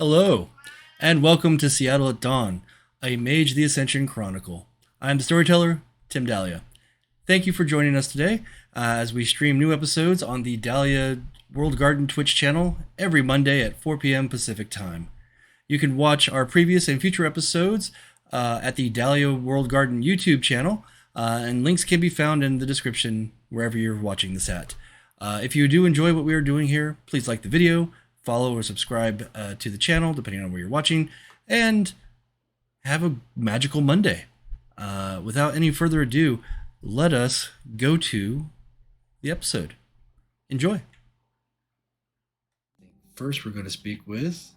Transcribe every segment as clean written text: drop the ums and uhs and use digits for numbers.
Hello, and welcome to Seattle at Dawn, a Mage the Ascension chronicle. I'm the Storyteller, Tim Dahlia. Thank you for joining us today as we stream new episodes on the Dahlia World Garden Twitch channel every Monday at 4 p.m. Pacific Time. You can watch our previous and future episodes at the Dahlia World Garden YouTube channel, and links can be found in the description wherever you're watching this at. If you do enjoy what we are doing here, please like the video, follow or subscribe to the channel, depending on where you're watching, and have a magical Monday. Without any further ado, let us go to the episode. Enjoy. First, we're going to speak with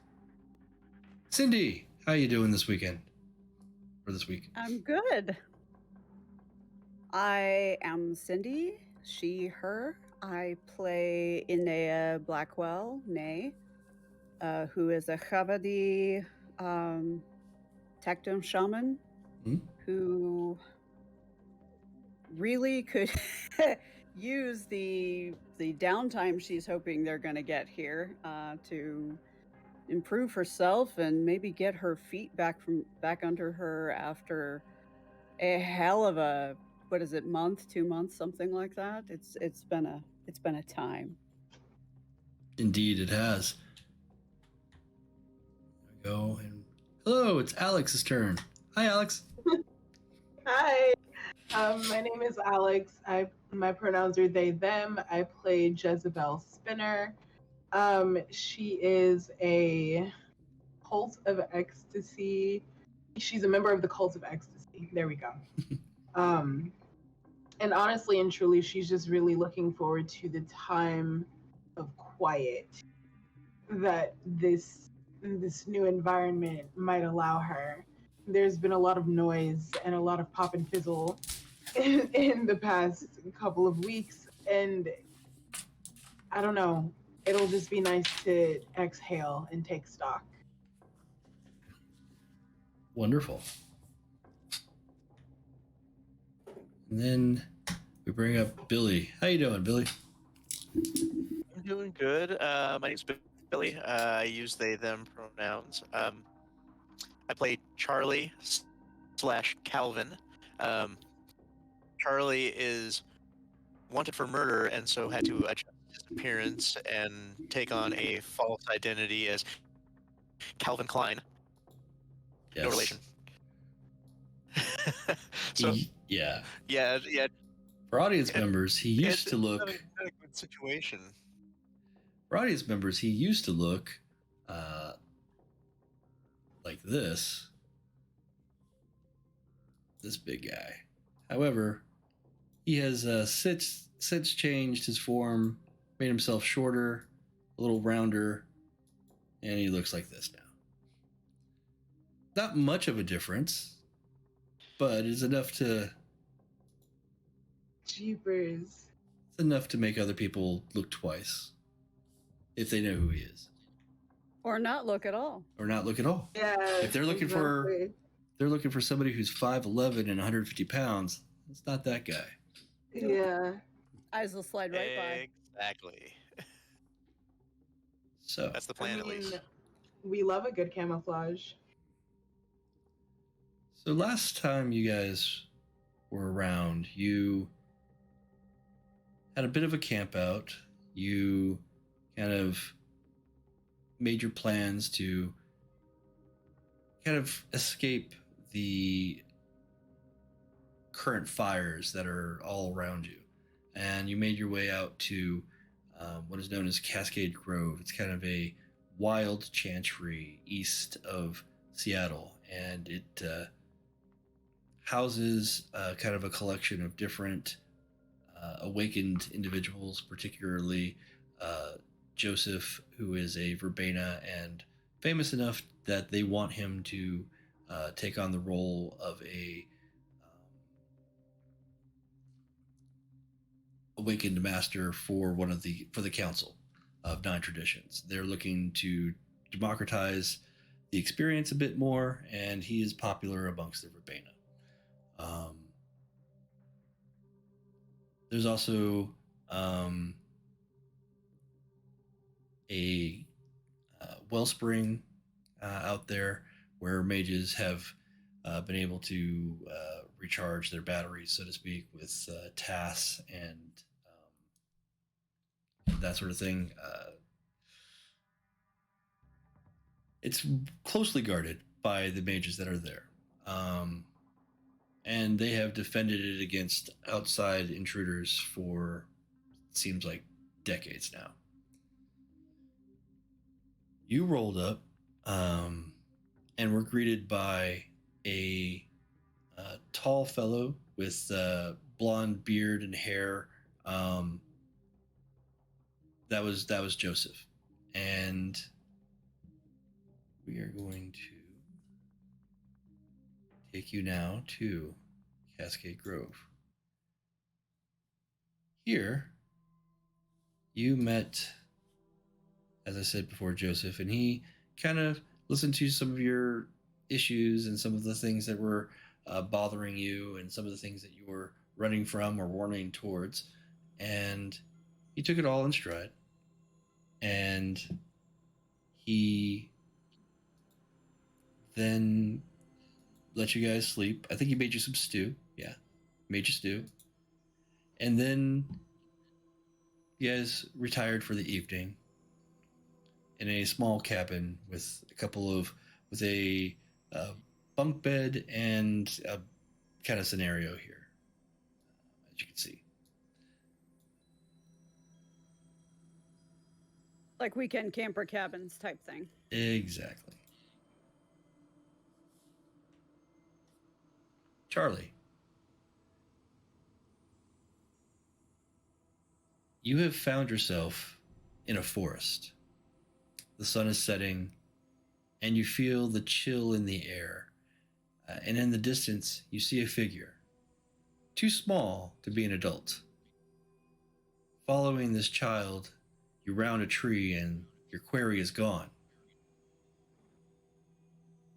Cindy. How you doing this weekend? Or this week? I'm good. I am Cindy, she, her. I play Inea Blackwell, Nay, who is a Kha'vadi Tectum shaman who really could use the downtime she's hoping they're going to get here to improve herself and maybe get her feet back under her after a hell of a month, 2 months, something like that. It's been a time. Indeed, it has. There we go. And hello, it's Alix's turn. Hi, Alix. Hi. My name is Alix. My pronouns are they, them. I play Jezebel Spinner. She is a cult of ecstasy. She's a member of the cult of ecstasy. There we go. And honestly and truly, she's just really looking forward to the time of quiet that this new environment might allow her. There's been a lot of noise and a lot of pop and fizzle in the past couple of weeks, and I don't know, it'll just be nice to exhale and take stock. Wonderful. And then we bring up Billie. How you doing, Billie? I'm doing good. My name's Billie. I use they, them pronouns. I play Charlie / Calvin. Charlie is wanted for murder and so had to adjust his appearance and take on a false identity as Calvin Klein. Yes. No relation. So yeah. For audience members, he used to look. Not a good situation. For audience members, he used to look like this big guy. However, he has since changed his form, made himself shorter, a little rounder, and he looks like this now. Not much of a difference, but it's enough to... Jeepers. It's enough to make other people look twice, if they know who he is. Or not look at all. Yeah. If they're looking for somebody who's 5'11" and 150 pounds, it's not that guy. Yeah. Eyes will slide right by. Exactly. So that's the plan, at least. We love a good camouflage. So last time you guys were around, you had a bit of a camp out. You kind of made your plans to kind of escape the current fires that are all around you. And you made your way out to what is known as Cascade Grove. It's kind of a wild chantry east of Seattle, and it houses kind of a collection of different awakened individuals, particularly Joseph, who is a Verbena and famous enough that they want him to take on the role of a awakened master for the Council of Nine Traditions. They're looking to democratize the experience a bit more, and he is popular amongst the Verbena. There's also a wellspring out there where mages have been able to recharge their batteries, so to speak, with tasks and that sort of thing. It's closely guarded by the mages that are there. And they have defended it against outside intruders for, it seems like, decades now. You rolled up and were greeted by a tall fellow with blonde beard and hair. That was Joseph, and we are going to take you now to Cascade Grove. Here, you met, as I said before, Joseph, and he kind of listened to some of your issues and some of the things that were bothering you and some of the things that you were running from or warning towards, and he took it all in stride, and he then let you guys sleep. I think he made you some stew. Yeah, made you stew. And then you guys retired for the evening in a small cabin with a bunk bed and a kind of scenario here, as you can see. Like weekend camper cabins type thing. Exactly. Charlie, you have found yourself in a forest. The sun is setting, and you feel the chill in the air. And in the distance, you see a figure, too small to be an adult. Following this child, you round a tree and your quarry is gone.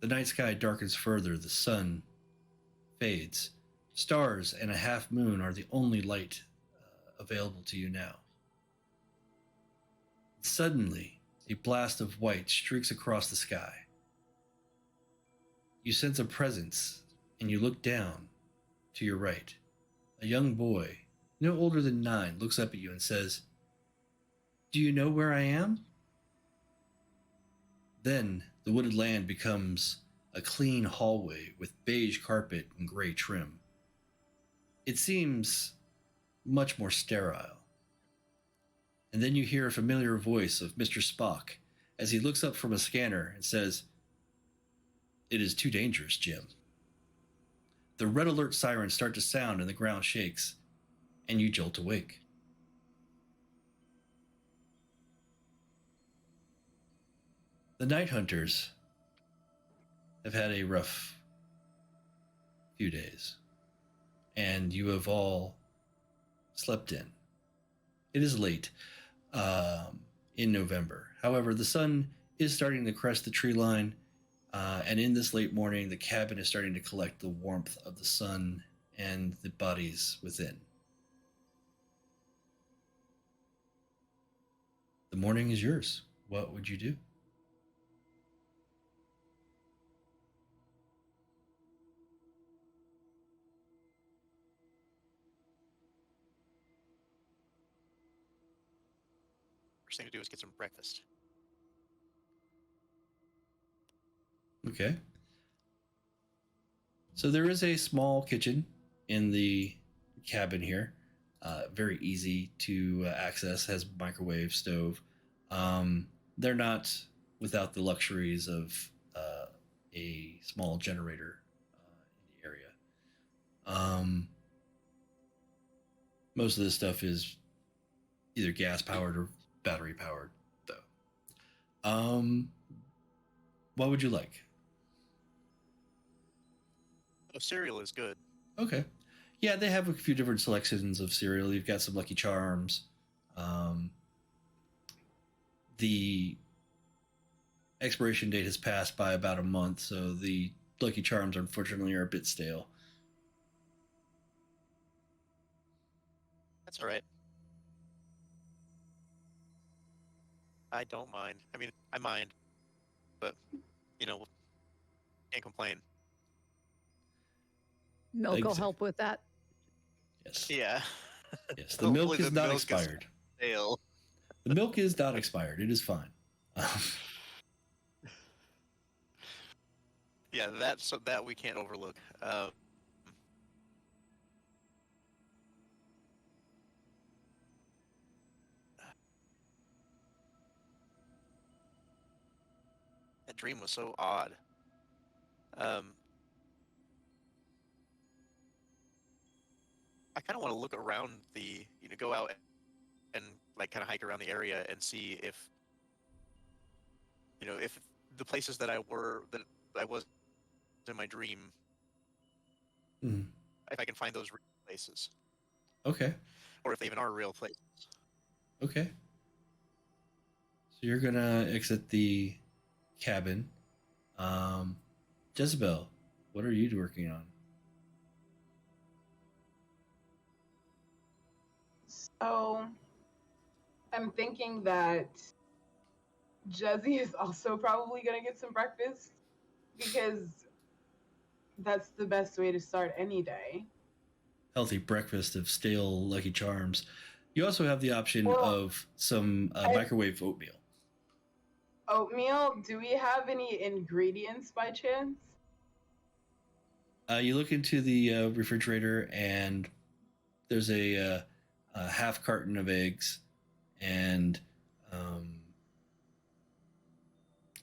The night sky darkens further, the sun fades. Stars and a half moon are the only light available to you now. Suddenly, a blast of white streaks across the sky. You sense a presence, and you look down to your right. A young boy, no older than 9, looks up at you and says, "Do you know where I am?" Then the wooded land becomes a clean hallway with beige carpet and gray trim. It seems much more sterile. And then you hear a familiar voice of Mr. Spock as he looks up from a scanner and says, "It is too dangerous, Jim." The red alert sirens start to sound and the ground shakes, and you jolt awake. The night hunters have had a rough few days, and you have all slept in. It is late in November. However, the sun is starting to crest the tree line, and in this late morning, the cabin is starting to collect the warmth of the sun and the bodies within. The morning is yours. What would you do? First thing to do is get some breakfast. Okay. So there is a small kitchen in the cabin here. Very easy to access, has microwave, stove. They're not without the luxuries of a small generator in the area. Most of this stuff is either gas powered or battery powered, though. What would you like? Oh, cereal is good. Okay. Yeah, they have a few different selections of cereal. You've got some Lucky Charms. The expiration date has passed by about a month, so the Lucky Charms, unfortunately, are a bit stale. That's all right. I don't mind. I mean, I mind, but can't complain. Milk will Exactly. help with that. Yes. Yeah. Yes. The milk Hopefully is the not milk is expired. stale. The milk is not expired. It is fine. Yeah, that we can't overlook. That dream was so odd. I kind of want to look around go out and like kind of hike around the area and see if if the places that I was in my dream, Mhm. if I can find those real places, Okay. or if they even are real places. Okay. So you're gonna exit the cabin. Jezebel, what are you working on? So I'm thinking that Jezzy is also probably gonna get some breakfast because that's the best way to start any day. Healthy breakfast of stale Lucky Charms. You also have the option Well, of some microwave oatmeal. Oatmeal, do we have any ingredients by chance? You look into the refrigerator and there's a half carton of eggs and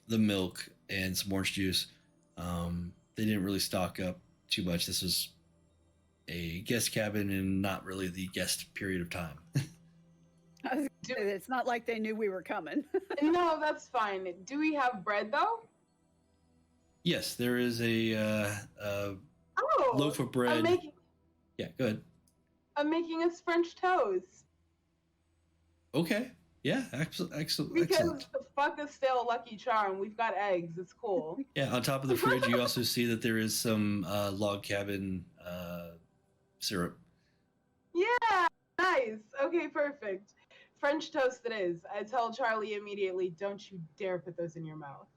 the milk and some orange juice. They didn't really stock up too much. This was a guest cabin and not really the guest period of time. It's not like they knew we were coming. No, that's fine. Do we have bread though? Yes, there is a loaf of bread. Yeah, go ahead. I'm making us French toast. Okay. Yeah, excellent. Because fuck a stale Lucky Charm. We've got eggs. It's cool. Yeah, on top of the fridge, you also see that there is some log cabin syrup. Yeah, nice. Okay, perfect. French toast it is. I tell Charlie immediately, don't you dare put those in your mouth.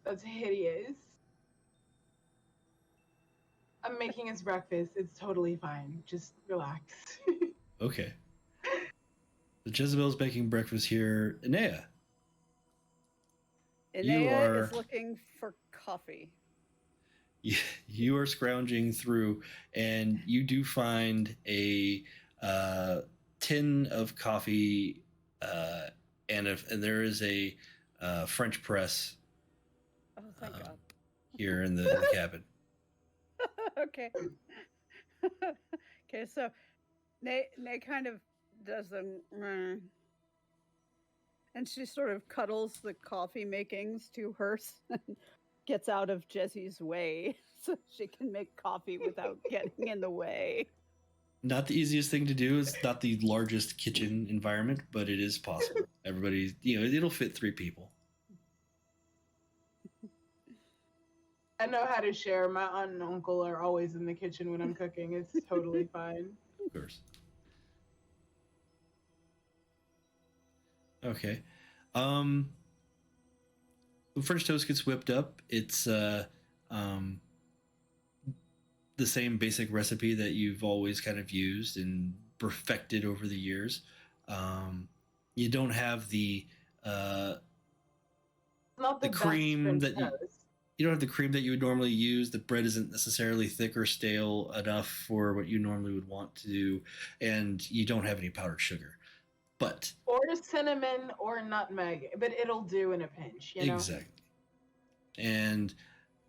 That's hideous. I'm making us breakfast. It's totally fine. Just relax. Okay. So Jezebel's making breakfast here. Inea. Inea is looking for coffee. You are scrounging through, and you do find a tin of coffee, and there is a French press. Oh, thank God. Here in the cabin. Okay. Okay, so Nay kind of does the and she sort of cuddles the coffee makings to her and gets out of Jesse's way so she can make coffee without getting in the way. Not the easiest thing to do. It's not the largest kitchen environment, but it is possible. Everybody, it'll fit 3 people. I know how to share. My aunt and uncle are always in the kitchen when I'm cooking. It's totally fine. Of course. Okay. The French toast gets whipped up. It's the same basic recipe that you've always kind of used and perfected over the years. You don't have the cream that you don't have the cream that you would normally use. The bread isn't necessarily thick or stale enough for what you normally would want to do, and you don't have any powdered sugar. But or cinnamon or nutmeg, but it'll do in a pinch, you know? Exactly. And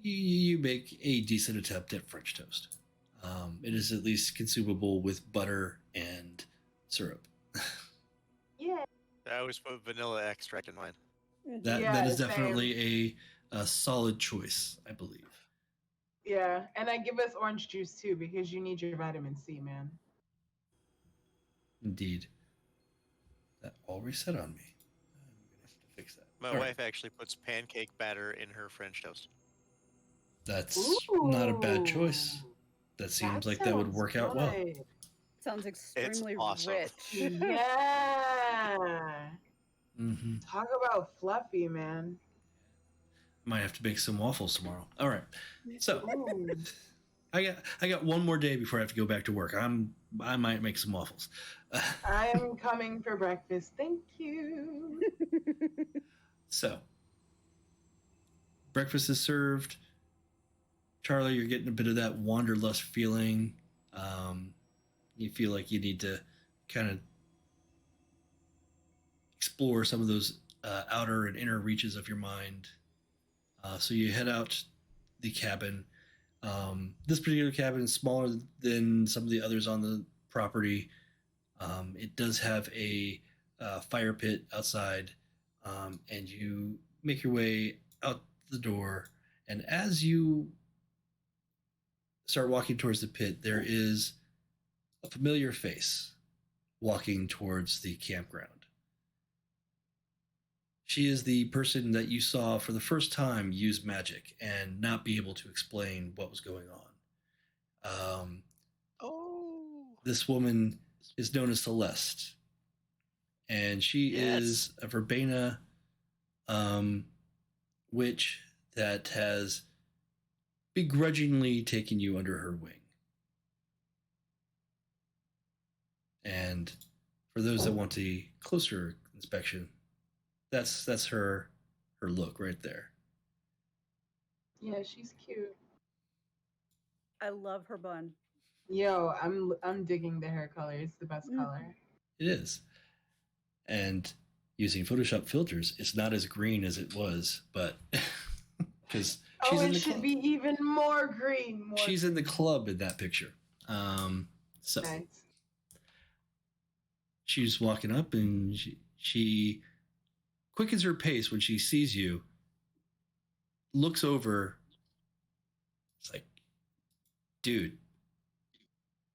you make a decent attempt at French toast. It is at least consumable with butter and syrup. Yeah. I always put vanilla extract in mine. That is definitely a solid choice, I believe. Yeah, and I give us orange juice too because you need your vitamin C, man. Indeed. That all reset on me. I'm gonna have to fix that. My wife actually puts pancake batter in her French toast. That's not a bad choice. That seems like that would work out well. Sounds extremely awesome. rich. Yeah. Mm-hmm. Talk about fluffy, man. Might have to make some waffles tomorrow. All right. So Ooh. I got one more day before I have to go back to work. I might make some waffles. I am coming for breakfast. Thank you. So breakfast is served. Charlie, you're getting a bit of that wanderlust feeling. You feel like you need to kind of explore some of those outer and inner reaches of your mind. So you head out the cabin. This particular cabin is smaller than some of the others on the property. It does have a fire pit outside, and you make your way out the door. And as you start walking towards the pit, there is a familiar face walking towards the campground. She is the person that you saw for the first time use magic and not be able to explain what was going on. Oh. This woman is known as Celeste, and she is a Verbena witch that has begrudgingly taken you under her wing. And for those that want a closer inspection, that's her look right there. Yeah, she's cute. I love her bun. Yo, I'm digging the hair color. It's the best color. It is. And using Photoshop filters, it's not as green as it was, but because she's in the should club. be even more green. She's in the club in that picture. So Nice. she's walking up, and she quickens her pace when she sees you. Looks over. It's like, dude,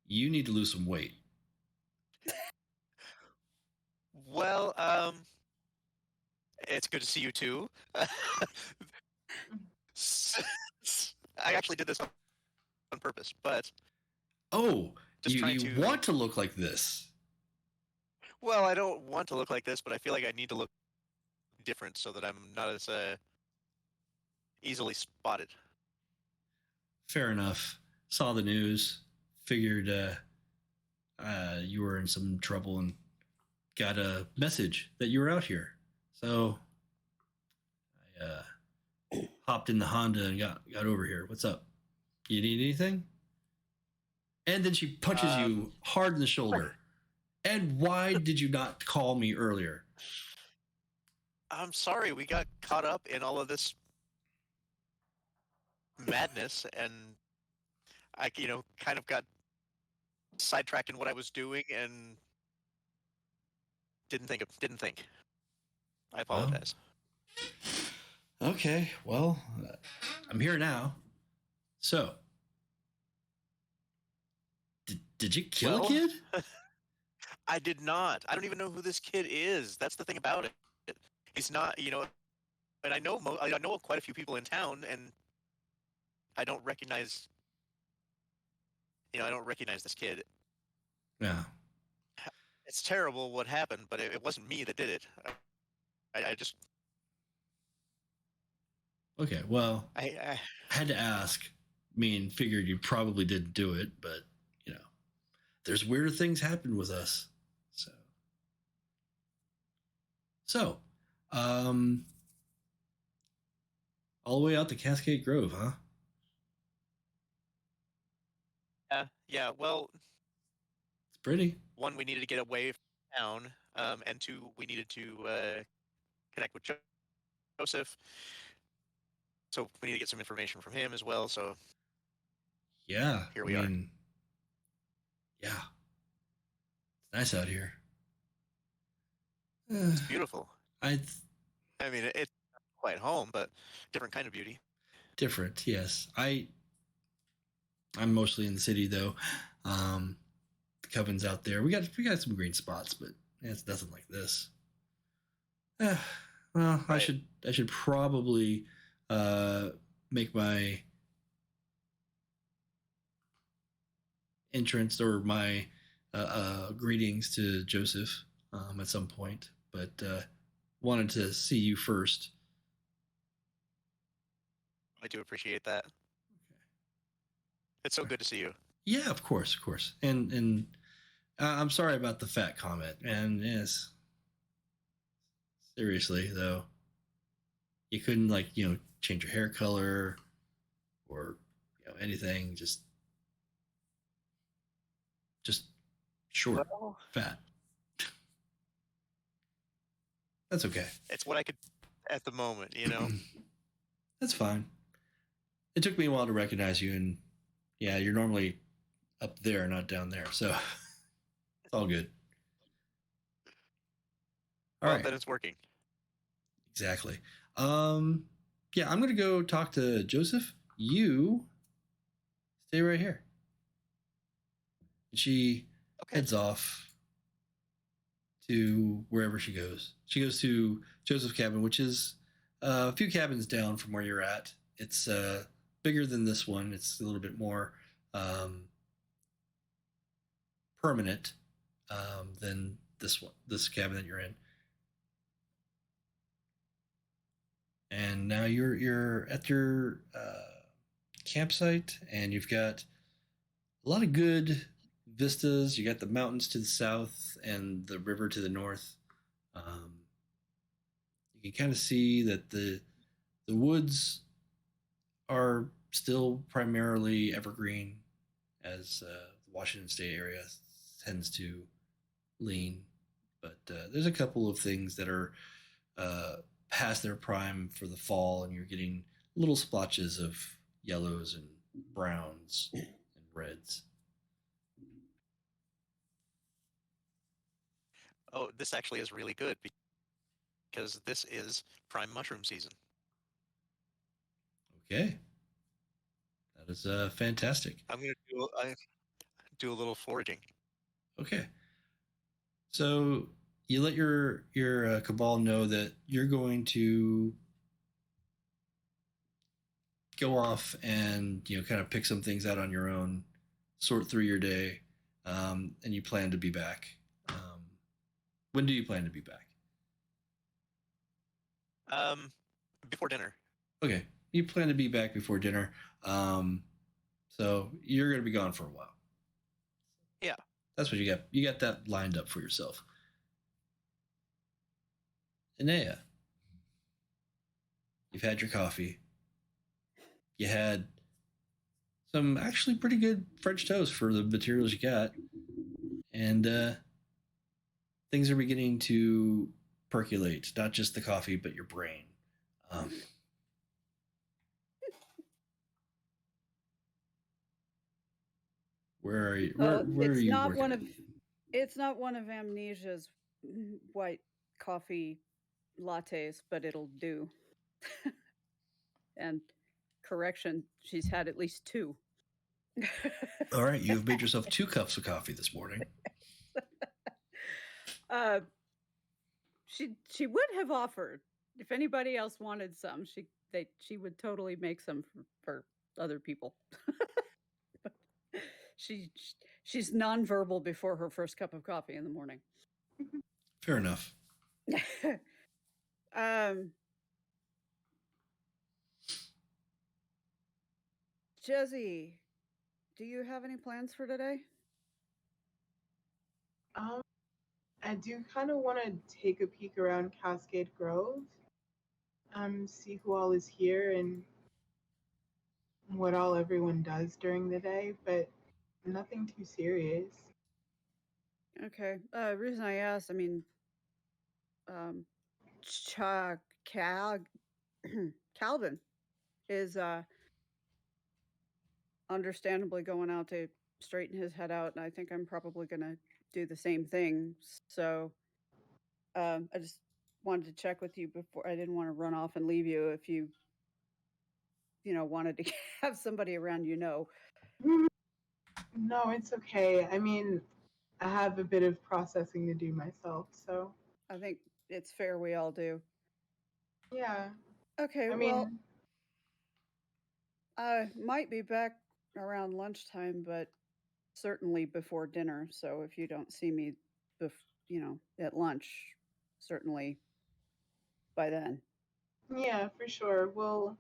you need to lose some weight. Well, it's good to see you too. I actually did this on purpose, but Oh, just you trying to want to look like this. Well, I don't want to look like this, but I feel like I need to look different so that I'm not as easily spotted. Fair enough. Saw the news. Figured you were in some trouble and got a message that you were out here. So I hopped in the Honda and got over here. What's up? You need anything? And then she punches you hard in the shoulder. And why did you not call me earlier? I'm sorry, we got caught up in all of this madness, and I, kind of got sidetracked in what I was doing and didn't think. I apologize. Okay, well, I'm here now. So, did you kill a kid? I did not. I don't even know who this kid is. That's the thing about it. He's not, and I know quite a few people in town, and I don't recognize, this kid. Yeah. It's terrible what happened, but it wasn't me that did it. I just. Okay, well, I had to ask. Figured you probably didn't do it, but, there's weirder things happen with us. So, all the way out to Cascade Grove, huh? Yeah. Well, it's pretty. One, we needed to get away from town, and two, we needed to connect with Joseph. So we need to get some information from him as well. So yeah, here we are. Yeah, it's nice out here. It's beautiful. It's not quite home, but different kind of beauty. Different, yes. I'm mostly in the city though. The Coven's out there. We got some green spots, but it's nothing like this. Well, right. I should probably make my entrance or my greetings to Joseph at some point, but wanted to see you first. I do appreciate that. Okay. It's so good to see you. Yeah, of course. And I'm sorry about the fat comment, man. Yes. Seriously, though, you couldn't change your hair color or anything. Just short, fat. That's okay. It's what I could at the moment, That's fine. It took me a while to recognize you, and yeah, you're normally up there, not down there, so it's all good. All right. Then it's working. Exactly. Yeah, I'm gonna go talk to Joseph. You stay right here. She heads off to wherever she goes. She goes to Joseph's cabin, which is a few cabins down from where you're at. It's bigger than this one. It's a little bit more permanent than this cabin that you're in. And now you're at your campsite, and you've got a lot of good vistas. You got the mountains to the south and the river to the north. You can kind of see that the woods are still primarily evergreen, as the Washington State area tends to lean. But there's a couple of things that are past their prime for the fall, and you're getting little splotches of yellows and browns and reds. Oh, this actually is really good because this is prime mushroom season. Okay. That is fantastic. I'm going to do a little foraging. Okay. So you let your cabal know that you're going to go off and kind of pick some things out on your own, sort through your day, and you plan to be back. When do you plan to be back? Before dinner. Okay, you plan to be back before dinner. So you're going to be gone for a while. Yeah. That's what you got. You got that lined up for yourself. Inea, you've had your coffee. You had some actually pretty good French toast for the materials you got. And things are beginning to percolate, not just the coffee, but your brain. Where are you? Where are you working? It's not one of Amnesia's white coffee lattes, but it'll do. And correction, she's had at least 2. All right, you've made yourself 2 cups of coffee this morning. She would have offered if anybody else wanted some. She would totally make some for other people. She's nonverbal before her first cup of coffee in the morning. Fair enough. Jezzy, do you have any plans for today? I do kind of want to take a peek around Cascade Grove, see who all is here and what all everyone does during the day, but nothing too serious. Okay. Reason I asked, I mean, Calvin is understandably going out to straighten his head out, and I think I'm probably going to do the same thing. So I just wanted to check with you before. I didn't want to run off and leave you if you wanted to have somebody around. No, it's okay. I mean, I have a bit of processing to do myself, so I think it's fair we all do. Yeah. Okay, well, I might be back around lunchtime, but certainly before dinner. So if you don't see me, at lunch, certainly by then. Yeah, for sure. We'll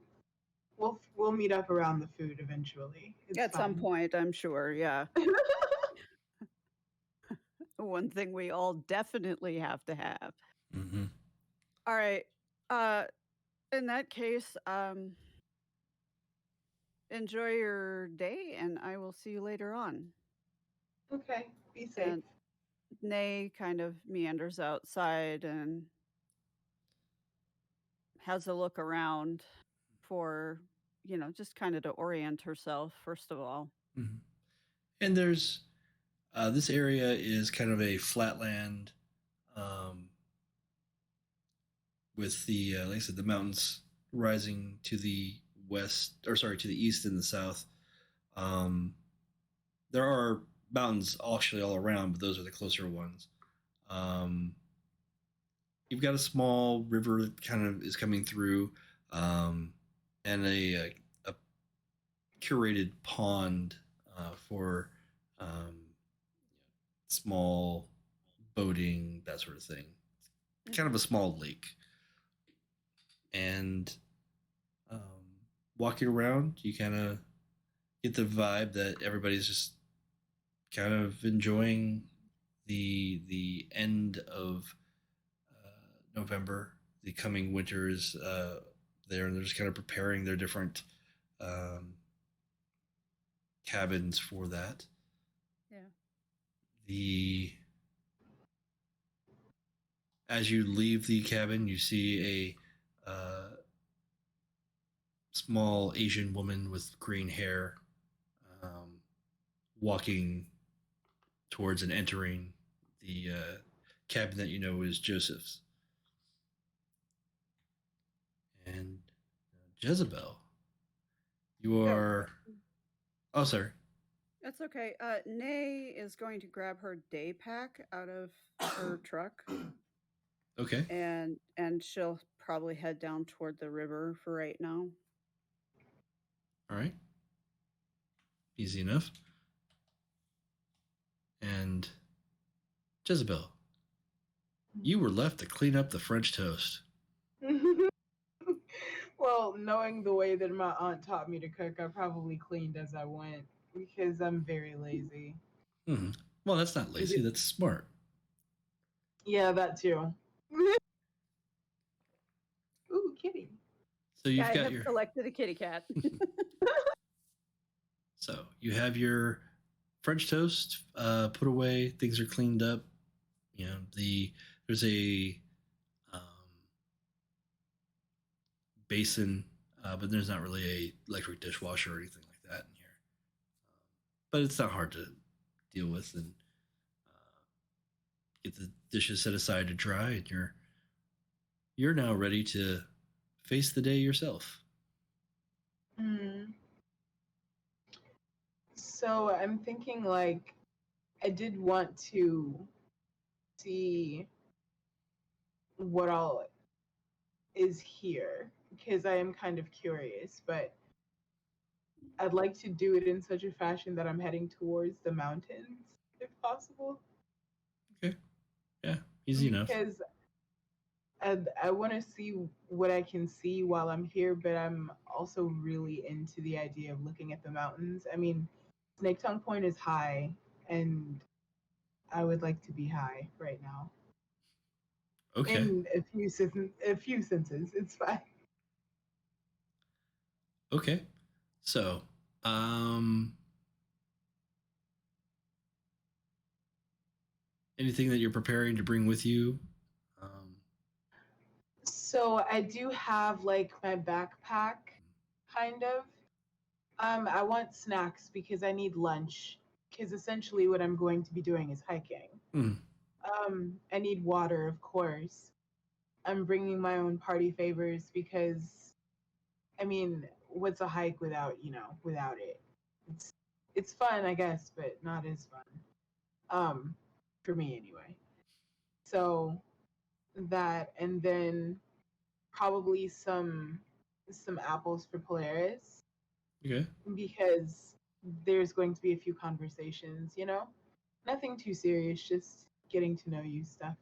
we'll meet up around the food eventually. It's At some fine. point, I'm sure. Yeah. One thing we all definitely have to have. Mm-hmm. All right. Uh, in that case, enjoy your day, and I will see you later on. Okay, be safe. And Nay kind of meanders outside and has a look around for, just kind of to orient herself, first of all. Mm-hmm. And there's this area is kind of a flatland with the like I said, the mountains rising to the west, or sorry, to the east and the south. There are mountains actually all around, but those are the closer ones. You've got a small river that kind of is coming through, and a curated pond for small boating, that sort of thing. Kind of a small lake. And walking around, you kind of get the vibe that everybody's just kind of enjoying the end of November. The coming winter is there, and they're just kind of preparing their different cabins for that. Yeah. As you leave the cabin, you see a small Asian woman with green hair walking towards and entering the cabin that you know is Joseph's. And Jezebel, you are... Oh, sorry. That's okay. Nay is going to grab her day pack out of her truck. Okay. And she'll probably head down toward the river for right now. All right. Easy enough. And Jezebel, you were left to clean up the French toast. Well, knowing the way that my aunt taught me to cook, I probably cleaned as I went because I'm very lazy. Mm-hmm. Well, that's not lazy. That's smart. Yeah, that too. Ooh, kitty. So you've got your collected a kitty cat. So you have your French toast put away. Things are cleaned up. You know, there's a basin, but there's not really a electric dishwasher or anything like that in here. But it's not hard to deal with, and get the dishes set aside to dry, and you're now ready to face the day yourself. So I'm thinking, like, I did want to see what all is here because I am kind of curious, but I'd like to do it in such a fashion that I'm heading towards the mountains, if possible. Okay. Yeah, easy enough. Because I want to see what I can see while I'm here, but I'm also really into the idea of looking at the mountains. I mean, Snake Tongue Point is high, and I would like to be high right now. Okay. In a few senses, it's fine. Okay. So, anything that you're preparing to bring with you? So I do have like my backpack, kind of. I want snacks because I need lunch. Because essentially, what I'm going to be doing is hiking. I need water, of course. I'm bringing my own party favors because, I mean, what's a hike without it? It's fun, I guess, but not as fun. For me anyway. So that, and then probably some apples for Polaris. Okay. Because there's going to be a few conversations, Nothing too serious, just getting to know you stuff.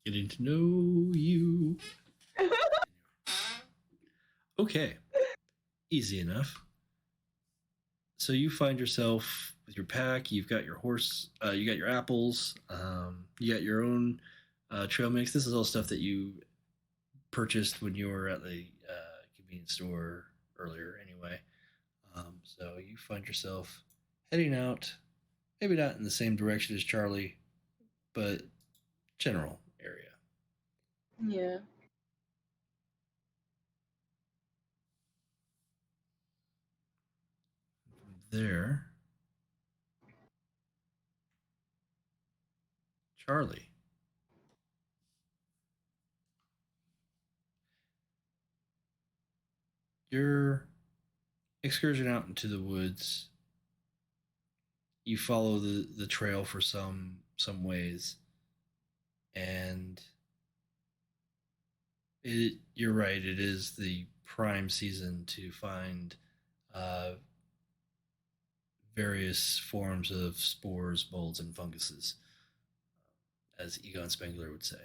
Getting to know you. Okay. Easy enough. So you find yourself with your pack. You've got your horse. You got your apples. You got your own trail mix. This is all stuff that you purchased when you were at the convenience store earlier, anyway. So you find yourself heading out. Maybe not in the same direction as Charlie, but general area. Yeah. From there, Charlie. Your excursion out into the woods, you follow the trail for some ways, and you're right, it is the prime season to find uh, various forms of spores, molds, and funguses, as Egon Spengler would say.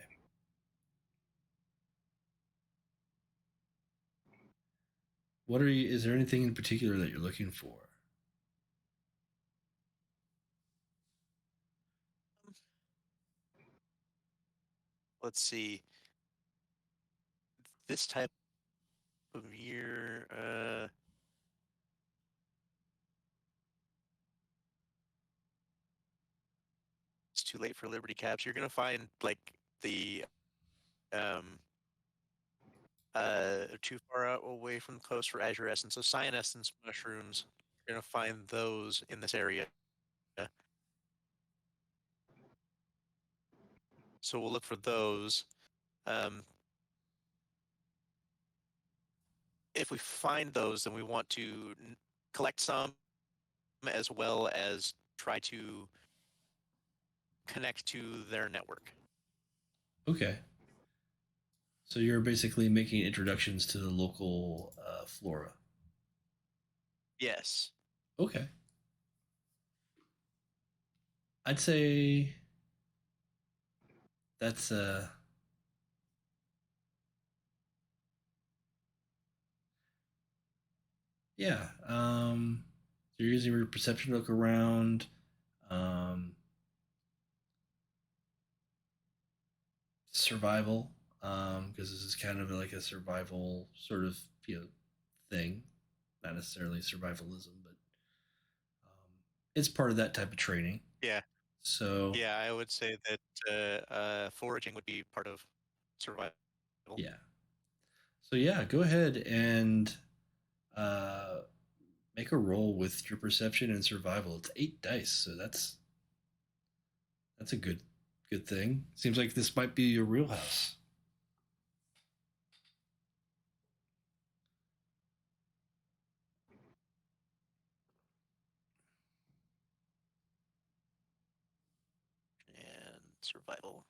Is there anything in particular that you're looking for? Let's see. This type of year, it's too late for Liberty Caps. You're gonna find like the too far out away from the coast for azure essence. So cyanescence mushrooms, you're gonna find those in this area. So we'll look for those. If we find those, then we want to collect some as well as try to connect to their network. Okay. So you're basically making introductions to the local flora. Yes. Okay. I'd say that's yeah. So you're using your perception to look around. Um, Survival, because this is kind of like a survival sort of thing, not necessarily survivalism, but it's part of that type of training. Yeah. So Yeah, I would say that foraging would be part of survival. yeah. So yeah, go ahead and uh, make a roll with your perception and survival. It's 8 dice, so that's a good thing. Seems like this might be your wheelhouse. And survival.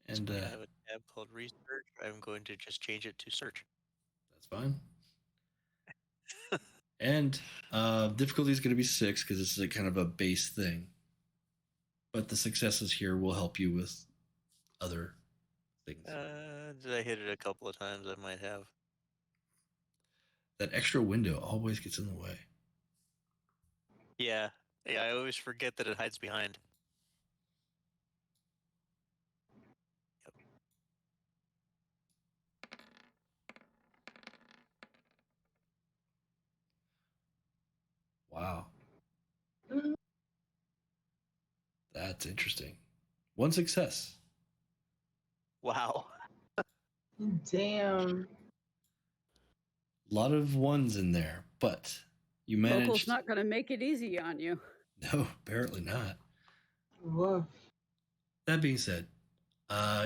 And So I have a tab called research. I'm going to just change it to search. that's fine. And difficulty is going to be 6 because it's a kind of a base thing. But the successes here will help you with other things. Did I hit it a couple of times? I might have. That extra window always gets in the way. Yeah. Yeah, I always forget that it hides behind. Yep. Wow. Mhm. That's interesting. 1 success. Wow. Damn. A lot of 1s in there, but you managed. Local's not going to make it easy on you. No, apparently not. Woof. That being said,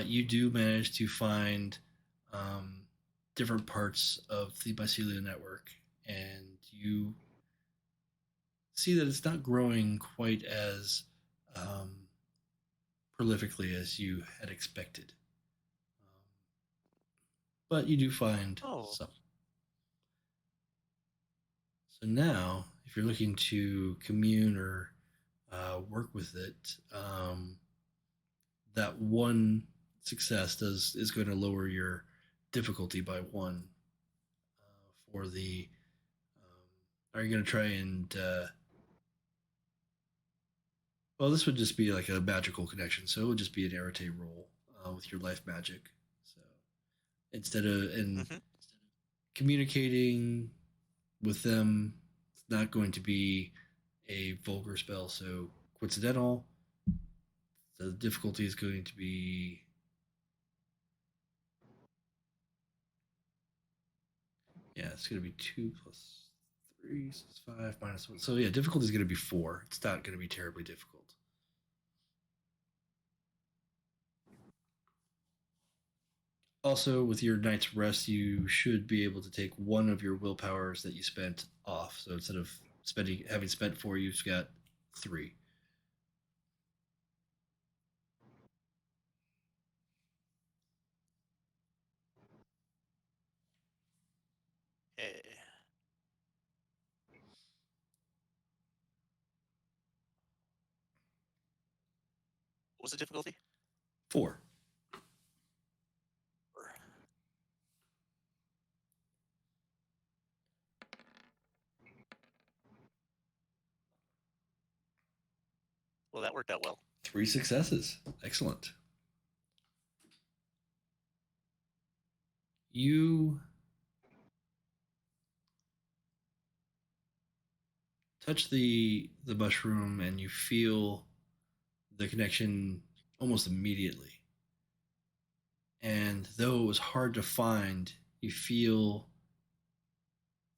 you do manage to find different parts of the mycelial network, and you see that it's not growing quite as prolifically as you had expected. But you do find some. So now, if you're looking to commune or work with it, that one success is going to lower your difficulty by one for the. Are you going to try and? Well, this would just be like a magical connection, so it would just be an arete roll with your life magic. So instead of communicating with them, it's not going to be a vulgar spell. So coincidental. The difficulty is going to be. Yeah, it's going to be 2 plus 3, so it's 5 minus 1. So yeah, difficulty is going to be 4. It's not going to be terribly difficult. Also, with your night's rest, you should be able to take one of your willpowers that you spent off. So instead of having spent 4, you've got 3. What was the difficulty? 4. Well, that worked out well. 3 successes. Excellent. You touch the mushroom and you feel the connection almost immediately. And though it was hard to find, you feel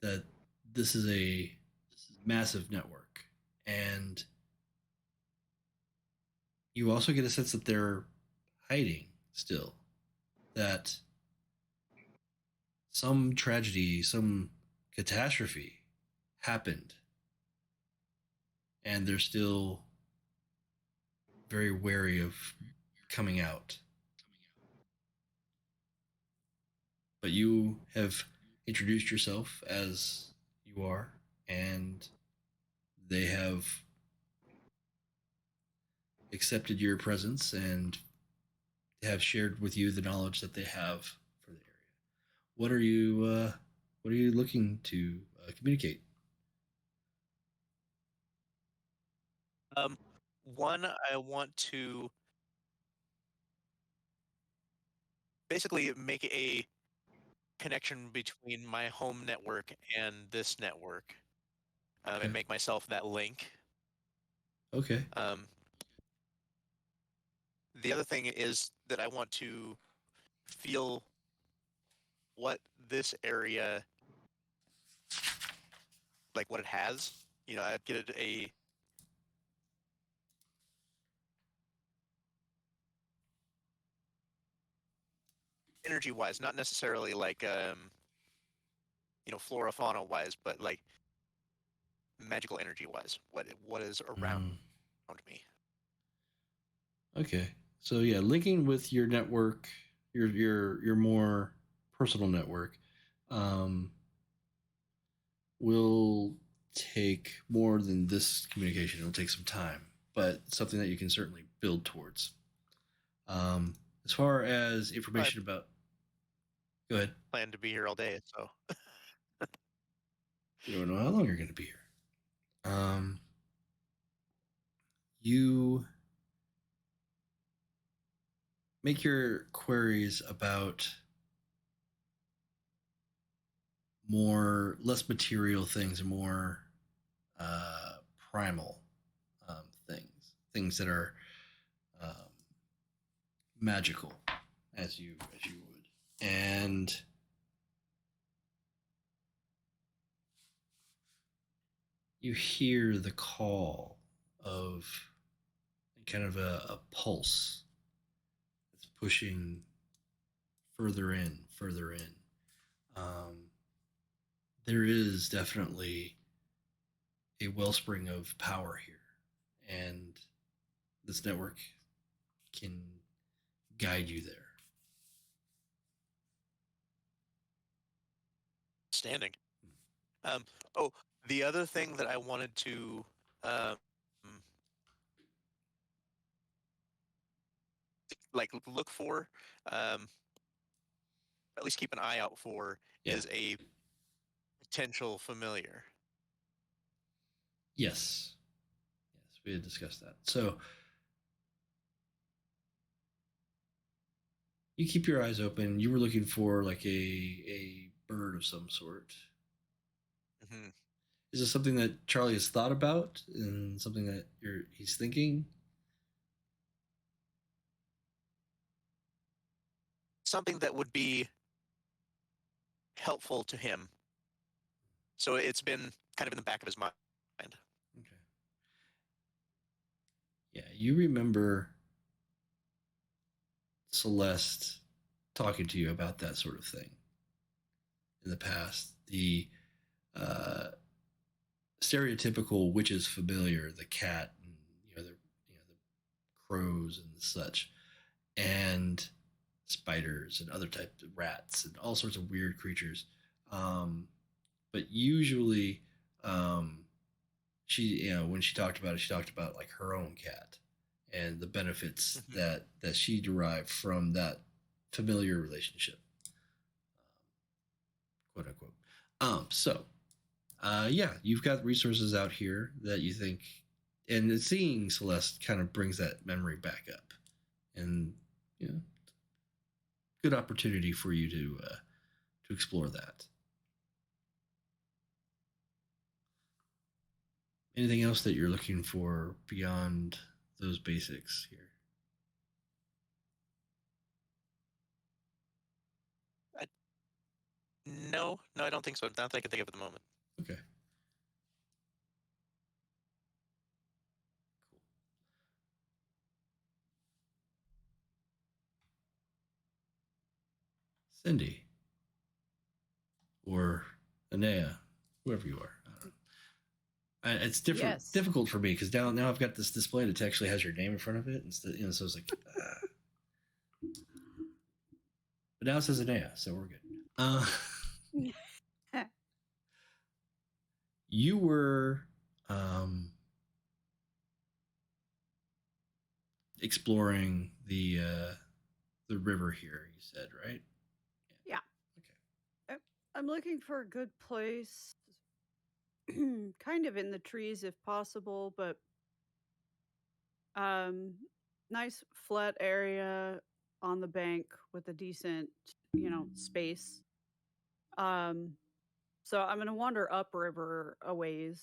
that this is a massive network. And you also get a sense that they're hiding still. That some tragedy, some catastrophe happened. And they're still very wary of coming out. But you have introduced yourself as you are, and they have accepted your presence and have shared with you the knowledge that they have for the area. What are you looking to communicate? One, I want to basically make a connection between my home network and this network, and make myself that link. Okay. The other thing is that I want to feel what this area, like what it has. I'd get a energy-wise, not necessarily like flora fauna wise, but like magical energy-wise, what is around me. Okay. So yeah, linking with your network, your more personal network, will take more than this communication. It'll take some time, but something that you can certainly build towards. As far as information about, go ahead. Plan to be here all day, so you don't know how long you're going to be here. You make your queries about less material things and more primal things that are magical, as you would, and you hear the call of kind of a pulse that's pushing further in. There is definitely a wellspring of power here, and this network can guide you there. Standing. The other thing that I wanted to like look for, at least keep an eye out for, is a potential familiar. Yes. Yes, we had discussed that. So you keep your eyes open. You were looking for like a bird of some sort. Mm-hmm. Is this something that Charlie has thought about and something that he's thinking? Something that would be helpful to him. So it's been kind of in the back of his mind. Okay. Yeah, you remember Celeste talking to you about that sort of thing in the past. The stereotypical witch's familiar, the cat, and the crows and such, and spiders and other types of rats and all sorts of weird creatures. But usually, she, when she talked about it, she talked about like her own cat and the benefits that she derived from that familiar relationship, quote unquote. Yeah, you've got resources out here that you think, and seeing Celeste kind of brings that memory back up, and good opportunity for you to explore that. Anything else that you're looking for beyond those basics here? No, I don't think so. Not that I can think of at the moment. Okay. Cool. Cindy. Or Inea, whoever you are. I don't know. It's difficult for me because now I've got this display that actually has your name in front of it. Instead, so it's like, but now it says Inea, so we're good. You were exploring the river here. You said, right? Yeah. Okay. I'm looking for a good place, kind of in the trees if possible, but nice flat area on the bank with a decent, space. So I'm going to wander upriver a ways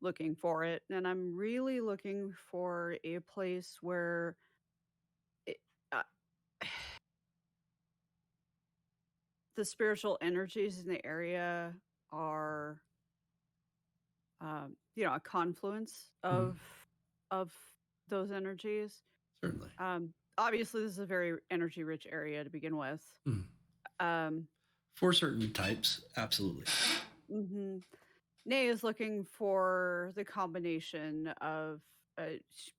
looking for it, and I'm really looking for a place where it, uh, the spiritual energies in the area are a confluence of those energies. Certainly. Obviously this is a very energy rich area to begin with. For certain types, absolutely. Nay is looking for the combination of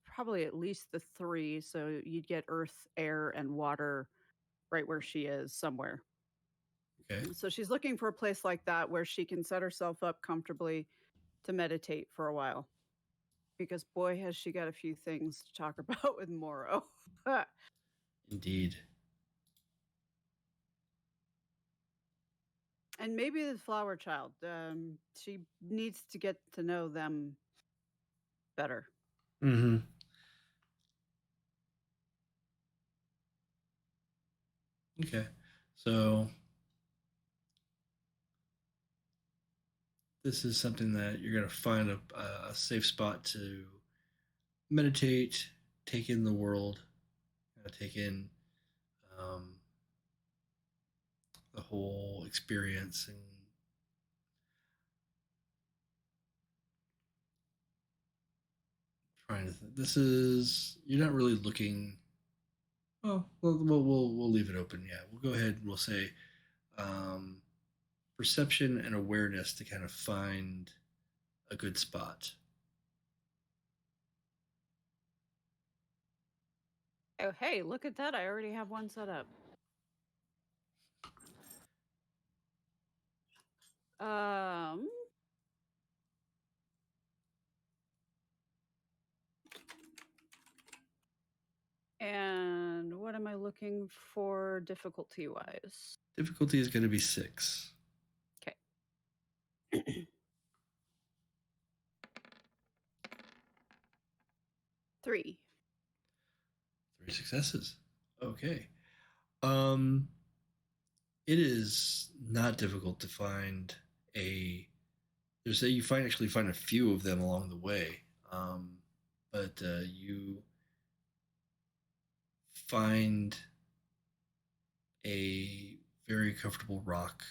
probably at least the three, so you'd get earth, air, and water right where she is somewhere. Okay. So she's looking for a place like that where she can set herself up comfortably to meditate for a while. Because boy, has she got a few things to talk about with Morrow. Indeed. And maybe the flower child. She needs to get to know them better. Mm-hmm. Okay. So this is something that you're going to find a safe spot to meditate, take in the world, take in the whole experience, and trying to think. This is, you're not really looking. Well, we'll leave it open. Yeah, we'll go ahead and we'll say perception and awareness to kind of find a good spot. Oh, hey, look at that. I already have one set up. I looking for difficulty wise? Difficulty is going to be 6. Okay. 3. 3 successes. Okay. It is not difficult to find you actually find a few of them along the way. But you find a very comfortable rock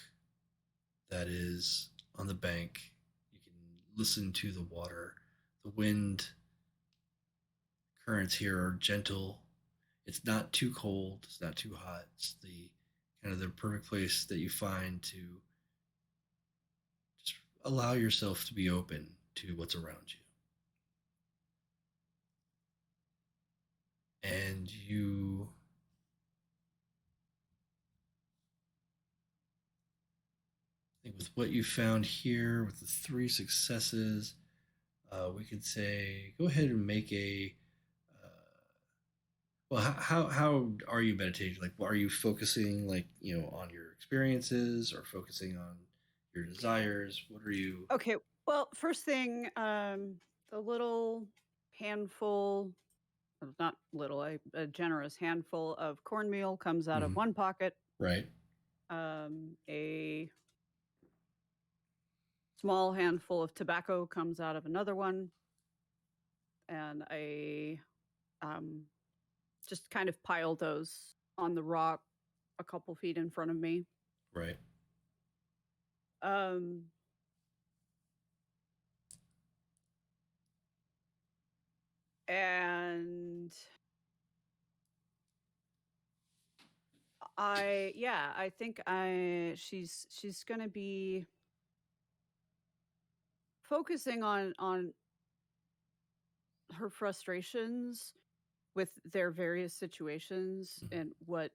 that is on the bank. You can listen to the water. The wind currents here are gentle. It's not too cold. It's not too hot. It's the perfect place that you find to just allow yourself to be open to what's around you. And you I think with what you found here, with the 3 successes, we could say go ahead and make a. Well, how are you meditating? Like, are you focusing on your experiences or focusing on your desires? What are you? Okay. Well, first thing, the little handful, not little, a generous handful of cornmeal comes out of one pocket. Right. A small handful of tobacco comes out of another one, and I just kind of pile those on the rock a couple feet in front of me. Right. And I think she's gonna be focusing on her frustrations with their various situations and what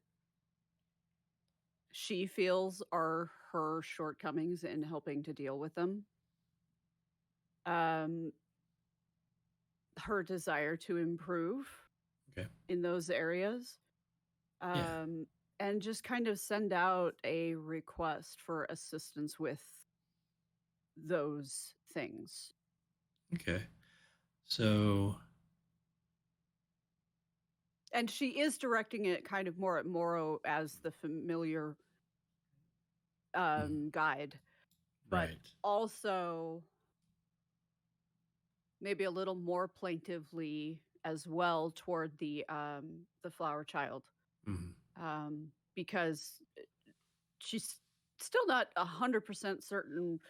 she feels are her shortcomings in helping to deal with them. Her desire to improve in those areas. And just kind of send out a request for assistance with those things. Okay. So. And she is directing it kind of more at Morrow as the familiar guide. But also maybe a little more plaintively as well toward the flower child. Because she's still not 100% certain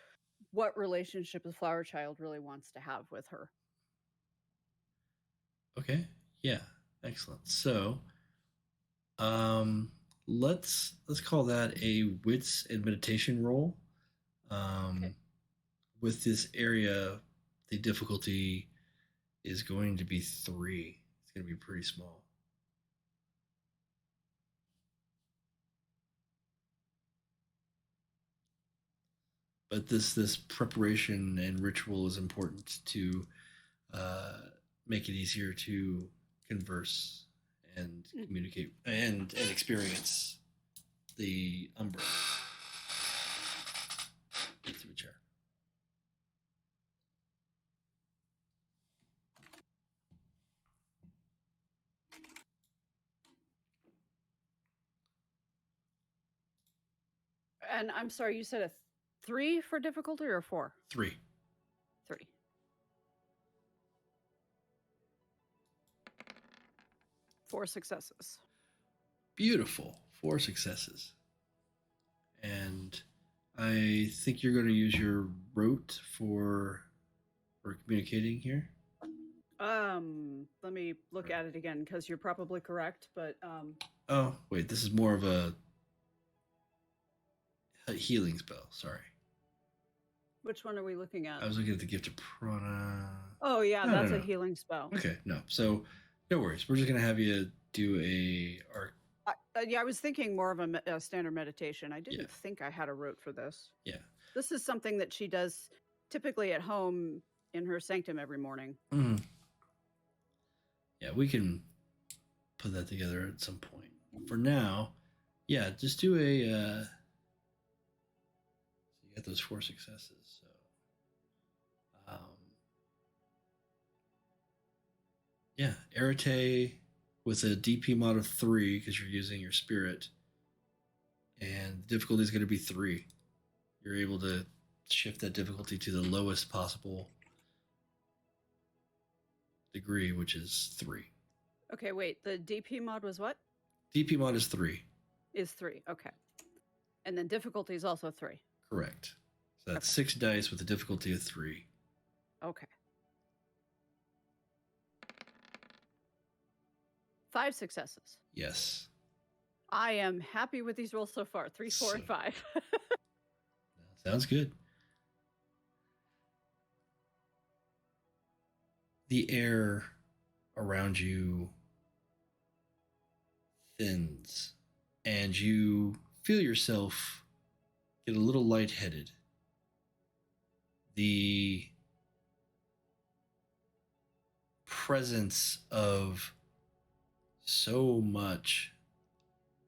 what relationship the flower child really wants to have with her. Okay. Yeah. Excellent. So, let's call that a wits and meditation roll. With this area, the difficulty is going to be 3. It's going to be pretty small. But this preparation and ritual is important to make it easier to converse and communicate and experience the Umbra. Get to a chair. And I'm sorry, you said a 3 for difficulty or 4? 3. 3. Four successes. Beautiful. 4 successes. And I think you're going to use your rote for communicating here. Let me look at it again because you're probably correct, but Oh, wait, this is more of a healing spell, sorry. Which one are we looking at? I was looking at the gift of prana. Oh yeah, that's a healing spell. Okay, no. So no worries. We're just going to have you do a arc. I was thinking more of a standard meditation. I didn't think I had a rote for this. Yeah. This is something that she does typically at home in her sanctum every morning. Yeah, we can put that together at some point. for now, yeah, just do a. So you got those 4 successes. So, yeah, Arete with a DP mod of 3 because you're using your spirit, and the difficulty is going to be 3. You're able to shift that difficulty to the lowest possible degree, which is 3. Okay, wait. The DP mod was what? DP mod is 3. Is 3. Okay. And then difficulty is also 3. Correct. So that's 6 dice with a difficulty of 3. Okay. 5 successes. Yes. I am happy with these rolls so far. 3, 4, and 5. Sounds good. The air around you thins, and you feel yourself get a little lightheaded. The presence of so much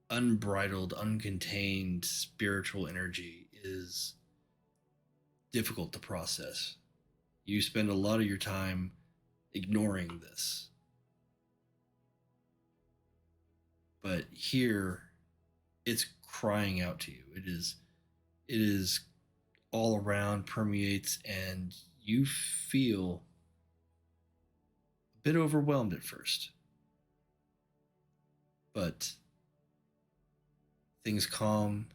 unbridled, uncontained spiritual energy is difficult to process. You spend a lot of your time ignoring this. But here, it's crying out to you. It is all around, permeates, and you feel a bit overwhelmed at first. But things calm.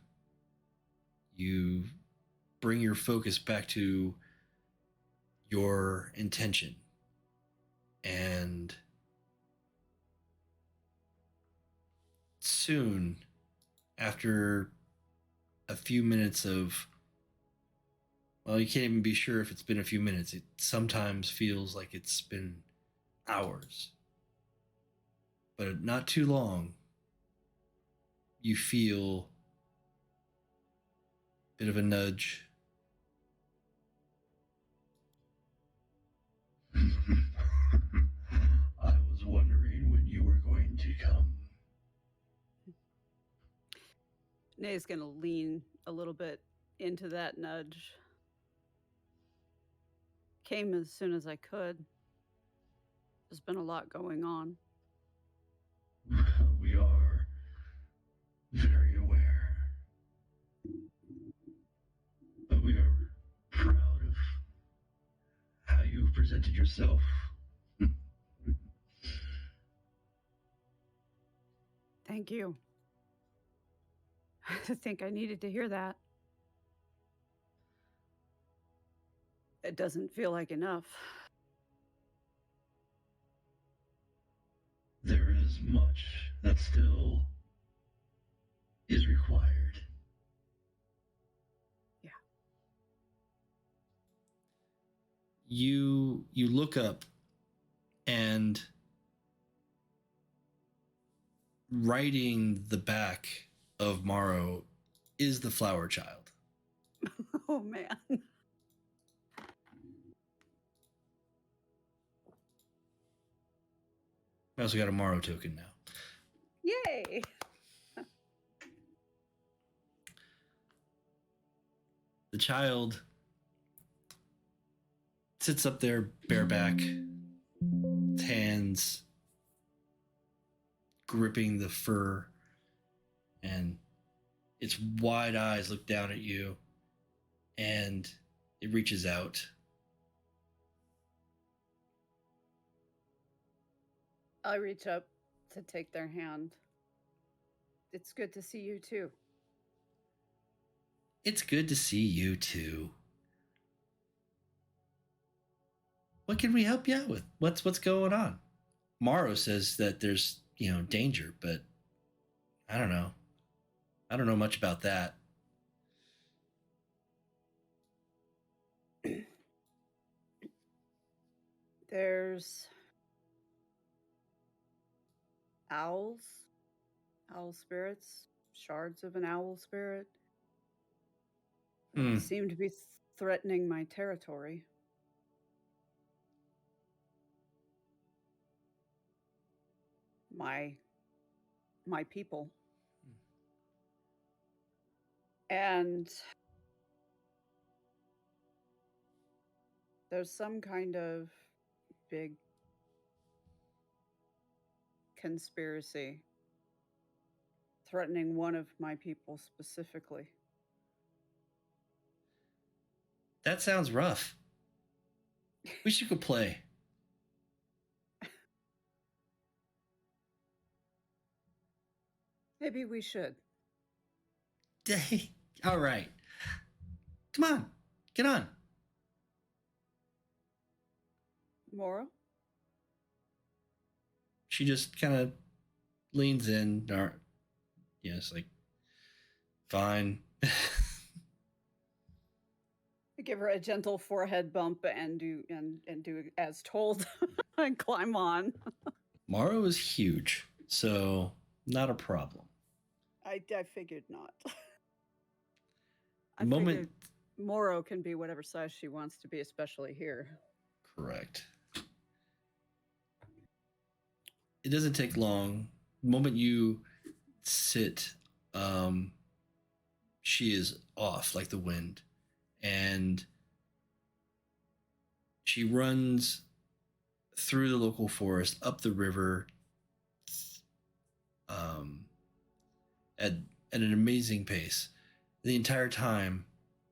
You bring your focus back to your intention. And soon, after a few minutes of, well, you can't even be sure if it's been a few minutes. It sometimes feels like it's been hours. But not too long, you feel a bit of a nudge. I was wondering when you were going to come. Inea's going to lean a little bit into that nudge. Came as soon as I could. There's been a lot going on. We are very aware. But we are proud of how you've presented yourself. Thank you. I think I needed to hear that. It doesn't feel like enough. There is much that still is required. Yeah. You look up, and riding the back of Morrow is the flower child. Oh, man. I also got a Morrow token now. Yay! The child sits up there bareback, hands gripping the fur, and its wide eyes look down at you, and it reaches out. I reach up to take their hand. It's good to see you too. It's good to see you too. What can we help you out with? What's going on? Morrow says that there's, danger, but I don't know. I don't know much about that. There's owls, owl spirits, shards of an owl spirit. They seem to be threatening my territory. My my people. And there's some kind of big conspiracy threatening one of my people specifically. That sounds rough. We should go play. Maybe we should. All right. Come on. Get on. Mora? She just kind of leans in. Yes, like, fine. I give her a gentle forehead bump and do as told and climb on. Morrow is huge, so not a problem. I figured not. The moment Moro can be whatever size she wants to be, especially here. Correct. It doesn't take long. The moment you sit, she is off like the wind, and she runs through the local forest, up the river, at an amazing pace. The entire time,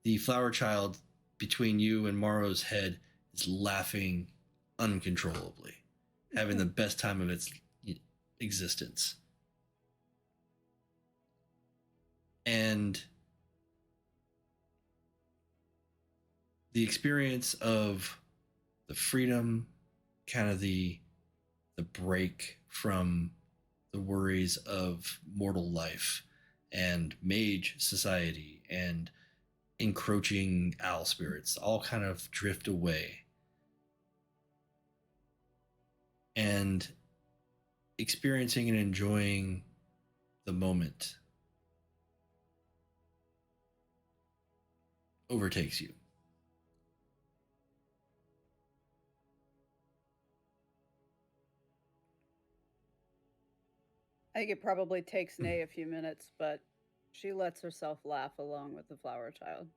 the flower child between you and Morrow's head is laughing uncontrollably, having the best time of its existence. And the experience of the freedom, kind of the break from the worries of mortal life and mage society and encroaching owl spirits all kind of drift away. And experiencing and enjoying the moment overtakes you. I think it probably takes Nay a few minutes, but she lets herself laugh along with the flower child.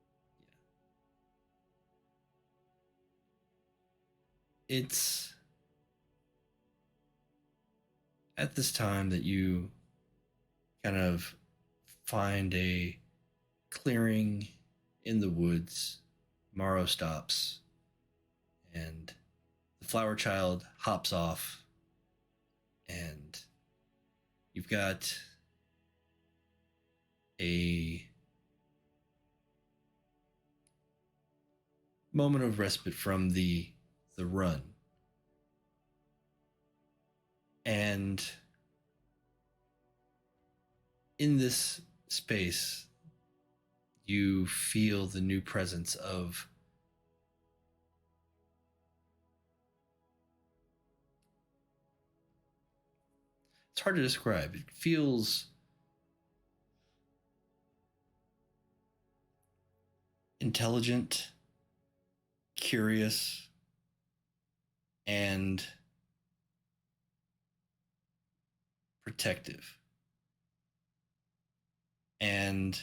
Yeah. It's at this time that you kind of find a clearing in the woods. Morrow stops, and the flower child hops off, and you've got a moment of respite from the run. And in this space, you feel the new presence of it's hard to describe. It feels intelligent, curious, and protective. And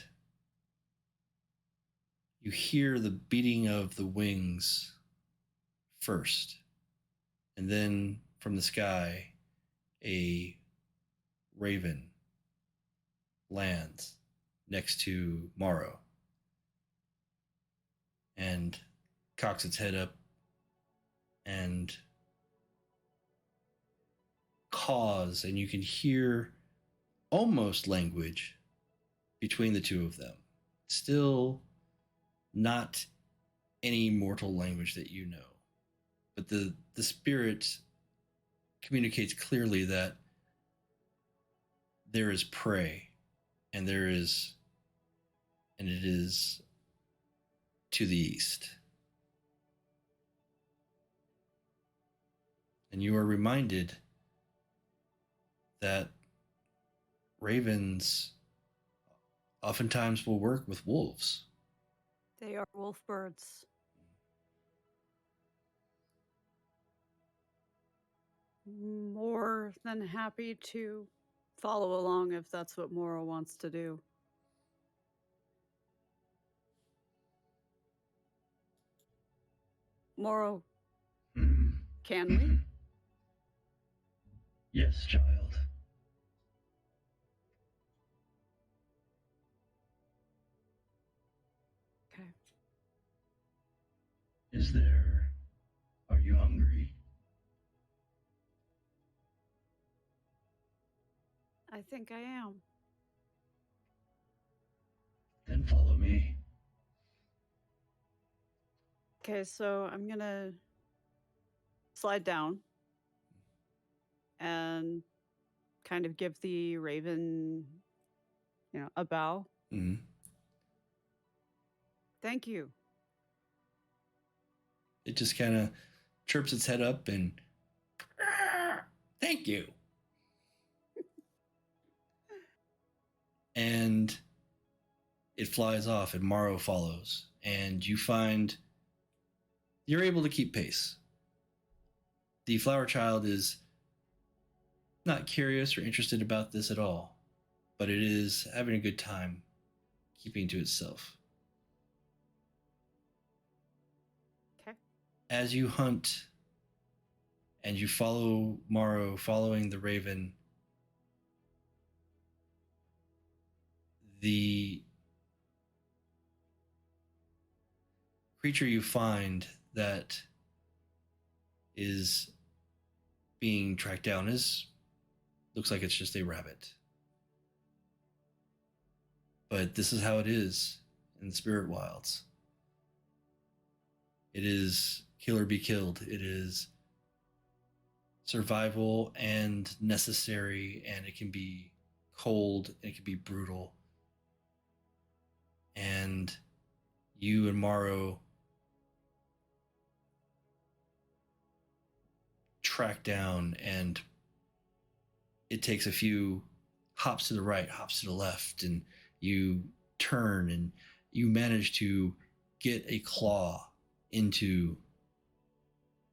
you hear the beating of the wings first, and then from the sky, a raven lands next to Morrow and cocks its head up and caws, and you can hear almost language between the two of them. Still not any mortal language that you know, but the spirit communicates clearly that there is prey, and it is to the east. And you are reminded that ravens oftentimes will work with wolves. They are wolf birds. More than happy to follow along if that's what Moro wants to do. Moro, can we? Yes, child. Okay. Are you hungry? I think I am. Then follow me. Okay, so I'm gonna slide down and kind of give the raven, a bow. Mm-hmm. Thank you. It just kind of chirps its head up and thank you. And it flies off and Morrow follows. And you find you're able to keep pace. The flower child is not curious or interested about this at all, but it is having a good time keeping to itself. As you hunt and you follow Morrow, following the raven, the creature you find that is being tracked down looks like it's just a rabbit. But this is how it is in the spirit wilds. It is kill or be killed. It is survival and necessary, and it can be cold, and it can be brutal. And you and Morrow track down, and it takes a few hops to the right, hops to the left, and you turn, and you manage to get a claw into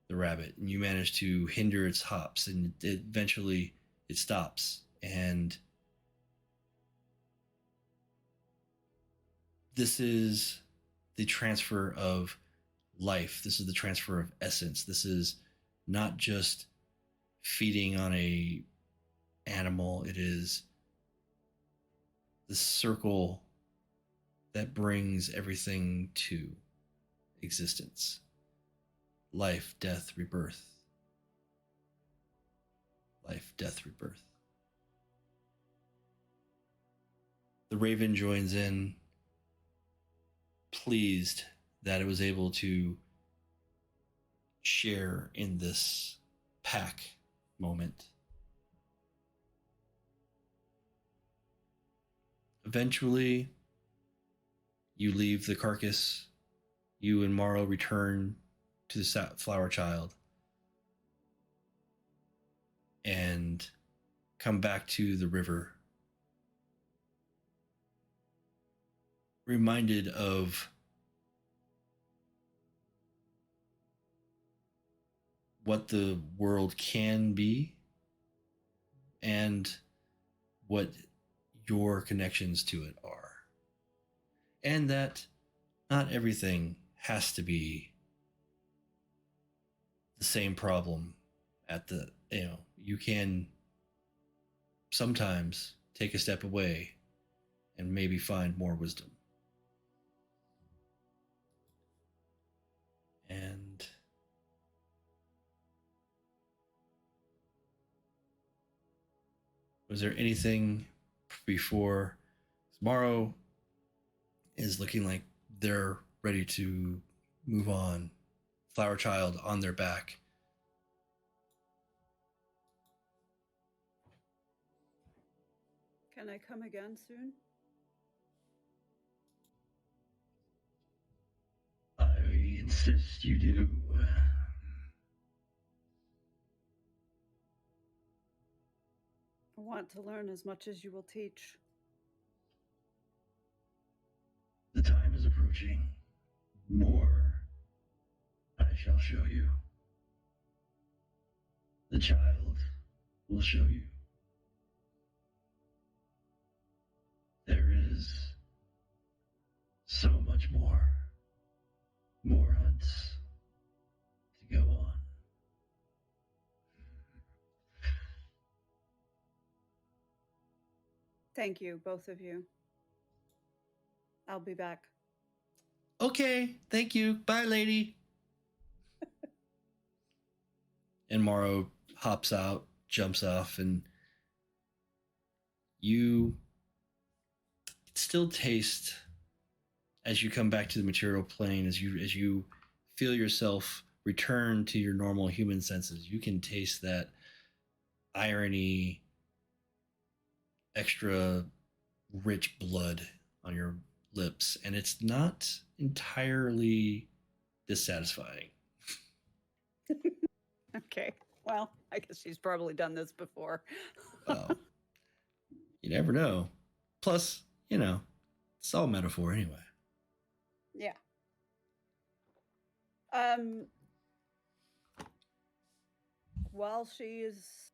the rabbit, and you manage to hinder its hops, and eventually it stops. And this is the transfer of life. This is the transfer of essence. This is not just feeding on a animal. It is the circle that brings everything to existence. Life, death, rebirth. Life, death, rebirth. The raven joins in, pleased that it was able to share in this pack moment. Eventually, you leave the carcass. You and Morrow return to the flower child and come back to the river, reminded of what the world can be and what your connections to it are, and that not everything has to be the same problem at the, you can sometimes take a step away and maybe find more wisdom. And was there anything before? Tomorrow is looking like they're ready to move on. Flower child on their back. Can I come again soon? I insist you do. I want to learn as much as you will teach. The time is approaching. More I shall show you. The child will show you. is so much more. More hunts to go on. Thank you, both of you. I'll be back. Okay, thank you. Bye, lady. And Morrow hops out, jumps off, and you still taste, as you come back to the material plane, as you feel yourself return to your normal human senses, you can taste that irony, extra rich blood on your lips, and it's not entirely dissatisfying. Okay. Well, I guess she's probably done this before. Well, you never know. Plus, it's all metaphor anyway. Yeah. While she is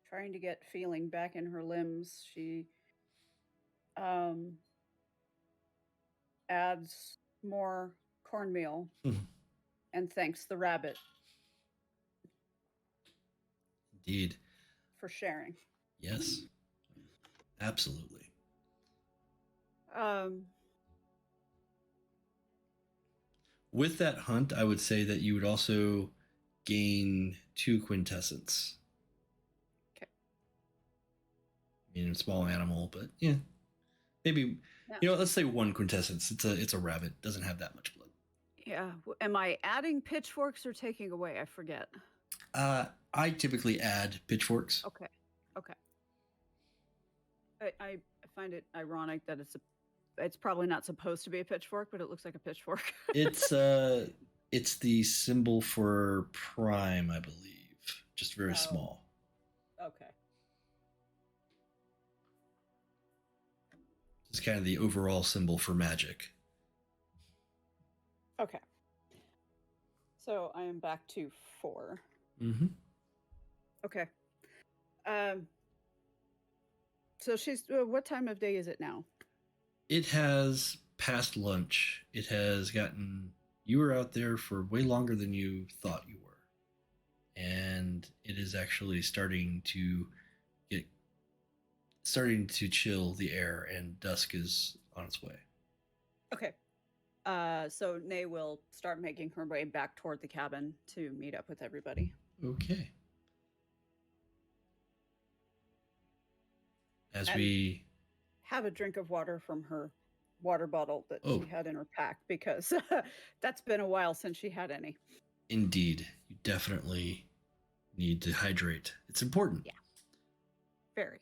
trying to get feeling back in her limbs, she adds more cornmeal and thanks the rabbit Indeed. for sharing. Yes. Absolutely. With that hunt, I would say that you would also gain 2 quintessence. Okay. I mean, a small animal, but yeah. Maybe, Yeah. let's say 1 quintessence. It's a rabbit. Doesn't have that much blood. Yeah. Am I adding pitchforks or taking away? I forget. I typically add pitchforks. Okay. I find it ironic that it's probably not supposed to be a pitchfork, but it looks like a pitchfork. It's the symbol for prime, I believe. Just very small. Okay. It's kind of the overall symbol for magic. Okay. So I am back to 4. Mm-hmm. Okay. So she's. What time of day is it now? It has passed lunch. It has gotten. You were out there for way longer than you thought you were, and it is actually starting to chill the air, and dusk is on its way. Okay. So Nay will start making her way back toward the cabin to meet up with everybody. Okay. As we have a drink of water from her water bottle that she had in her pack, because that's been a while since she had any. Indeed, you definitely need to hydrate. It's important. Yeah. Very.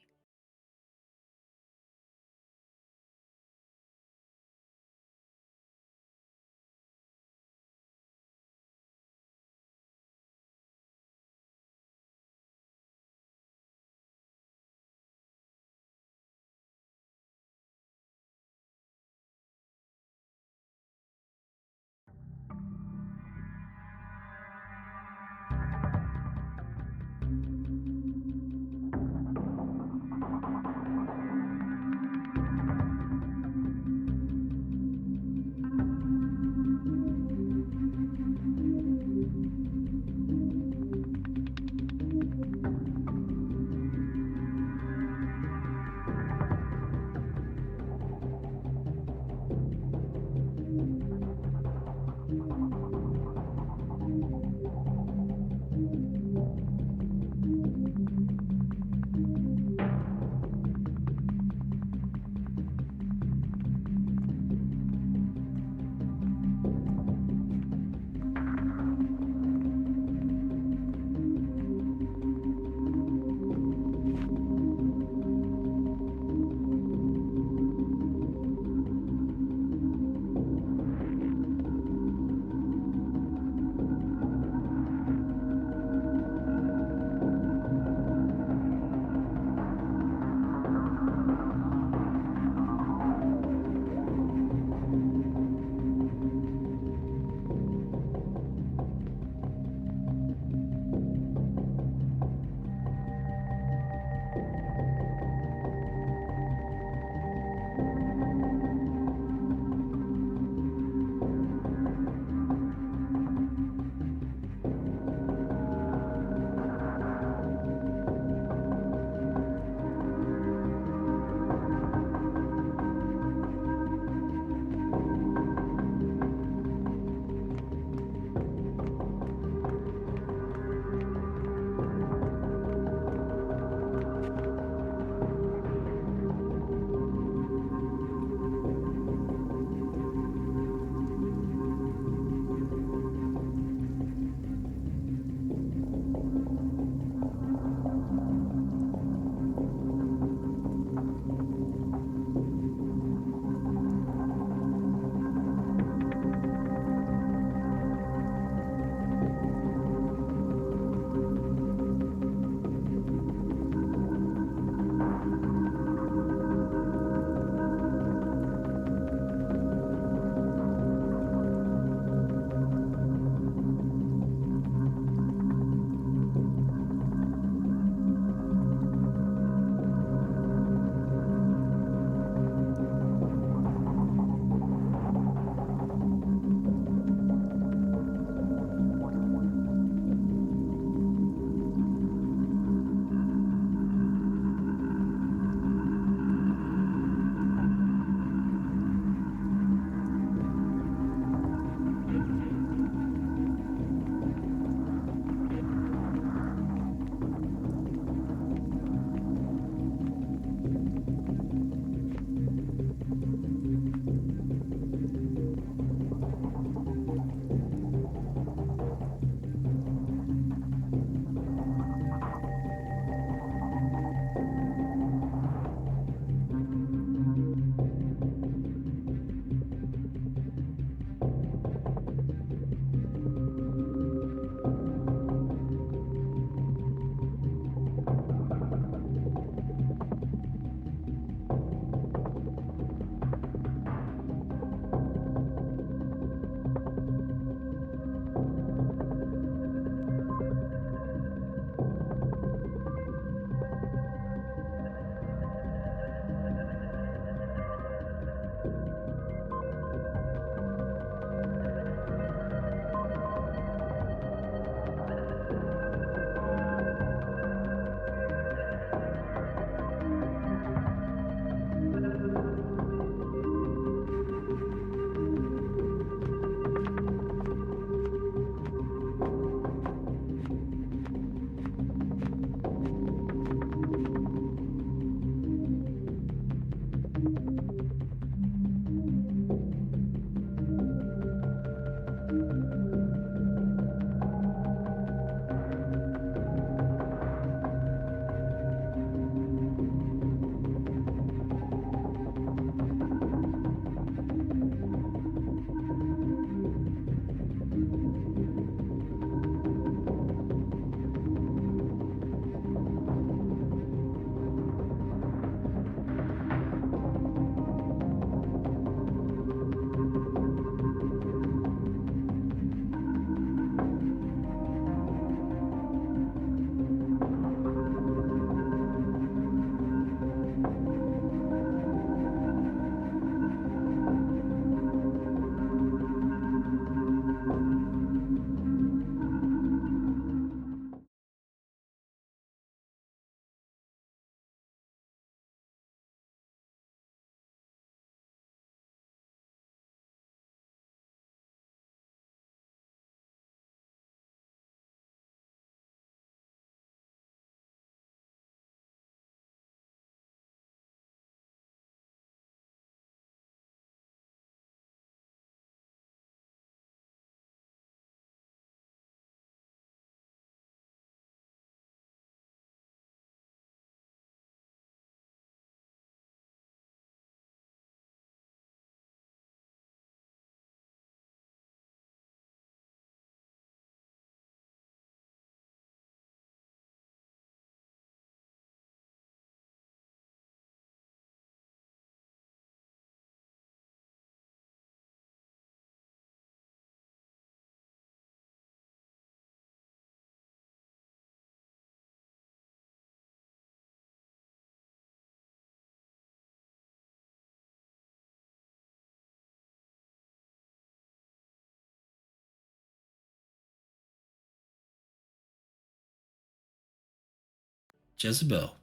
Jezebel.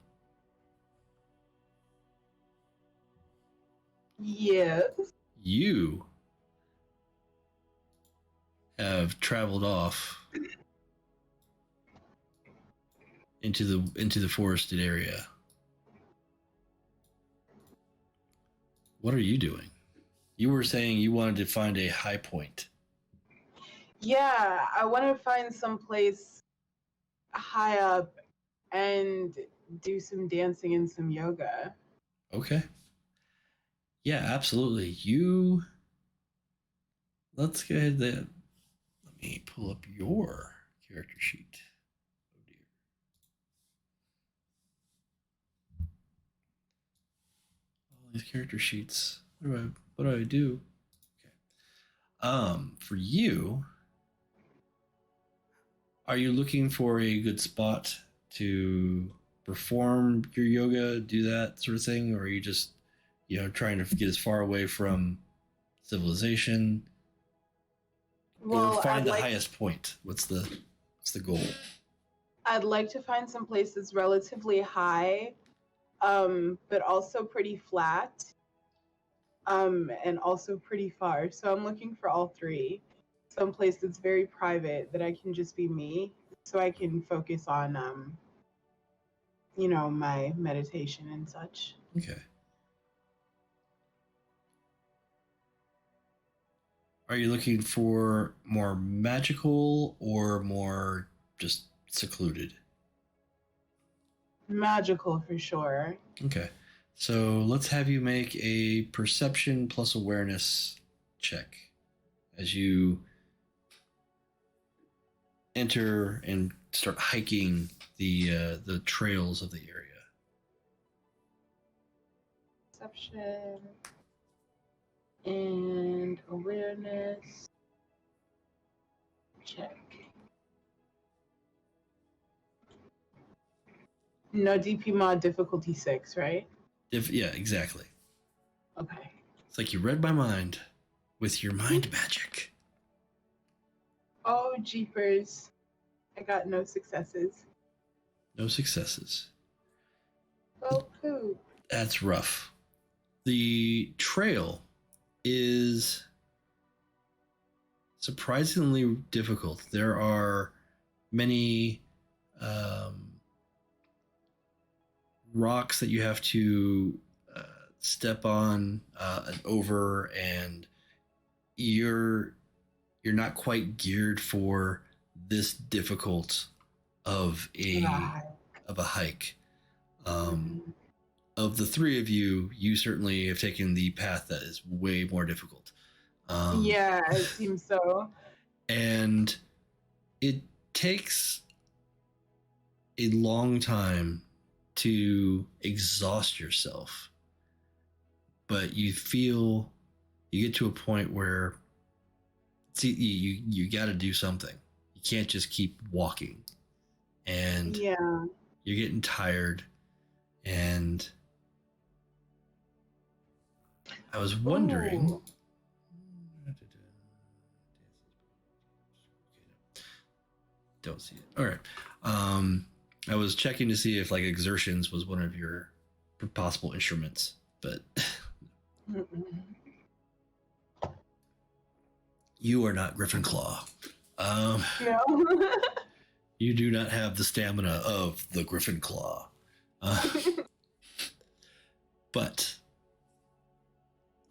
Yes. You have traveled off into the forested area. What are you doing? You were saying you wanted to find a high point. Yeah, I want to find some place high up and do some dancing and some yoga. Okay. Yeah, absolutely. Let's go ahead then. Let me pull up your character sheet. Oh dear. All these character sheets. What do I do? Okay. For you, are you looking for a good spot to perform your yoga, do that sort of thing, or are you just, trying to get as far away from civilization, Well, or find the highest point? What's the goal? I'd like to find some place that's relatively high, but also pretty flat, and also pretty far. So I'm looking for all three. Some place that's very private that I can just be me, so I can focus on, my meditation and such. Okay. Are you looking for more magical or more just secluded? Magical for sure. Okay. So let's have you make a perception plus awareness check as you enter and start hiking the trails of the area. Perception and awareness check. No DP mod difficulty 6, right? Yeah, exactly. Okay. It's like you read my mind with your mind magic. Oh, jeepers. I got no successes. No successes. Oh, poop. That's rough. The trail is surprisingly difficult. There are many rocks that you have to step on and over, and you're not quite geared for this difficult of a hike. Of the three of you, you certainly have taken the path that is way more difficult. Yeah, it seems so. And it takes a long time to exhaust yourself, but you get to a point where you got to do something. You can't just keep walking, and yeah, you're getting tired. And I was wondering. Ooh. Don't see it. All right. I was checking to see if like exertions was one of your possible instruments, but you are not Griffin Claw. No. You do not have the stamina of the Griffin Claw. But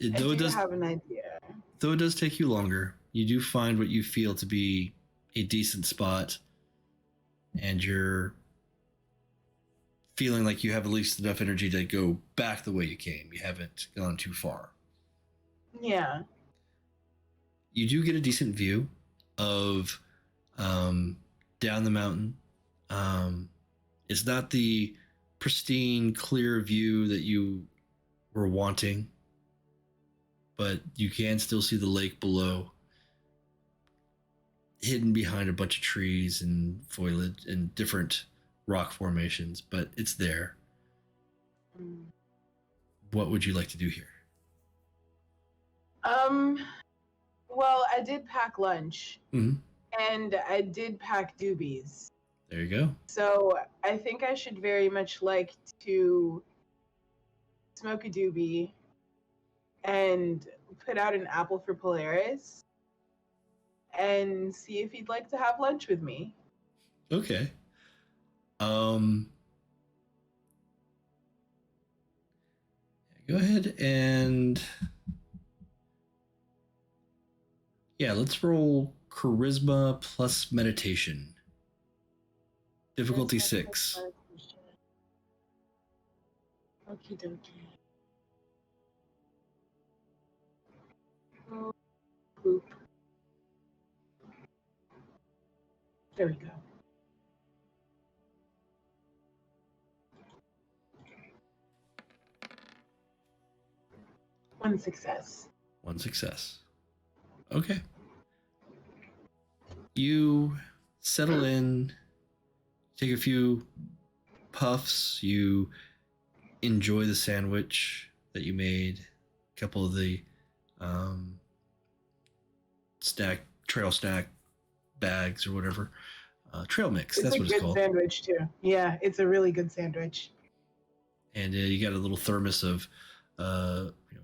I have an idea. Though it does take you longer, you do find what you feel to be a decent spot, and you're feeling like you have at least enough energy to go back the way you came. You haven't gone too far. Yeah. You do get a decent view of down the mountain. It's not the pristine, clear view that you were wanting, but you can still see the lake below, hidden behind a bunch of trees and foliage and different rock formations, but it's there. What would you like to do here? Well, I did pack lunch, Mm-hmm. and I did pack doobies. There you go. So I think I should very much like to smoke a doobie and put out an apple for Polaris and see if he'd like to have lunch with me. Okay. Go ahead and let's roll charisma plus meditation. Difficulty 6. Okie dokie. Oh, poop. There we go. One success. One success. Okay. You settle in, take a few puffs, you enjoy the sandwich that you made, a couple of the trail snack bags or whatever. Trail mix, that's what it's called. It's a good sandwich too. Yeah, it's a really good sandwich. And you got a little thermos of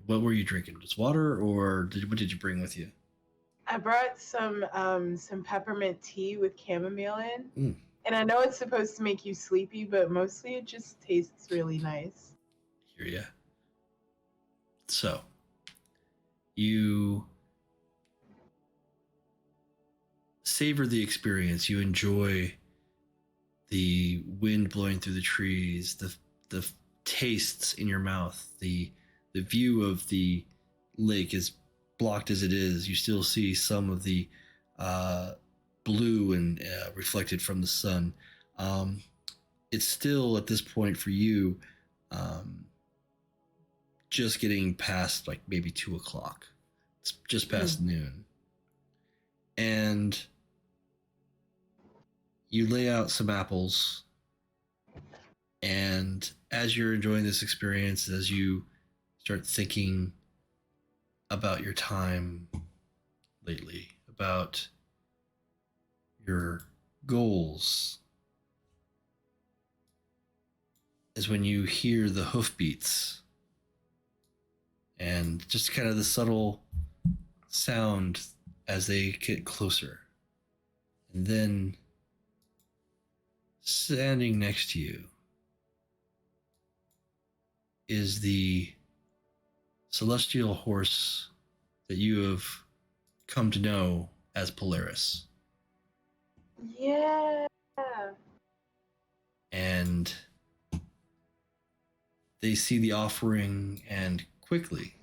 what were you drinking? Just water, or what did you bring with you? I brought some peppermint tea with chamomile in. And I know it's supposed to make you sleepy, but mostly it just tastes really nice. Hear ya. So, you savor the experience. You enjoy the wind blowing through the trees, the tastes in your mouth, the view of the lake is blocked as it is. You still see some of the blue and reflected from the sun. It's still at this point for you just getting past like maybe 2 o'clock. It's just past noon. And you lay out some apples, and as you're enjoying this experience, as you start thinking about your time lately, about your goals, is when you hear the hoofbeats and just kind of the subtle sound as they get closer. And then standing next to you is the celestial horse that you have come to know as Polaris. Yeah. And they see the offering and quickly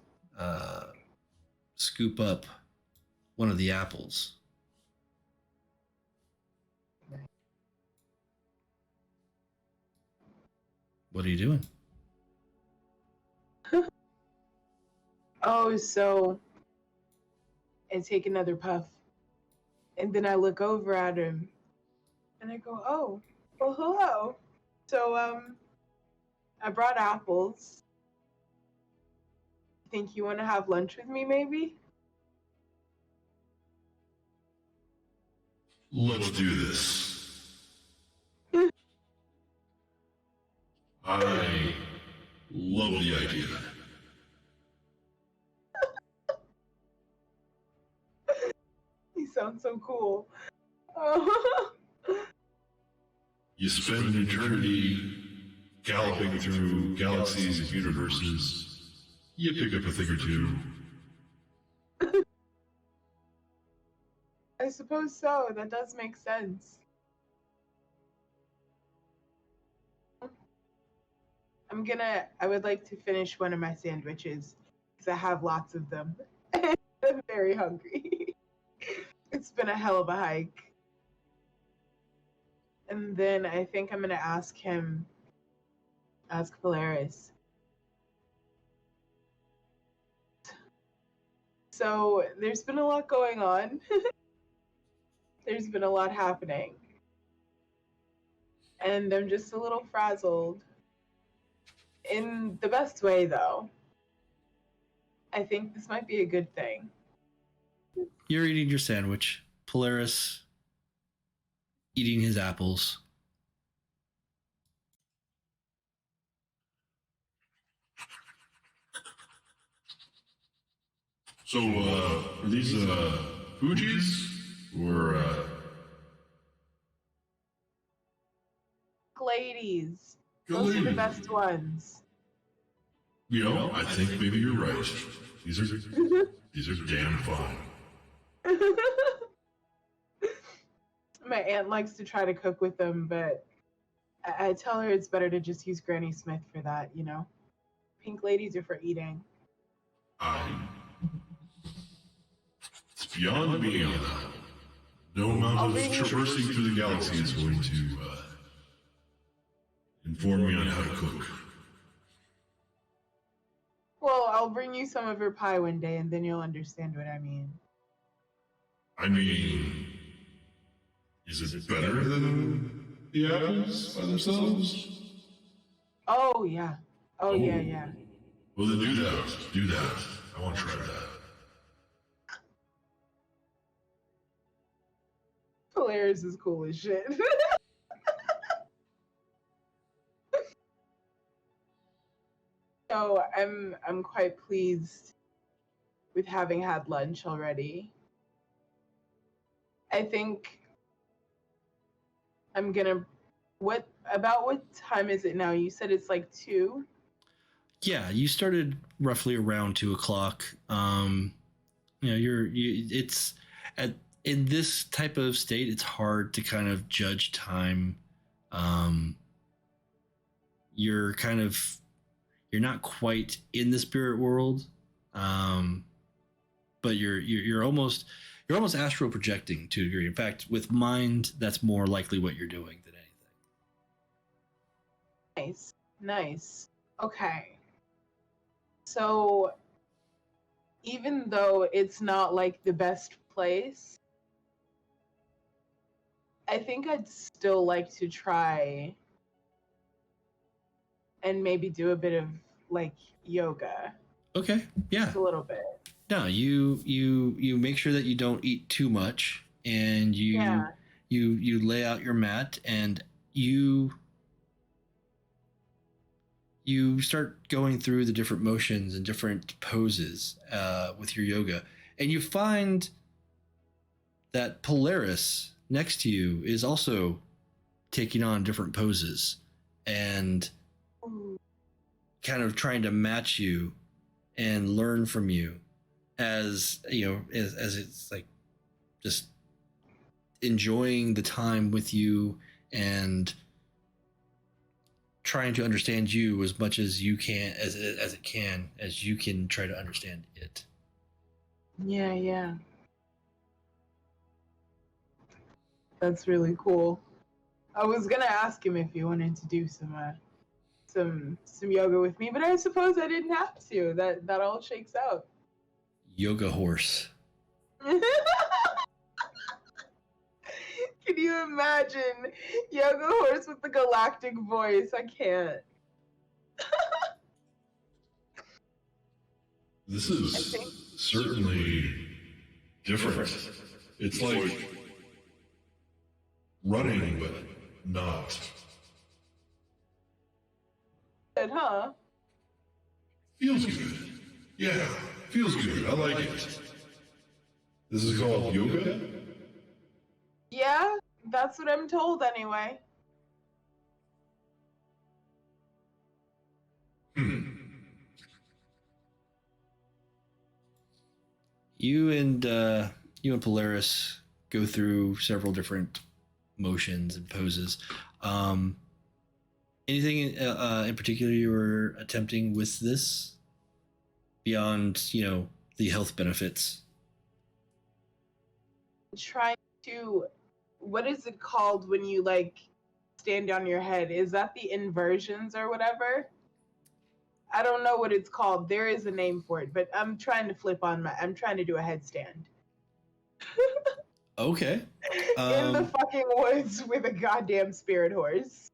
scoop up one of the apples. What are you doing? Oh, so I take another puff, and then I look over at him, and I go, "Oh, well, hello." So, I brought apples. Think you want to have lunch with me, maybe? Let's do this. I love the idea. He sounds so cool. Oh. You spend an eternity galloping through galaxies and universes. You pick up a thing or two. I suppose so. That does make sense. I would like to finish one of my sandwiches because I have lots of them. I'm very hungry. It's been a hell of a hike. And then I think I'm gonna ask Polaris. So there's been a lot going on. There's been a lot happening. And I'm just a little frazzled. In the best way, though. I think this might be a good thing. You're eating your sandwich. Polaris eating his apples. So, are these, Fuji's? Or, Ladies. Those are the best ones. You know, I think maybe you're right. These are damn fine. My aunt likes to try to cook with them, but I tell her it's better to just use Granny Smith for that, you know? Pink ladies are for eating. It's beyond me on that. No amount of traversing through the galaxy is going to, inform me on how to cook. Well, I'll bring you some of her pie one day, and then you'll understand what I mean. I mean, is it better than the apples by themselves? Oh, yeah. Oh, yeah. Well, then do that. Do that. I want to try that. Polaris is cool as shit. So I'm quite pleased with having had lunch already. I think I'm gonna. What time is it now? You said it's like 2. Yeah, you started roughly around 2:00. It's in this type of state, it's hard to kind of judge time. You're not quite in the spirit world, but you're almost astral projecting to a degree. In fact, with mind, that's more likely what you're doing than anything. Nice. Okay. So, even though it's not like the best place, I think I'd still like to try and maybe do a bit of like yoga. Okay. Yeah. Just a little bit. No, you make sure that you don't eat too much, and you lay out your mat, and you start going through the different motions and different poses with your yoga, and you find that Polaris next to you is also taking on different poses and kind of trying to match you and learn from you as it's like just enjoying the time with you and trying to understand you as much as you can, as you can try to understand it. Yeah. That's really cool. I was gonna ask him if he wanted to do some yoga with me, but I suppose I didn't have to. That all shakes out. Yoga horse. Can you imagine yoga horse with the galactic voice? I can't. This is certainly different. It's like running, but not. Good, huh? Feels good. Yeah, feels good. I like it. This is called yoga? Yeah, that's what I'm told anyway. You and Polaris go through several different motions and poses. Anything in particular you were attempting with this beyond, the health benefits? Trying to, what is it called when you like stand on your head? Is that the inversions or whatever? I don't know what it's called. There is a name for it, but I'm trying to I'm trying to do a headstand. Okay. In the fucking woods with a goddamn spirit horse.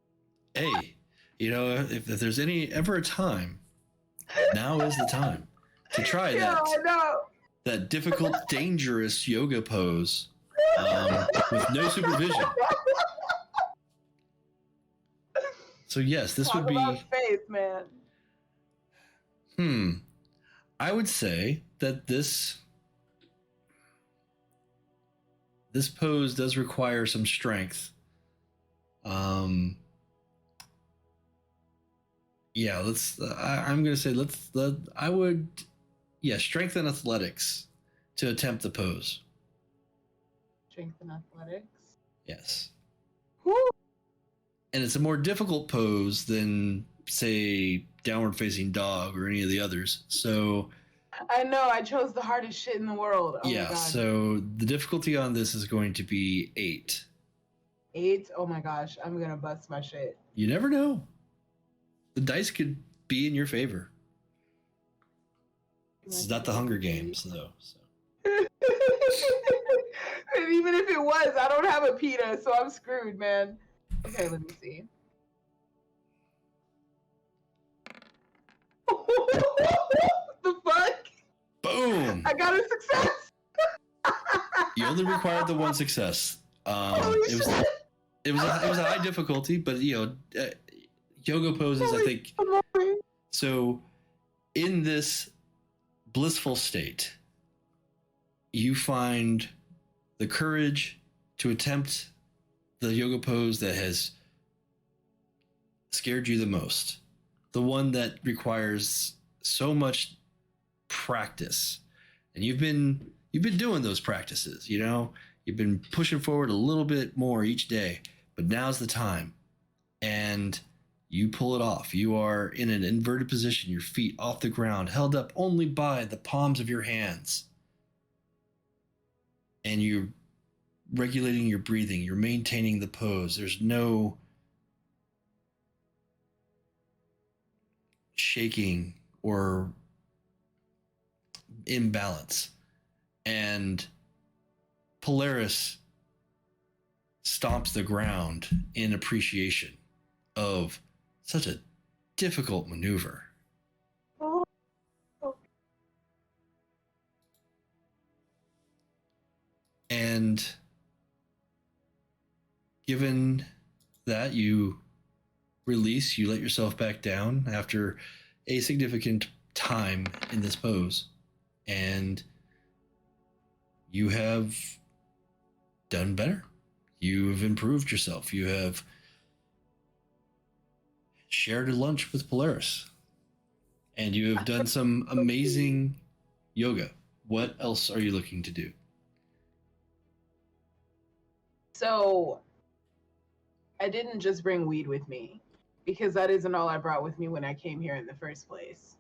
Hey, if there's ever a time, now is the time to try that. I know. That difficult, dangerous yoga pose with no supervision. So yes, this would be about faith, man. I would say that this This pose does require some strength. Yeah, I'm gonna say strength and athletics to attempt the pose. Strength and athletics. Yes. Woo! And it's a more difficult pose than, say, downward facing dog or any of the others. So I know, I chose the hardest shit in the world. Oh yeah, my God. so the difficulty on this is going to be 8. 8? Oh my gosh, I'm gonna bust my shit. You never know. The dice could be in your favor. It's not the Hunger Games, though. So. And even if it was, I don't have a PETA, so I'm screwed, man. Okay, let me see. The fuck? Boom! I got a success! You only required the one success. It was a high difficulty, but yoga poses, I think. So, in this blissful state, you find the courage to attempt the yoga pose that has scared you the most, the one that requires so much practice, and you've been doing those practices. You've been pushing forward a little bit more each day, but now's the time, and you pull it off. You are in an inverted position, your feet off the ground, held up only by the palms of your hands. And you're regulating your breathing. You're maintaining the pose. There's no shaking or imbalance. And Polaris stomps the ground in appreciation of such a difficult maneuver. And given that you release, you let yourself back down after a significant time in this pose, and you have done better. You have improved yourself. You have shared a lunch with Polaris, and you have done some amazing yoga. What else are you looking to do? So, I didn't just bring weed with me, because that isn't all I brought with me when I came here in the first place.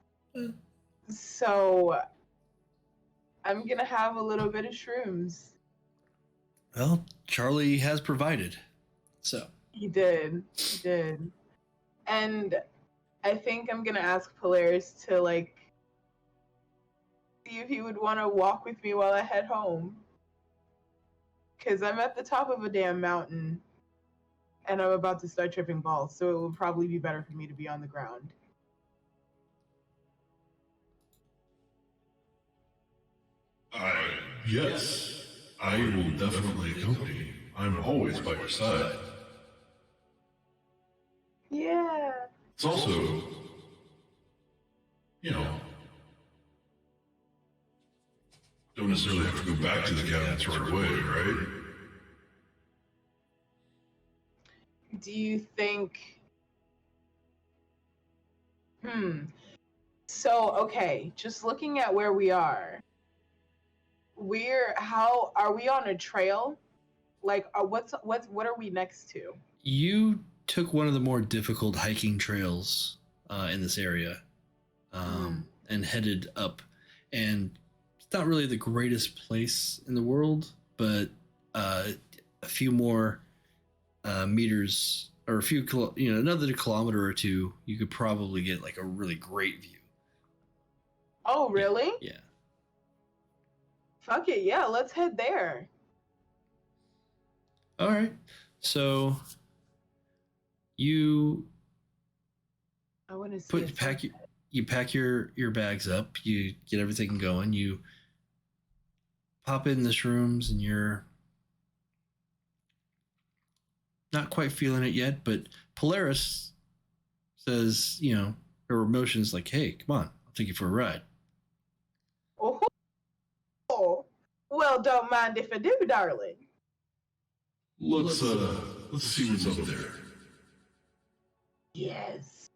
So, I'm gonna have a little bit of shrooms. Well, Charlie has provided, so. He did. And I think I'm gonna ask Polaris to, see if he would want to walk with me while I head home. Because I'm at the top of a damn mountain, and I'm about to start tripping balls, so it would probably be better for me to be on the ground. Yes, I will definitely accompany you. I'm always by your side. Yeah. It's also, don't necessarily have to go back to the cabins right away, right? Do you think... So, okay, just looking at where we are, how are we on a trail? What are we next to? You took one of the more difficult hiking trails in this area, and headed up. And it's not really the greatest place in the world, but a few more meters, or another kilometer or two, you could probably get a really great view. Oh, really? Yeah. Fuck it, yeah, let's head there. All right. So you I want to see you pack your bags up, you get everything going, you pop in the shrooms, and you're not quite feeling it yet, but Polaris says, her emotions like, hey, come on, I'll take you for a ride. Oh, well, don't mind if I do, darling. Let's see what's up there. Yes.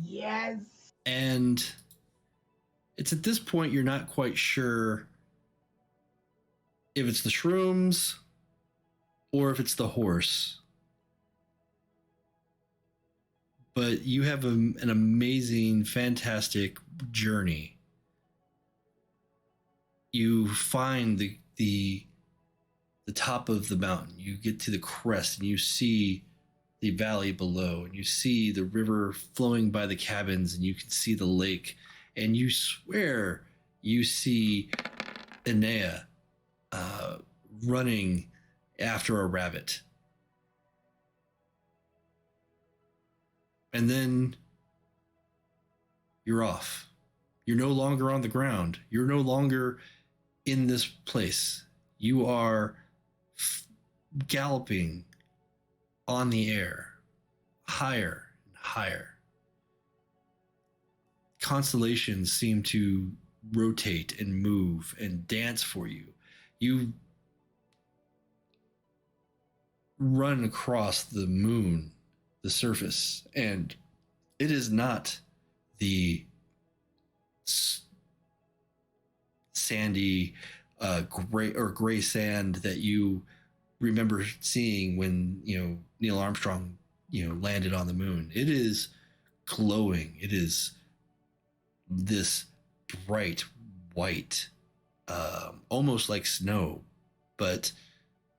Yes. And it's at this point you're not quite sure if it's the shrooms or if it's the horse. But you have an amazing, fantastic journey. You find the top of the mountain. You get to the crest and you see the valley below, and you see the river flowing by the cabins, and you can see the lake, and you swear you see Inea running after a rabbit. And then you're off. You're no longer on the ground. You're no longer in this place. You are galloping on the air, higher and higher. Constellations seem to rotate and move and dance for you. You run across the moon, the surface, and it is not the sandy gray sand that you remember seeing when Neil Armstrong landed on the moon. It is glowing. It is this bright white, almost like snow, but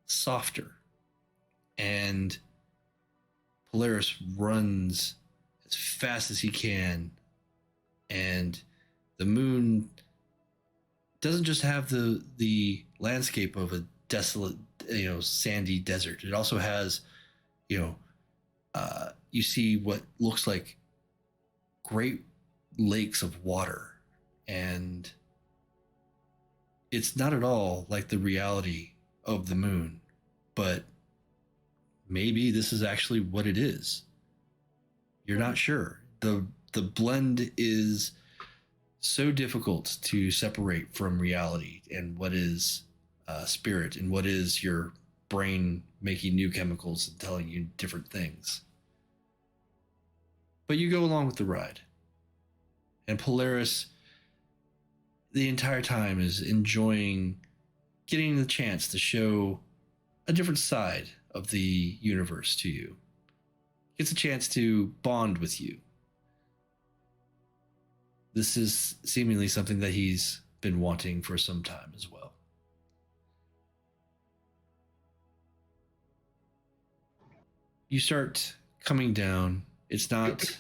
softer. And Polaris runs as fast as he can, and the moon doesn't just have the landscape of a desolate, sandy desert. It also has, you see what looks like great lakes of water, and it's not at all like the reality of the moon, but maybe this is actually what it is. You're not sure. The blend is so difficult to separate from reality and what is spirit and what is your brain making new chemicals and telling you different things. But you go along with the ride. And Polaris, the entire time, is enjoying getting the chance to show a different side of the universe to you. Gets a chance to bond with you. This is seemingly something that he's been wanting for some time as well. You start coming down. It's not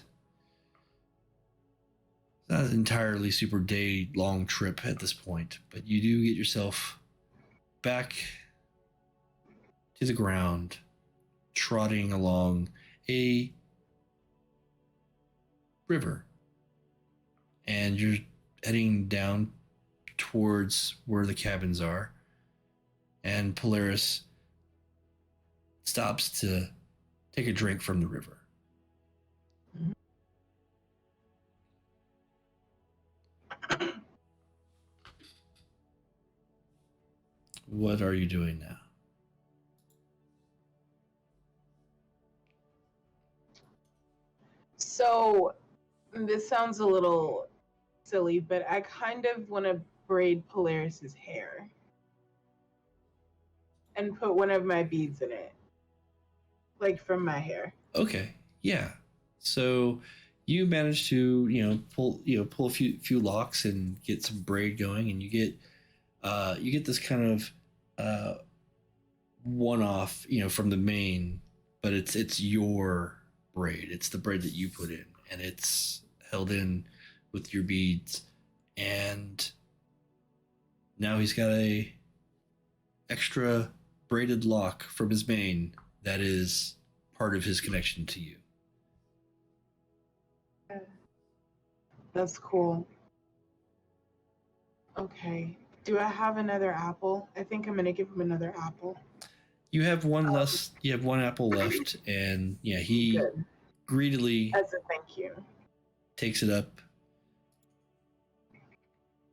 an entirely super day long trip at this point, but you do get yourself back to the ground, trotting along a river. And you're heading down towards where the cabins are. And Polaris stops to take a drink from the river. What are you doing now? So, this sounds a little silly, but I kind of want to braid Polaris's hair and put one of my beads in it, like from my hair. Okay, yeah. So you manage to pull a few locks and get some braid going, and you get this kind of one-off from the main, but it's your braid. It's the braid that you put in, and it's held in with your beads. And now he's got a extra braided lock from his mane that is part of his connection to you. That's cool. Okay. Do I have another apple? I think I'm gonna give him another apple. You have one less. You have one apple left, and he Good. greedily As a thank you. takes it up.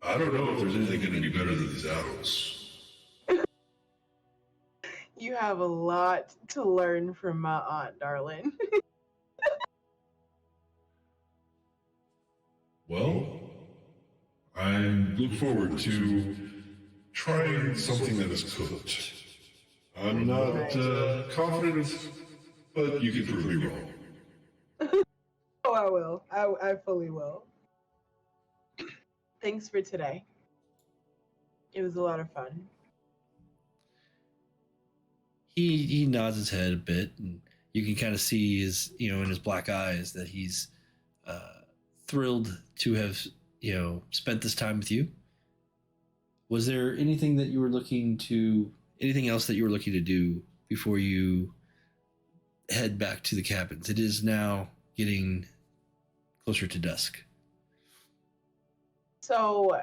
I don't know if there's anything going to be better than these apples. You have a lot to learn from my aunt, darling. Well, I look forward to trying something that is cooked. I'm not confident, but you can prove me wrong. Oh, I will. I fully will. Thanks for today. It was a lot of fun. He nods his head a bit, and you can kind of see his, in his black eyes that he's thrilled to have, spent this time with you. Was there anything else that you were looking to do before you head back to the cabins? It is now getting closer to dusk. So,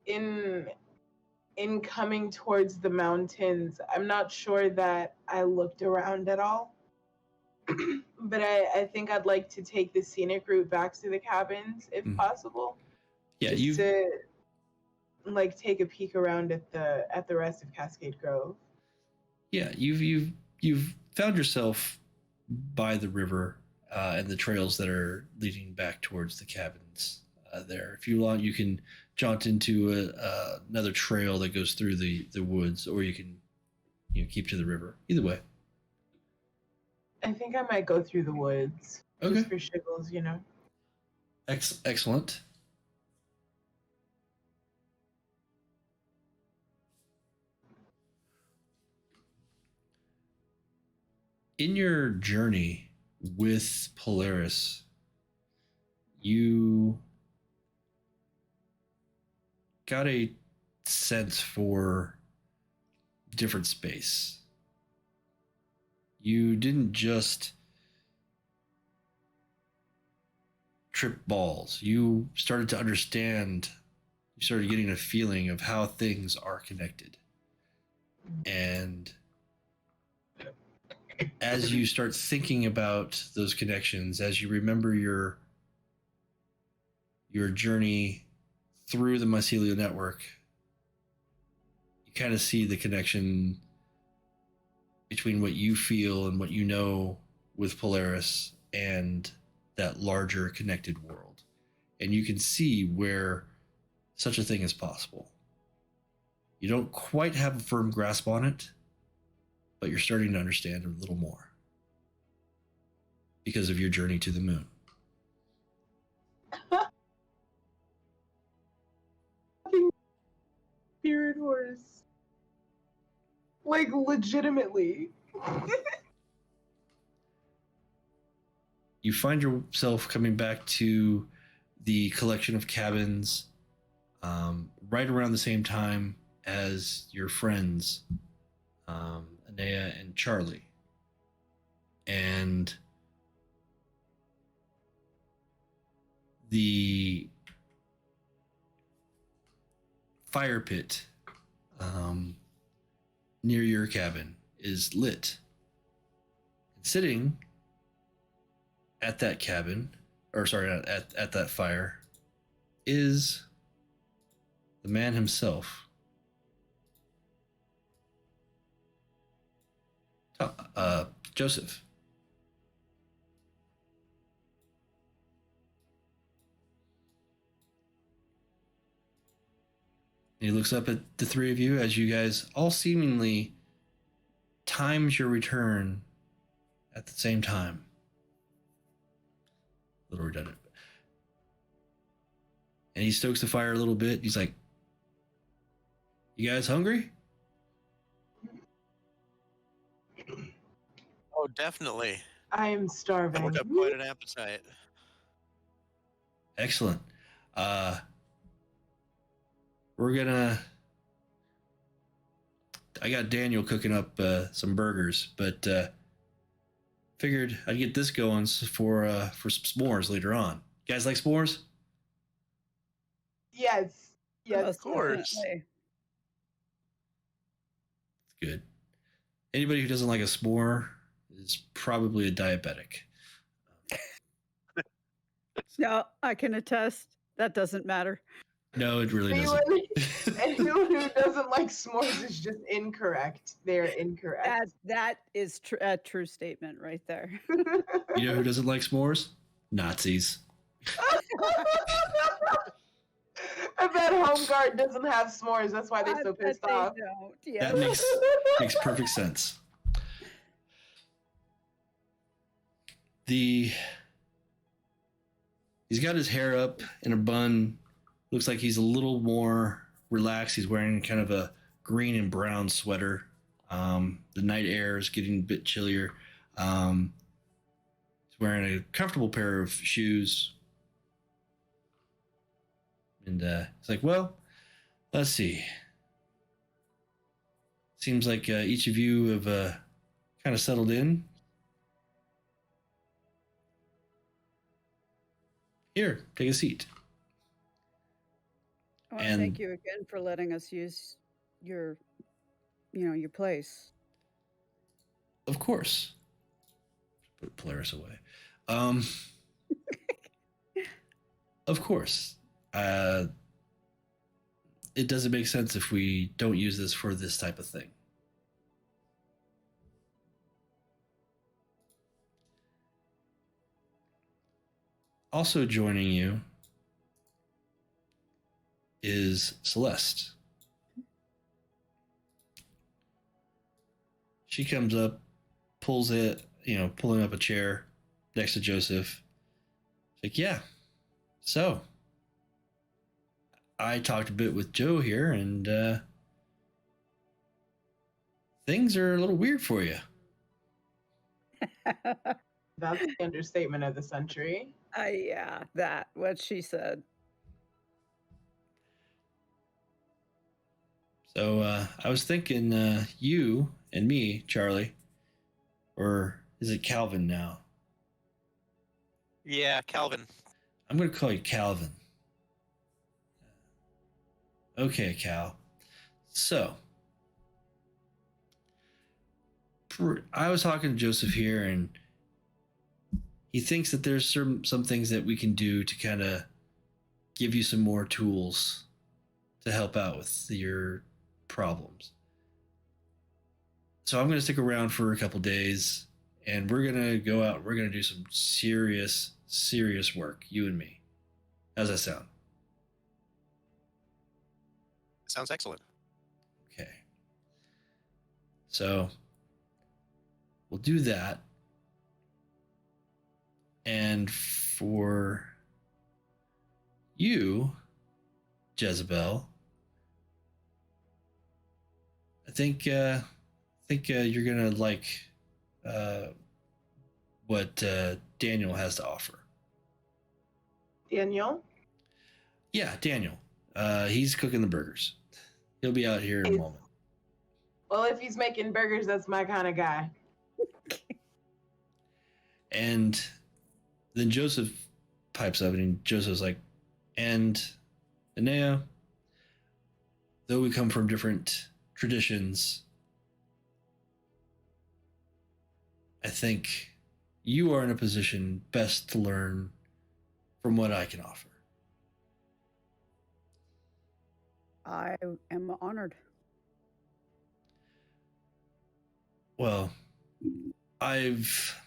in coming towards the mountains, I'm not sure that I looked around at all. But I think I'd like to take the scenic route back to the cabins, if possible. Yeah, just to take a peek around at the rest of Cascade Grove. Yeah, you've found yourself by the river and the trails that are leading back towards the cabins. There, if you want, you can jaunt into another trail that goes through the woods, or you can keep to the river. Either way. I think I might go through the woods. Okay. Just for shiggles, Excellent. In your journey with Polaris, you got a sense for different space. You didn't just trip balls. You started to understand, you started getting a feeling of how things are connected. And as you start thinking about those connections, as you remember your journey through the mycelial network, you kind of see the connection between what you feel and what you know with Polaris and that larger connected world. And you can see where such a thing is possible. You don't quite have a firm grasp on it, but you're starting to understand a little more because of your journey to the moon. Spirit horse. Like, legitimately. You find yourself coming back to the collection of cabins right around the same time as your friends, Inea and Charlie. And the fire pit near your cabin is lit. And sitting at that cabin, at that fire, is the man himself. Joseph. He looks up at the three of you as you guys all seemingly times your return at the same time. A little redundant. And he stokes the fire a little bit. He's like, "You guys hungry?" Oh, definitely. I am I starving. would have quite an appetite. Excellent. I got Daniel cooking up some burgers, but figured I'd get this going for some s'mores later on. You guys like s'mores? Yes. Yes, Most of course. definitely. It's good. Anybody who doesn't like a s'more is probably a diabetic. No, I can attest. That doesn't matter. No, it really doesn't. Anyone who doesn't like s'mores is just incorrect. They're incorrect. That is a true statement right there. You know who doesn't like s'mores? Nazis. I bet Home Guard doesn't have s'mores. That's why they're so I bet pissed they off. don't. Yes. That makes perfect sense. He's got his hair up in a bun. Looks like he's a little more relaxed. He's wearing kind of a green and brown sweater. The night air is getting a bit chillier. He's wearing a comfortable pair of shoes. And he's like, well, let's see. Seems like each of you have kind of settled in. Here, take a seat. I want to thank you again for letting us use your place. Of course. Put Polaris away. Of course. It doesn't make sense if we don't use this for this type of thing. Also joining you is Celeste. She comes up, pulling up a chair next to Joseph. She's like, yeah. So, I talked a bit with Joe here, and things are a little weird for you. That's the understatement of the century. Yeah, what she said. So I was thinking you and me, Charlie, or is it Calvin now? Yeah, Calvin. I'm going to call you Calvin. Okay, Cal. So, I was talking to Joseph here, and he thinks that there's some things that we can do to kind of give you some more tools to help out with your problems. So I'm going to stick around for a couple days, and we're going to go out. We're going to do some serious work, you and me. How's that sound? Sounds excellent. Okay. So we'll do that. And for you, Jezebel, I think you're gonna like what Daniel has to offer. Daniel? Yeah, Daniel. He's cooking the burgers. He'll be out here in a moment. Well, if he's making burgers, that's my kind of guy. And then Joseph pipes up, and Joseph's like, and Inea, though we come from different traditions, I think you are in a position best to learn from what I can offer. I am honored. Well, I've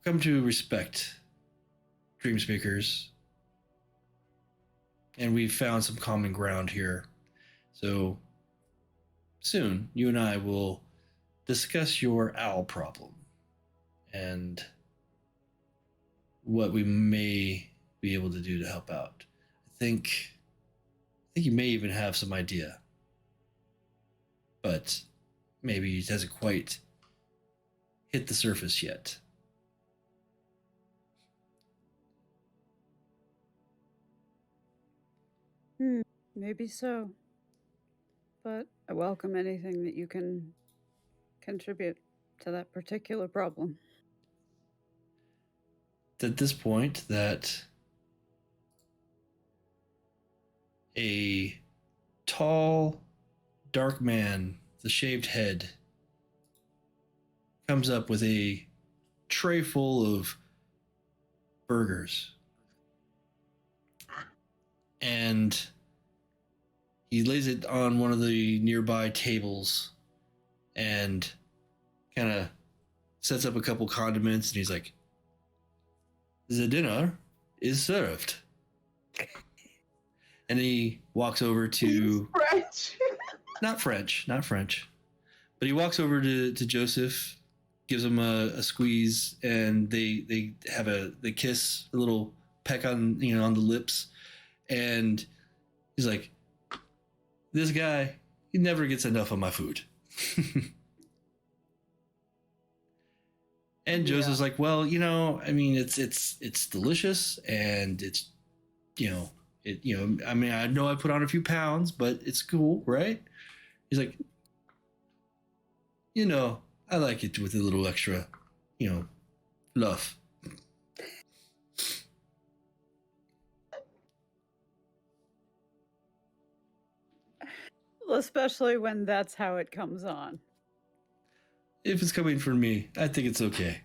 come to respect dream speakers, and we've found some common ground here. So soon, you and I will discuss your owl problem and what we may be able to do to help out. I think you may even have some idea, but maybe it hasn't quite hit the surface yet. Maybe so. But I welcome anything that you can contribute to that particular problem. At this point, that a tall, dark man with a shaved head comes up with a tray full of burgers. and he lays it on one of the nearby tables and kind of sets up a couple condiments, and he's like, "The dinner is served." And he walks over to French. not French, but he walks over to Joseph, gives him a squeeze, and they kiss, a little peck on on the lips, and he's like, "This guy, he never gets enough of my food." And Joseph's like, "Well, I mean, it's delicious, and it's, I mean, I know I put on a few pounds, but it's cool, right?" He's like, "I like it with a little extra, fluff." Well, especially when that's how it comes on. If it's coming from me, I think it's okay.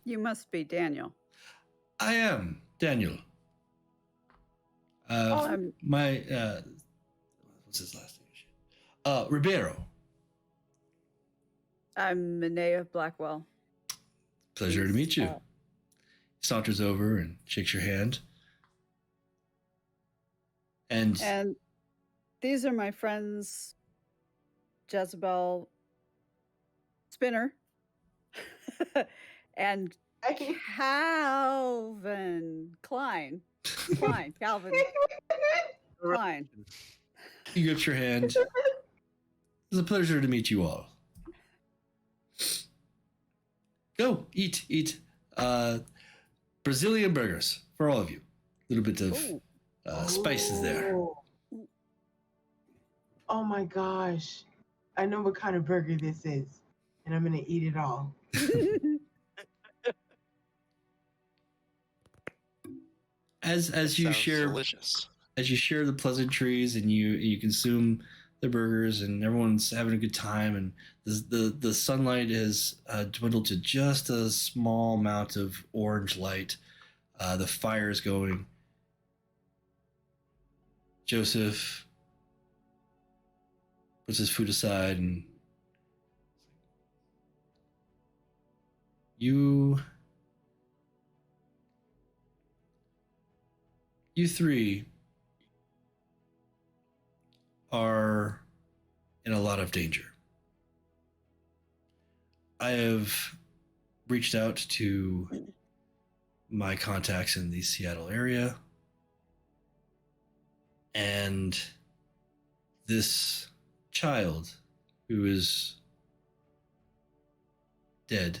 You must be Daniel. I am Daniel. My what's his last name? Ribeiro. I'm Inea Blackwell. Pleasure to meet you. He saunters over and shakes your hand. And these are my friends, Jezebel, Spinner, and Calvin Klein. Calvin Klein. He grips your hand. It's a pleasure to meet you all. Go, eat. Brazilian burgers for all of you. A little bit of spices there. Oh my gosh. I know what kind of burger this is, and I'm going to eat it all. As you share delicious. As you share the pleasantries and you consume the burgers, and everyone's having a good time, and the sunlight has dwindled to just a small amount of orange light. The fire is going. Joseph puts his food aside, and you three are in a lot of danger. I have reached out to my contacts in the Seattle area, and this child who is dead,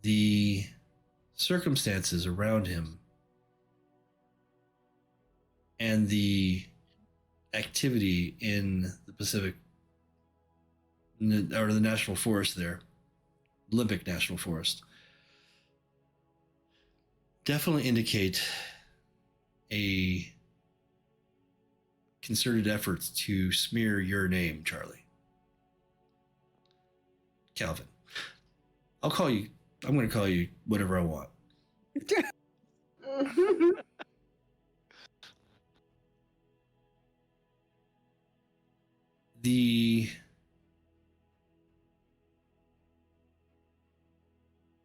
the circumstances around him and the activity in the Pacific, or the National Forest there, Olympic National Forest, definitely indicate a concerted efforts to smear your name, Charlie. Calvin. I'm going to call you whatever I want. The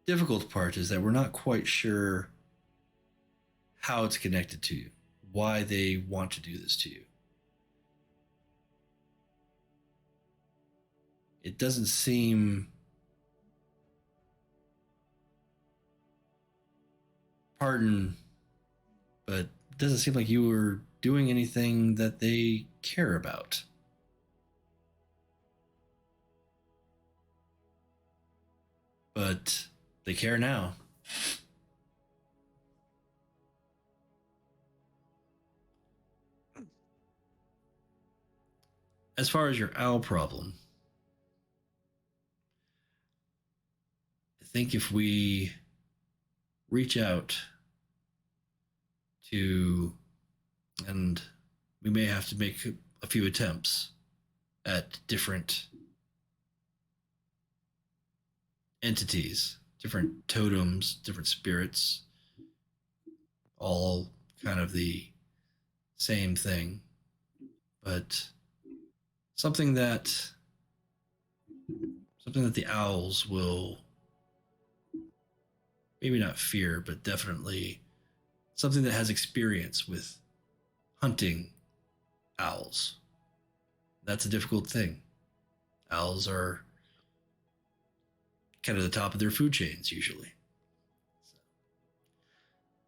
difficult part is that we're not quite sure how it's connected to you, why they want to do this to you. It doesn't seem but it doesn't seem like you were doing anything that they care about. But they care now. As far as your owl problem, I think if we reach out to, and we may have to make a few attempts at different entities, different totems, different spirits, all kind of the same thing, but something that the owls will maybe not fear, but definitely something that has experience with hunting owls. That's a difficult thing. Owls are kind of the top of their food chains usually. So,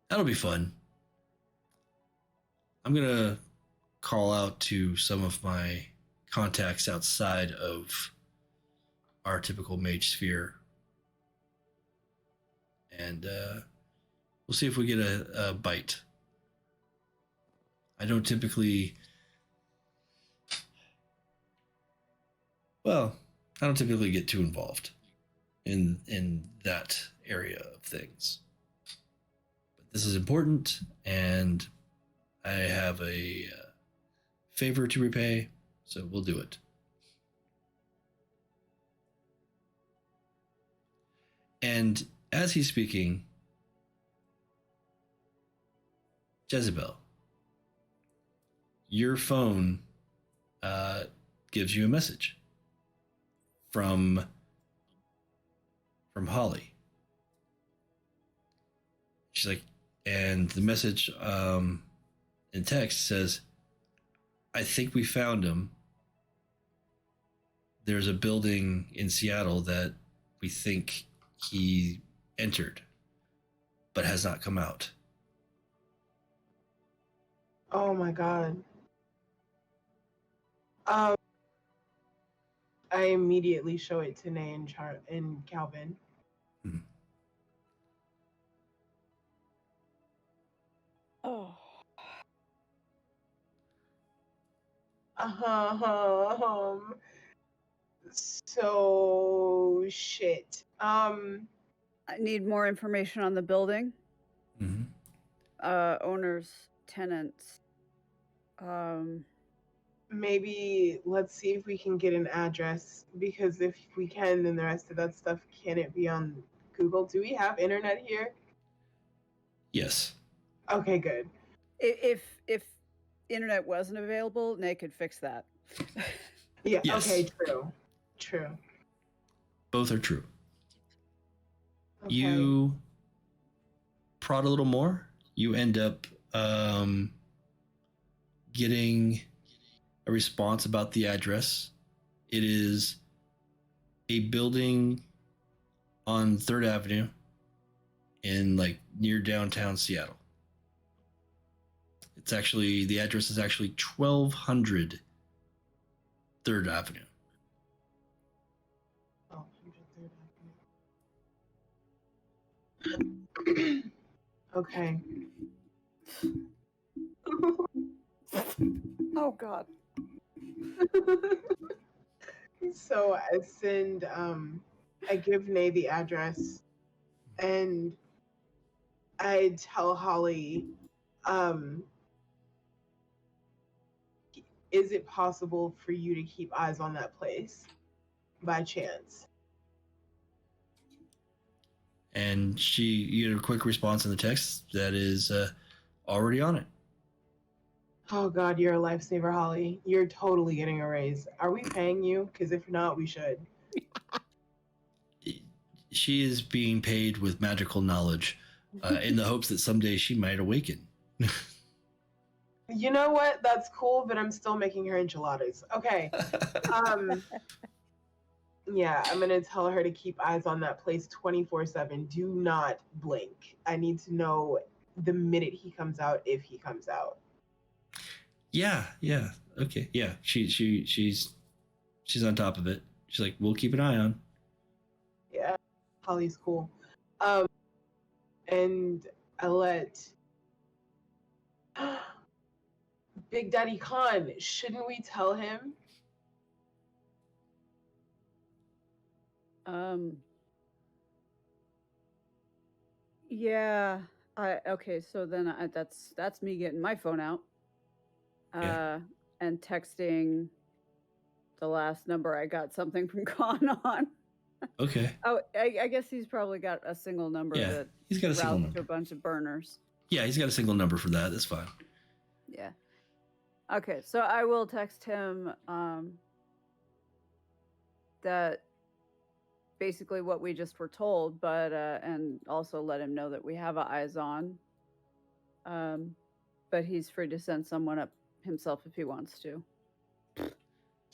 that'll be fun. I'm going to call out to some of my contacts outside of our typical mage sphere. And we'll see if we get a bite. I don't typically get too involved in that area of things. But this is important, and I have a favor to repay, so we'll do it. And as he's speaking, Jezebel, your phone gives you a message from Holly. She's like, and the message in text says, I think we found him. There's a building in Seattle that we think he entered, but has not come out. Oh my god. I immediately show it to Nay and Calvin. Hmm. Oh. So shit. I need more information on the building. Mm-hmm. Owners, tenants. Maybe let's see if we can get an address, because if we can, then the rest of that stuff can it be on Google? Do we have internet here? Yes. Okay, good. If internet wasn't available, Nay could fix that. Yeah. Yes. Okay. True. Both are true. Okay. You prod a little more. You end up getting a response about the address. It is a building on 3rd Avenue in near downtown Seattle. It's actually, the address is actually 1200 3rd Avenue. Oh, 103rd. Okay. Oh God. So I send, I give Nay the address, and I tell Holly, is it possible for you to keep eyes on that place by chance? And you get a quick response in the text that is already on it. Oh God, you're a lifesaver, Holly. You're totally getting a raise. Are we paying you? Because if not, we should. She is being paid with magical knowledge in the hopes that someday she might awaken. You know what? That's cool, but I'm still making her enchiladas. Okay. Yeah, I'm going to tell her to keep eyes on that place 24/7. Do not blink. I need to know the minute he comes out, if he comes out. Yeah. Okay. Yeah. She's on top of it. She's like, we'll keep an eye on. Yeah, Holly's cool. And I let Big Daddy Khan, shouldn't we tell him? Yeah. Okay, so then that's me getting my phone out. Yeah. And texting the last number I got something from Khan on. Okay. Oh, I guess he's probably got a single number Yeah, that he's got a single routes number. to a bunch of burners. Yeah, he's got a single number for that. That's fine. Yeah. Okay, so I will text him that basically what we just were told, but and also let him know that we have eyes on. But he's free to send someone up himself if he wants to.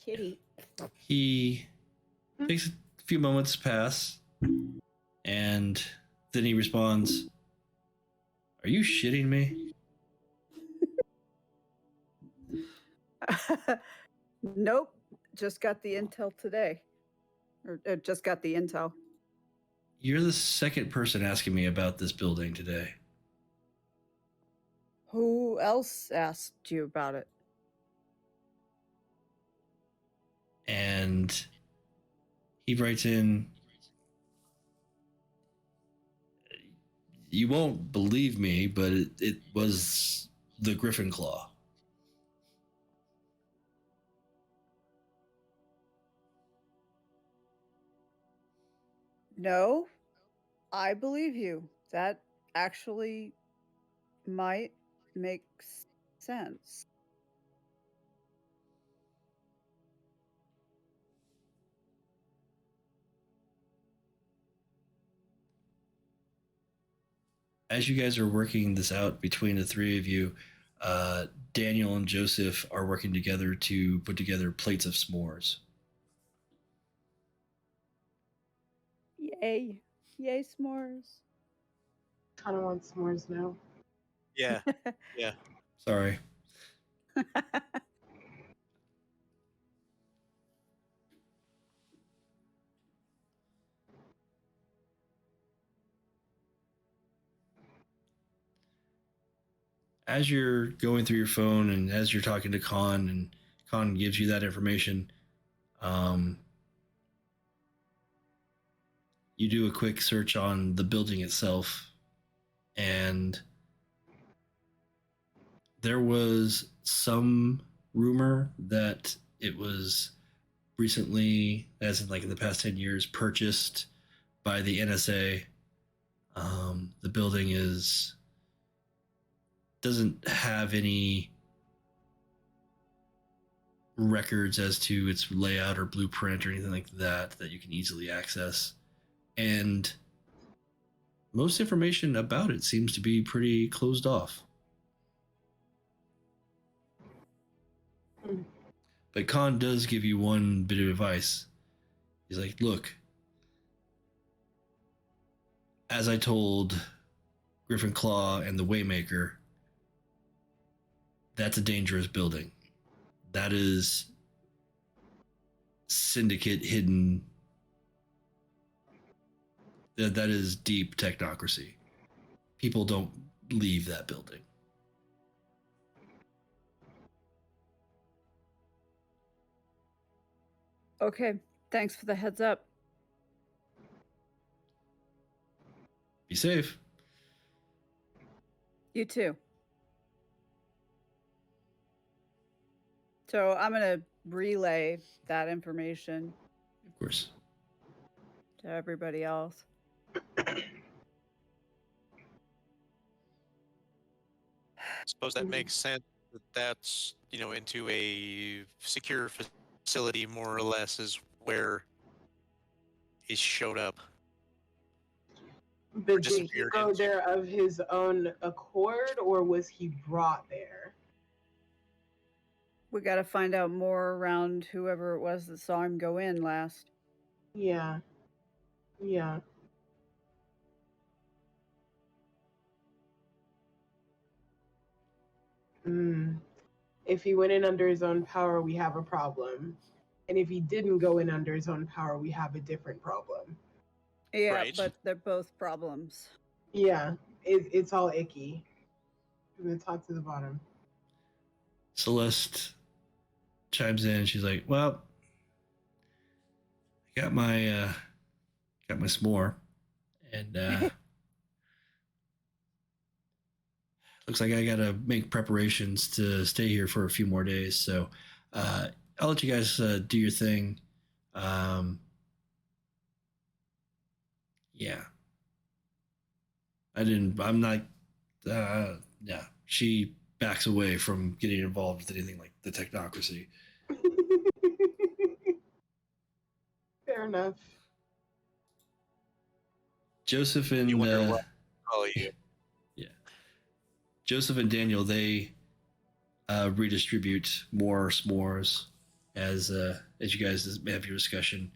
Kitty. He takes a few moments to pass, and then he responds, "Are you shitting me?" Nope. Just got the intel today. Or just got the intel. You're the second person asking me about this building today. Who else asked you about it? And he writes in, "You won't believe me, but it was the Griffin Claw." No, I believe you. That actually might make sense. As you guys are working this out between the three of you, Daniel and Joseph are working together to put together plates of s'mores. Yay. Yay, s'mores. Kind of want s'mores now. Yeah. Yeah. Sorry. As you're going through your phone and as you're talking to Khan, and Khan gives you that information, you do a quick search on the building itself, and there was some rumor that it was recently, as in like in the past 10 years, purchased by the NSA. The building doesn't have any records as to its layout or blueprint or anything like that you can easily access. And most information about it seems to be pretty closed off. But Khan does give you one bit of advice. He's like, look, as I told Griffin Claw and the Waymaker, that's a dangerous building. That is syndicate hidden. That is deep technocracy. People don't leave that building. Okay, thanks for the heads up. Be safe. You too. So I'm going to relay that information Of course. to everybody else. I suppose that makes sense. That's, into a secure facility, more or less, is where he showed up. But did he disappeared go into. there of his own accord, or was he brought there? We got to find out more around whoever it was that saw him go in last. Yeah. Yeah. If he went in under his own power, we have a problem. And if he didn't go in under his own power, we have a different problem. Yeah, Right. but they're both problems. Yeah, it's all icky. From the top to the bottom. Celeste chimes in and she's like, well, I got my s'more, and looks like I gotta make preparations to stay here for a few more days. So I'll let you guys do your thing. Yeah. I'm not Yeah, she backs away from getting involved with anything like the technocracy. Fair enough. Joseph and You wonder what call you. yeah, Joseph and Daniel, they redistribute more s'mores as you guys have your discussion.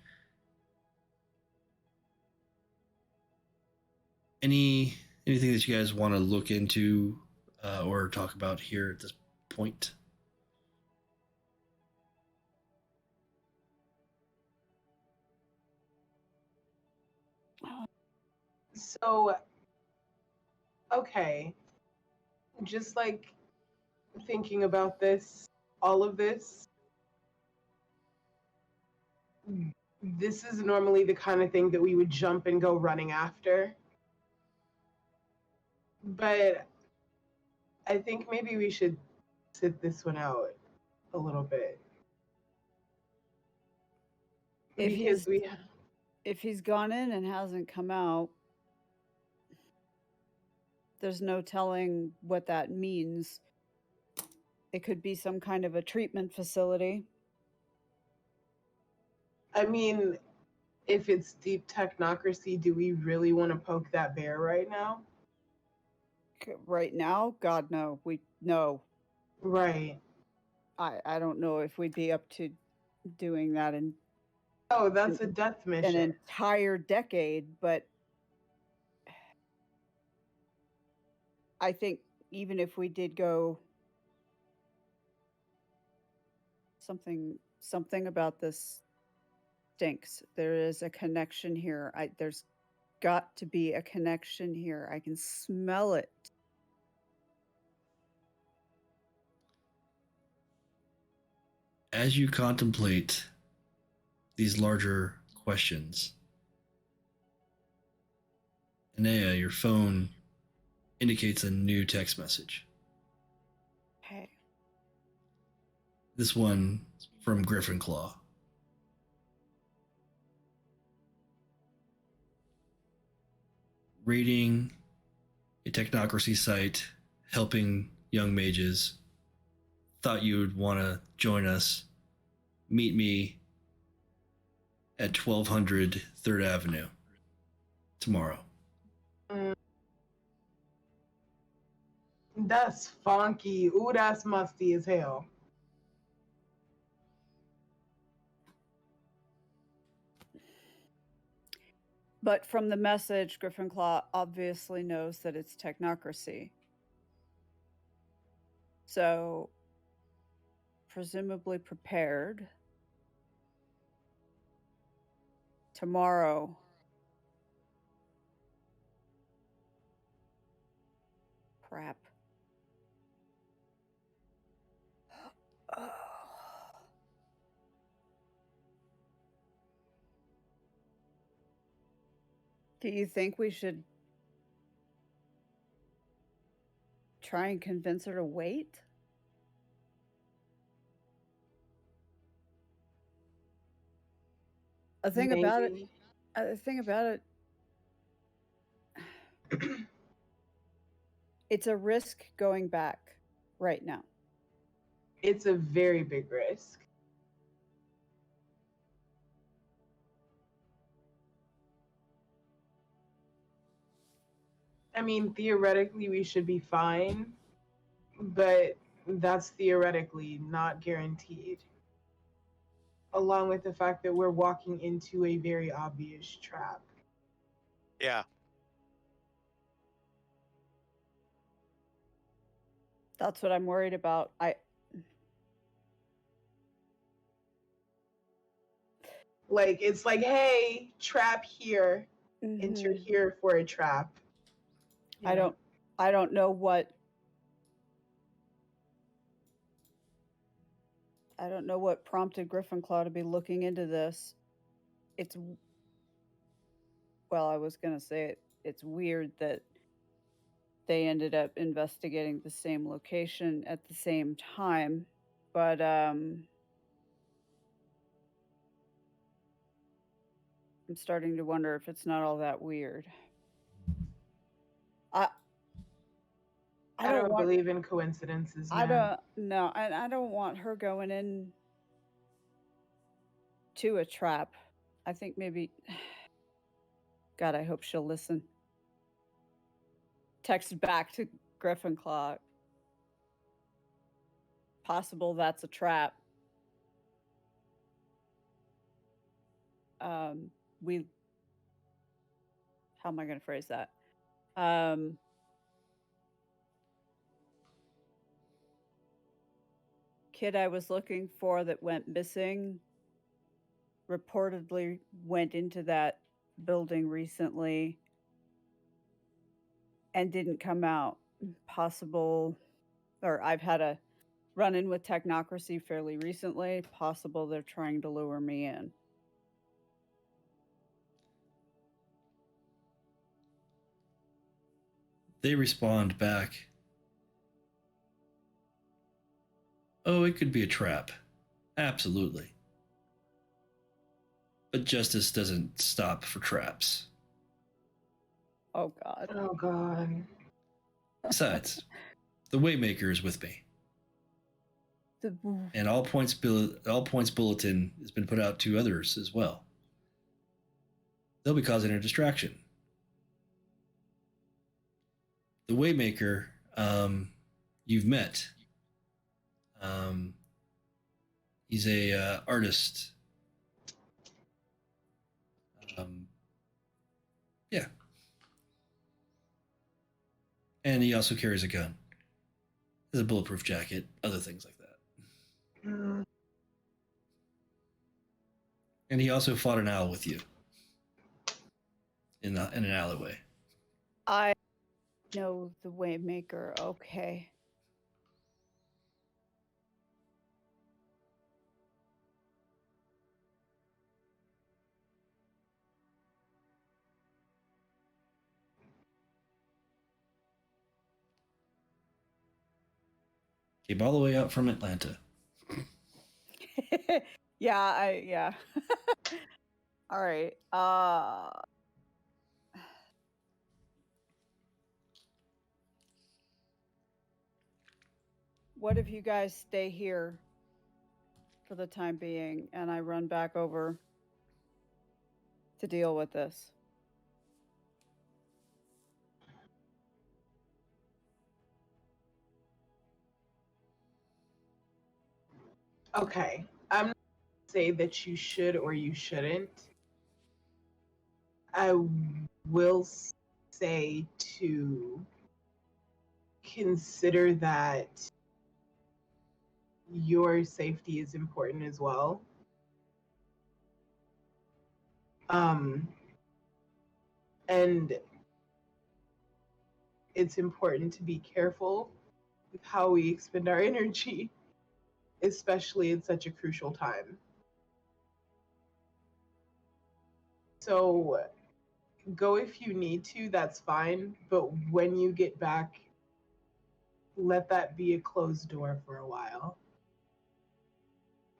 Anything that you guys want to look into or talk about here at this point? So, okay, just like thinking about this, all of this, this is normally the kind of thing that we would jump and go running after. But I think maybe we should sit this one out a little bit. Because if he's gone in and hasn't come out, there's no telling what that means. It could be some kind of a treatment facility. I mean, if it's deep technocracy, do we really want to poke that bear right now? Right now? God, no. No. Right. I don't know if we'd be up to doing that in that's a death mission. an entire decade, but I think even if we did go, something about this stinks. There is a connection here. There's got to be a connection here. I can smell it. As you contemplate these larger questions, Inea, your phone indicates a new text message. Okay. This one from Griffin Claw. Raiding a technocracy site, helping young mages. Thought you would want to join us. Meet me at 1200 3rd Avenue tomorrow. That's funky. Ooh, that's musty as hell. But from the message, Griffin Claw obviously knows that it's technocracy. So, presumably prepared. Tomorrow. Crap. Do you think we should try and convince her to wait? The thing about it, it's a risk going back right now. It's a very big risk. I mean, theoretically, we should be fine, but that's theoretically not guaranteed. Along with the fact that we're walking into a very obvious trap. Yeah. That's what I'm worried about. It's like, hey, trap here. Enter here for a trap. I don't know what prompted Griffin Claw to be looking into this. I was going to say it's weird that they ended up investigating the same location at the same time, but I'm starting to wonder if it's not all that weird. I don't believe in coincidences, man. I don't no, and I don't want her going in to a trap. I think maybe God, I hope she'll listen. Text back to Griffin Claw. Possible that's a trap. We how am I going to phrase that? Kid I was looking for that went missing reportedly went into that building recently and didn't come out. Possible, or I've had a run in with technocracy fairly recently. Possible they're trying to lure me in. They respond back. Oh, it could be a trap. Absolutely. But justice doesn't stop for traps. Oh, God. Oh, God. Besides, the Waymaker is with me. And all points bulletin has been put out to others as well. They'll be causing a distraction. The Waymaker, you've met. He's a artist. Yeah. And he also carries a gun. There's a bulletproof jacket, other things like that. Mm. And he also fought an owl with you in an alleyway. I know the Waymaker. Okay. Came all the way out from Atlanta. Yeah. All right. What if you guys stay here for the time being and I run back over to deal with this? Okay. I'm not going to say that you should or you shouldn't. I will say to consider that your safety is important as well. And it's important to be careful with how we expend our energy, especially in such a crucial time. So go if you need to, that's fine. But when you get back, let that be a closed door for a while.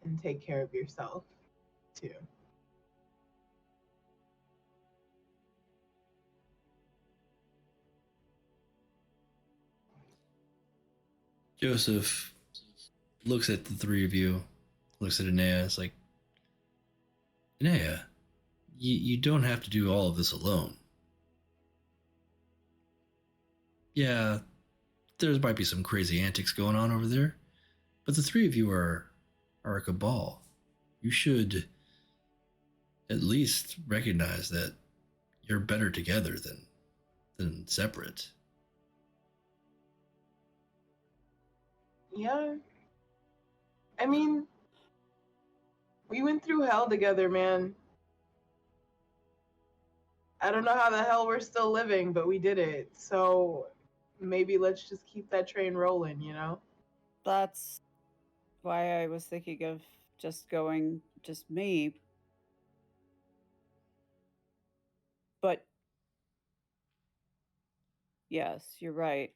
And take care of yourself, too. Joseph looks at the three of you, looks at Inea. It's like, Inea, you don't have to do all of this alone. Yeah, there might be some crazy antics going on over there, but the three of you are a cabal. You should at least recognize that you're better together than separate. Yeah. I mean, we went through hell together, man. I don't know how the hell we're still living, but we did it. So maybe let's just keep that train rolling, you know? That's why I was thinking of just going just me. But yes, you're right.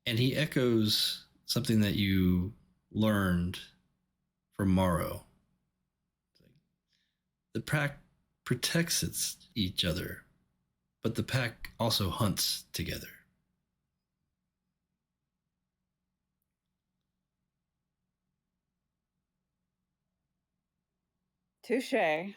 And he echoes something that you learned from Morrow. The pack protects each other, but the pack also hunts together. Touche.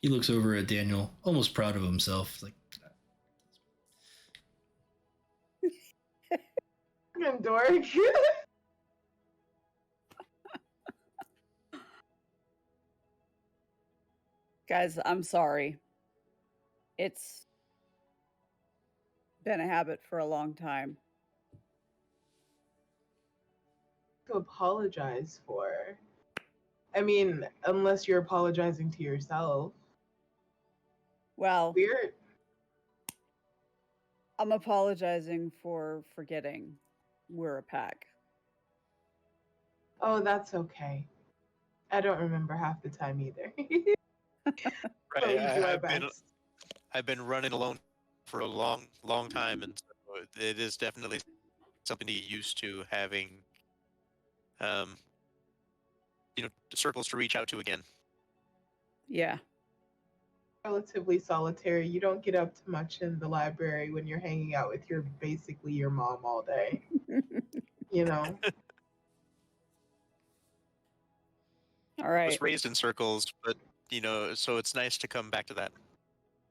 He looks over at Daniel, almost proud of himself. Like, I'm dork. Guys, I'm sorry. It's been a habit for a long time. To apologize for. I mean, unless you're apologizing to yourself. Well, Weird. I'm apologizing for forgetting we're a pack. Oh, that's okay. I don't remember half the time either. But we do our best. I've been running alone for a long time, and so it is definitely something to get used to having, circles to reach out to again. Yeah. Relatively solitary. You don't get up to much in the library when you're hanging out with basically your mom all day. You know? All I right. was raised in circles, but so it's nice to come back to that.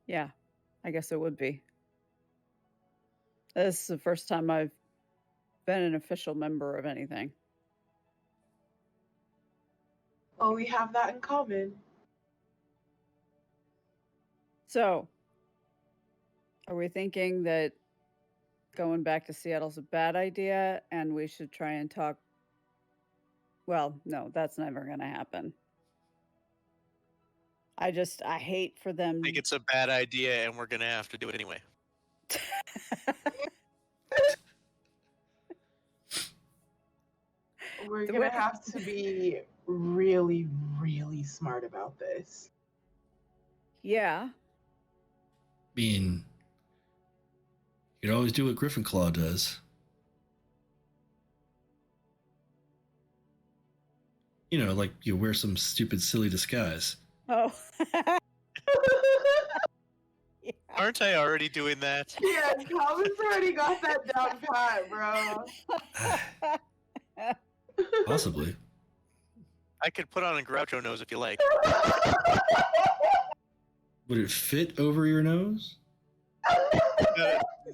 Yeah, I guess it would be. This is the first time I've been an official member of anything. Oh, we have that in common. So, are we thinking that going back to Seattle's a bad idea and we should try and talk? Well, no, that's never going to happen. I hate for them. I think it's a bad idea, and we're gonna have to do it anyway. We're going to have to be really, really smart about this. Yeah. you could always do what Gryffindor does. Like you wear some stupid, silly disguise. Oh. Yeah. Aren't I already doing that? Yeah, Calvin's already got that down pat, bro. Possibly. I could put on a Groucho nose if you like. Would it fit over your nose?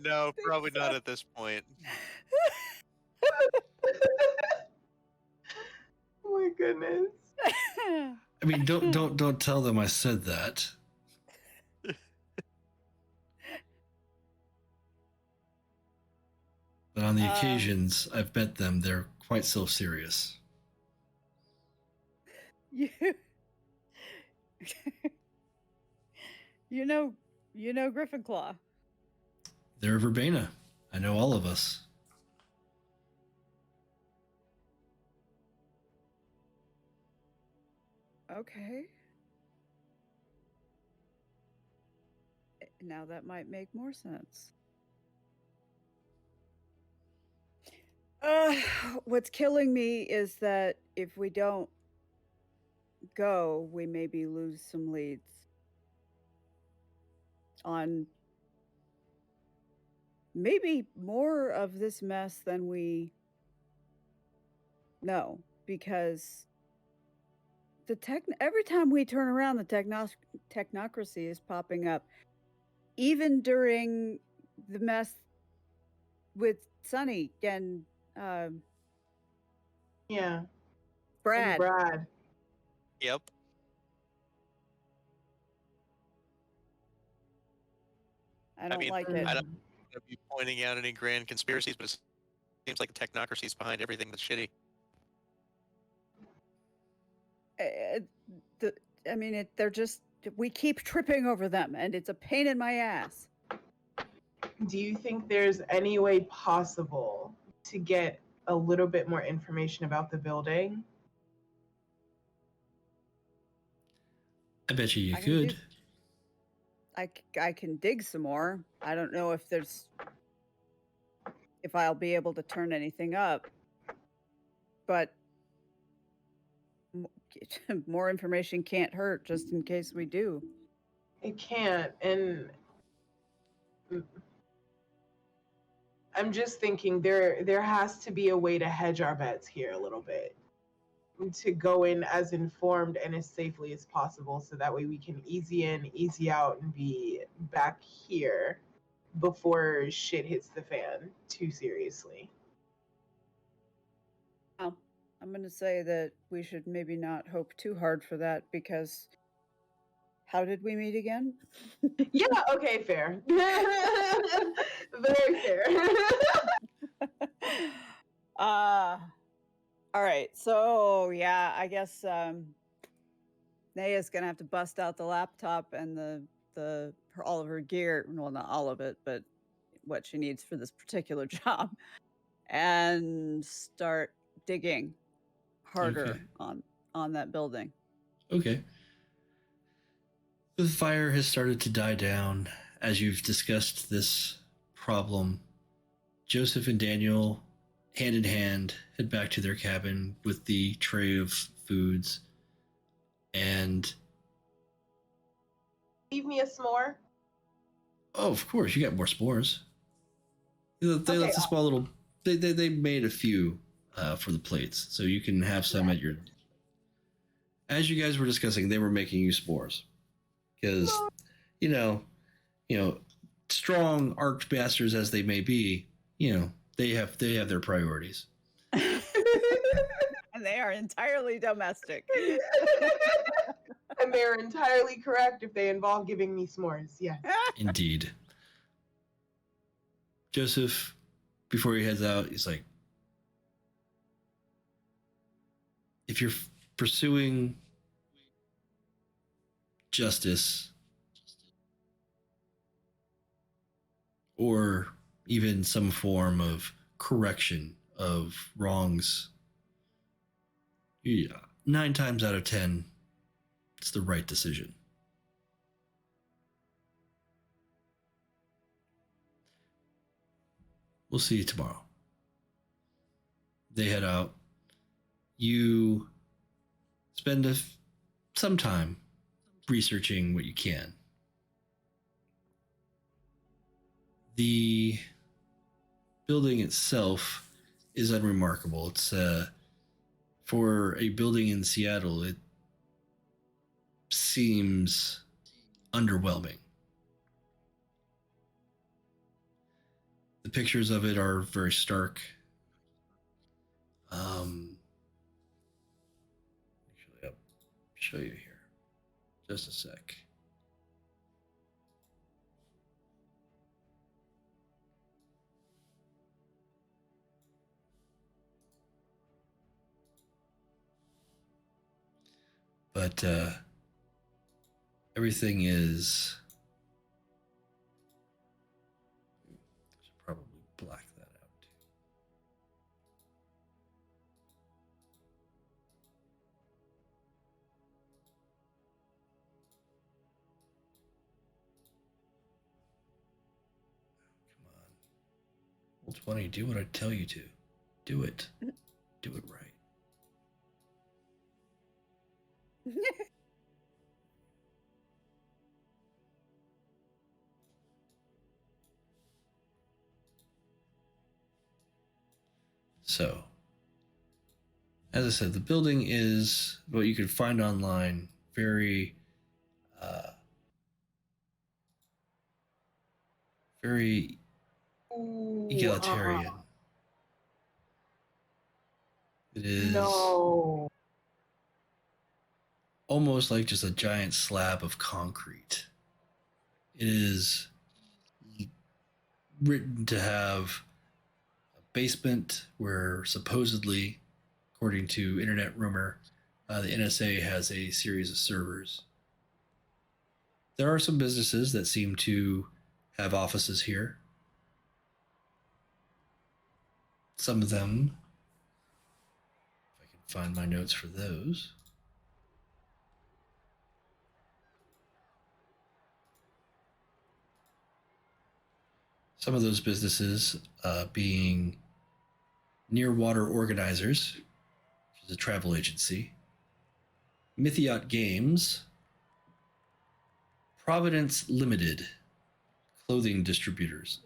No, probably not at this point. Oh my goodness. I mean, don't tell them I said that. But on the occasions I've met them, they're quite self-serious. You know Gryffindor. They're Verbena. I know all of us. Okay. Now that might make more sense. What's killing me is that if we don't go, we maybe lose some leads on maybe more of this mess than we know, because every time we turn around, the technocracy is popping up, even during the mess with Sunny and Yeah. Brad. And Brad. Yep. I don't like I it. don't want to be pointing out any grand conspiracies, but it seems like the technocracy is behind everything that's shitty. They're just, we keep tripping over them, and it's a pain in my ass. Do you think there's any way possible to get a little bit more information about the building? I bet you could. I can dig some more. I don't know if I'll be able to turn anything up, but more information can't hurt, just in case we do. It can't, and I'm just thinking there has to be a way to hedge our bets here a little bit, to go in as informed and as safely as possible, so that way we can easy in, easy out, and be back here before shit hits the fan too seriously. Well, I'm going to say that we should maybe not hope too hard for that, because how did we meet again? Yeah, okay, fair. Very fair. All right. So, yeah, I guess Nea's going to have to bust out the laptop and all of her gear. Well, not all of it, but what she needs for this particular job, and start digging harder on that building. Okay. The fire has started to die down as you've discussed this problem. Joseph and Daniel, hand in hand, head back to their cabin with the tray of foods. And Leave me a s'more. oh, of course, you got more s'mores. They left a small little. They made a few for the plates, so you can have some at your. As you guys were discussing, they were making you s'mores because, you know, strong arch bastards as they may be, they have their priorities. And they are entirely domestic. And they're entirely correct if they involve giving me s'mores. Yes. Indeed. Joseph, before he heads out, he's like, if you're pursuing justice or even some form of correction of wrongs, 9 times out of 10, it's the right decision. We'll see you tomorrow. They head out. You spend some time researching what you can. The building itself is unremarkable. It's for a building in Seattle, it seems underwhelming. The pictures of it are very stark. Actually, I'll show you here. Just a sec. But everything is. I should probably black that out too. Come on. Well, 20, do what I tell you to. Do it. Do it right. So, as I said, the building is what you can find online, very, very egalitarian. It is almost like just a giant slab of concrete. It is written to have a basement where supposedly, according to internet rumor, the NSA has a series of servers. There are some businesses that seem to have offices here. Some of them, if I can find my notes for those. Some of those businesses being Near Water Organizers, which is a travel agency, Mythiot Games, Providence Limited, clothing distributors,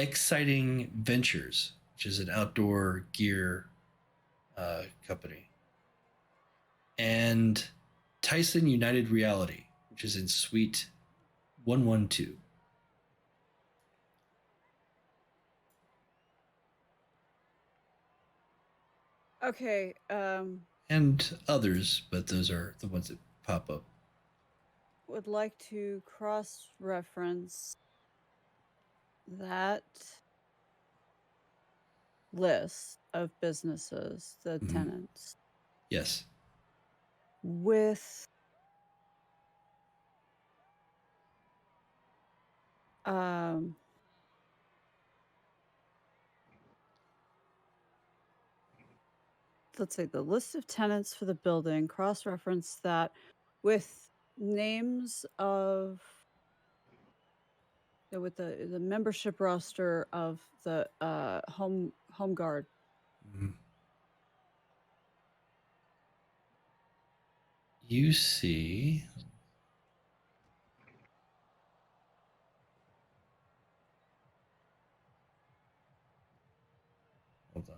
Exciting Ventures, which is an outdoor gear company, and Tyson United Reality, which is in Suite 112. Okay. And others, but those are the ones that pop up. Would like to cross-reference that list of businesses, the tenants, Yes. with let's say the list of tenants for the building, cross-reference that with names of with the membership roster of the home guard. You see, hold on.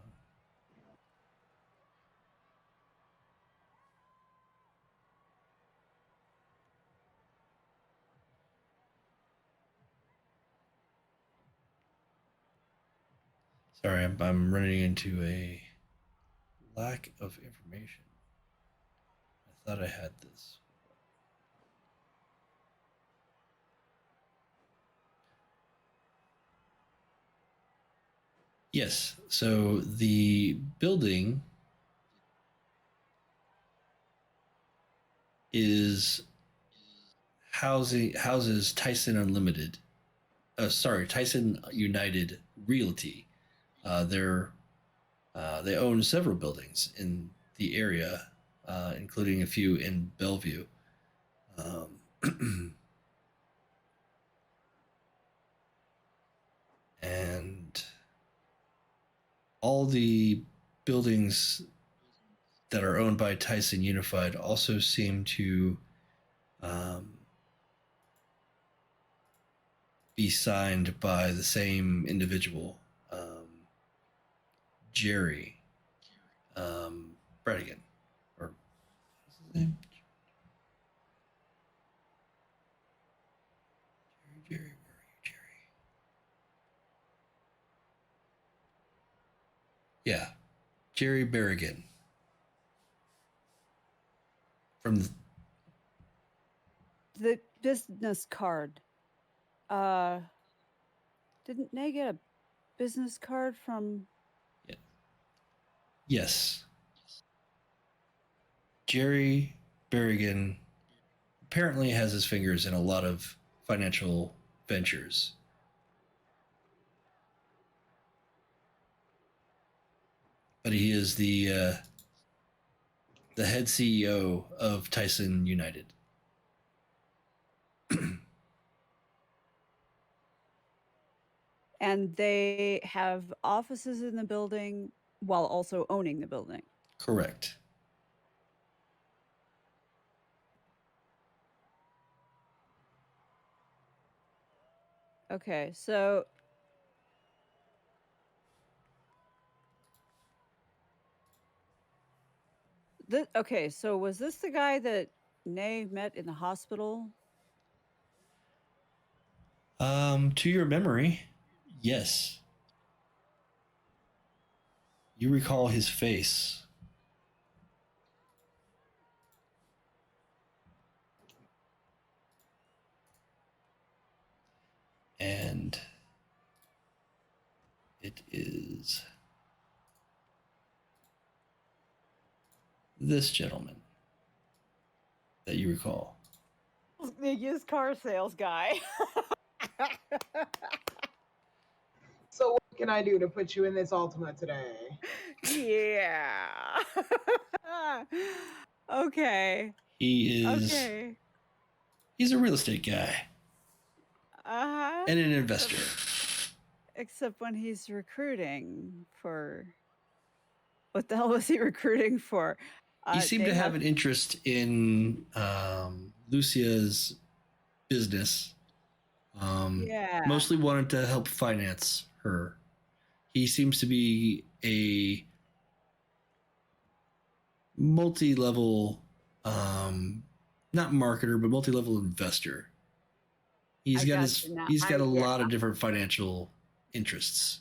Sorry, I'm running into a lack of information. I thought I had this. Yes, so the building houses Tyson Unlimited. Tyson United Realty. They own several buildings in the area, including a few in Bellevue. And all the buildings that are owned by Tyson Unified also seem to be signed by the same individual, Jerry Bredigan, or what's his name? Jerry, where are you, Jerry? Yeah, Jerry Berrigan. From the business card. Didn't they get a business card from? Yeah. Yes. Jerry Berrigan apparently has his fingers in a lot of financial ventures. But he is the head CEO of Tyson United. And they have offices in the building while also owning the building. Correct. Okay, so so was this the guy that Nay met in the hospital? To your memory, yes. You recall his face. And it is this gentleman that you recall. The used car sales guy. So what can I do to put you in this Ultima today? Yeah. Okay. He is. Okay. He's a real estate guy. Uh-huh. And an investor. Except when he's recruiting for... What the hell was he recruiting for? He seemed to have an interest in Lucia's business. Yeah. Mostly wanted to help finance her. He seems to be a multi-level, not marketer, but multi-level investor. He's got a lot of different financial interests.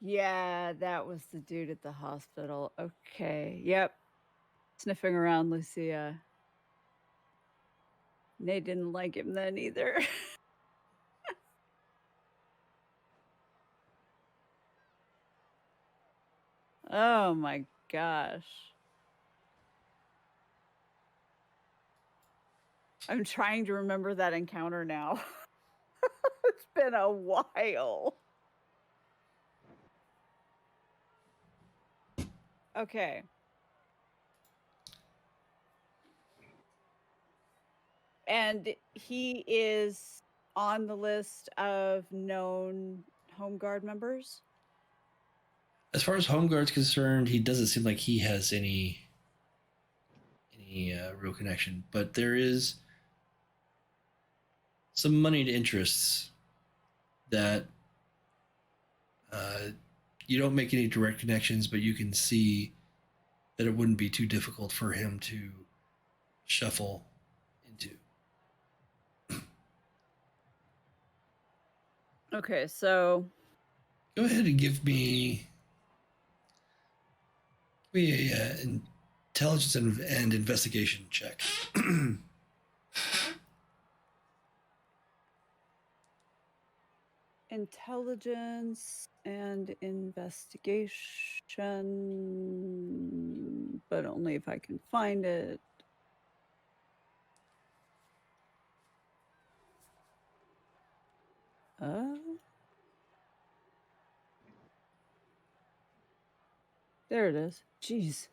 Yeah, that was the dude at the hospital. Okay. Yep. Sniffing around Lucia. They didn't like him then either. Oh my gosh. I'm trying to remember that encounter now. It's been a while. Okay. And he is on the list of known Home Guard members? As far as Home Guard's concerned, he doesn't seem like he has any real connection, but there is some moneyed interests that you don't make any direct connections, but you can see that it wouldn't be too difficult for him to shuffle into. Okay, so go ahead and give me a intelligence and investigation check. Intelligence and investigation, but only if I can find it. There it is. Jeez.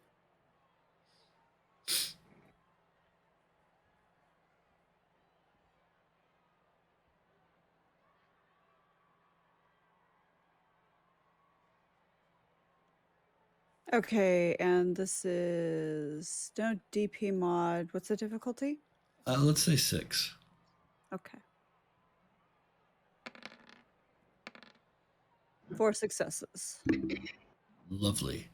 Okay, and this is no DP mod. What's the difficulty? Let's say 6. Okay. 4 successes. Lovely.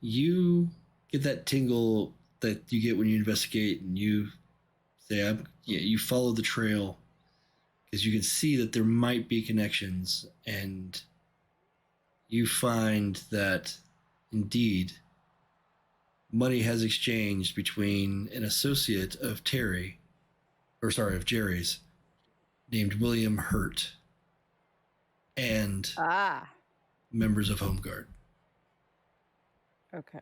You get that tingle that you get when you investigate, and you say, you follow the trail because you can see that there might be connections, and you find that indeed money has exchanged between an associate of Jerry's, named William Hurt, and members of Home Guard. Okay.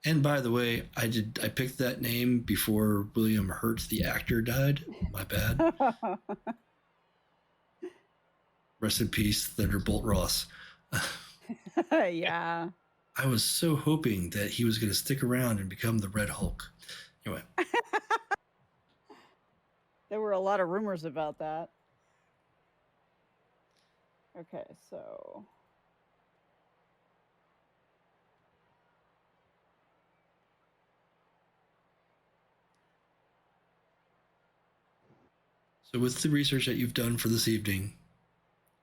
And by the way, I picked that name before William Hurt, the actor, died. My bad. Rest in peace, Thunderbolt Ross. Yeah. I was so hoping that he was going to stick around and become the Red Hulk. Anyway. There were a lot of rumors about that. Okay, so... So with the research that you've done for this evening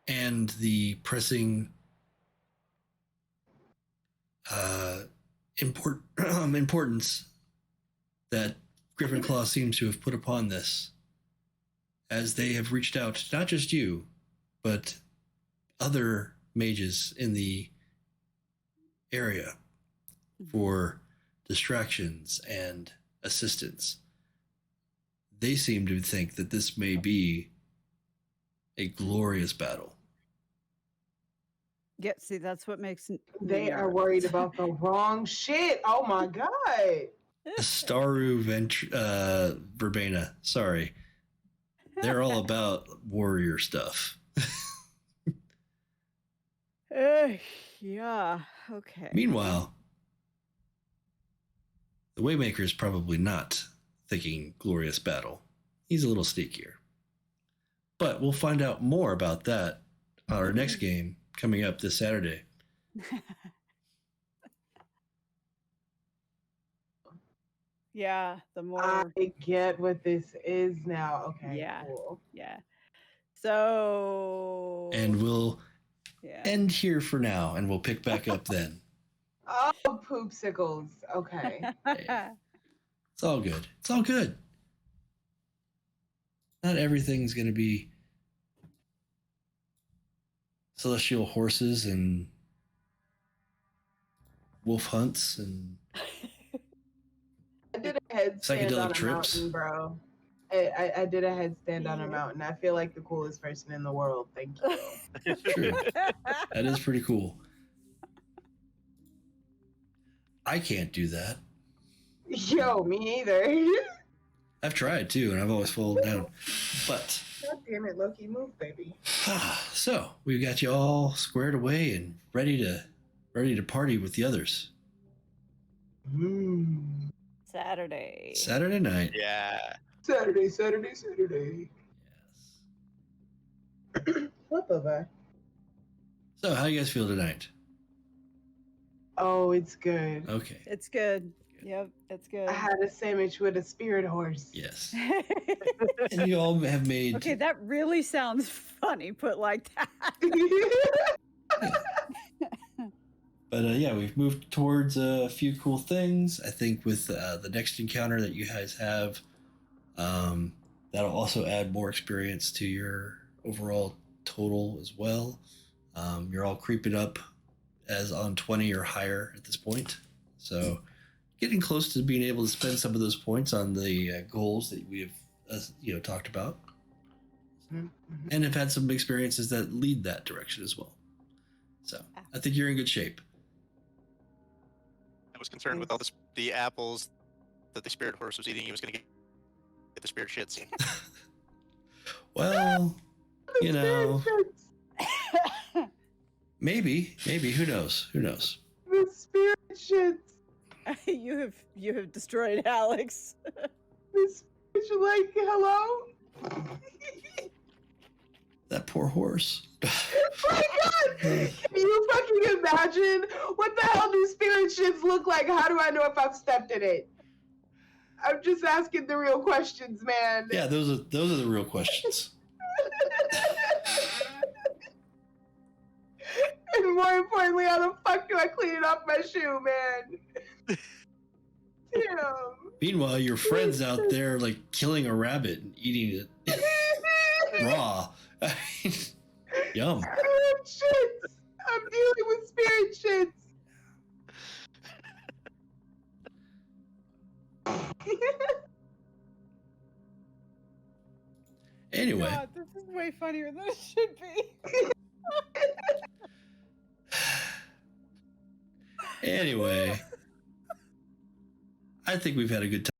and the pressing importance that Griffin Claw seems to have put upon this, as they have reached out, not just you, but other mages in the area for distractions and assistance, they seem to think that this may be a glorious battle. Yeah, see, that's what makes... They are worried about the wrong shit. Oh my God. Staru Verbena, sorry. They're all about warrior stuff. Yeah, okay. Meanwhile, the Waymaker is probably not thinking glorious battle. He's a little sneakier. But we'll find out more about that on our next game coming up this Saturday. Yeah, the more. I get what this is now. Okay, Yeah. cool. Yeah. So. And we'll Yeah. end here for now, and we'll pick back up then. Oh, poopsicles. Okay. Hey, it's all good. It's all good. Not everything's going to be celestial horses and wolf hunts and I did a headstand psychedelic on a trips. mountain, bro. I did a headstand on a Yeah. mountain. I feel like the coolest person in the world. Thank you. True. That is pretty cool. I can't do that. Yo, me either. I've tried too, and I've always fallen down. But God damn it, Loki, move, baby. so we've got you all squared away and ready to party with the others. Saturday. Saturday night. Yeah. Saturday. Yes. Flip over. So how you guys feel tonight? Oh, it's good. Okay. It's good. Yep, it's good. I had a sandwich with a spirit horse. Yes. And you all have made. Okay, that really sounds funny put like that. But yeah, we've moved towards a few cool things. I think with the next encounter that you guys have, that'll also add more experience to your overall total as well. You're all creeping up as on 20 or higher at this point. So getting close to being able to spend some of those points on the goals that we have talked about. And have had some experiences that lead that direction as well. So I think you're in good shape. I was concerned with all the apples that the spirit horse was eating. He was going to get the spirit shits. Well, maybe, who knows? The spirit shits. You have destroyed Alix. The spirit like, hello? That poor horse. My God! Can you fucking imagine? What the hell do spirit shits look like? How do I know if I've stepped in it? I'm just asking the real questions, man. Yeah, those are the real questions. And more importantly, how the fuck do I clean it off my shoe, man? Damn. Meanwhile, your friend's out there like killing a rabbit and eating it raw. I mean, yum. Spirit shits. I'm dealing with spirit shits. Anyway. God, this is way funnier than it should be. Anyway, I think we've had a good time.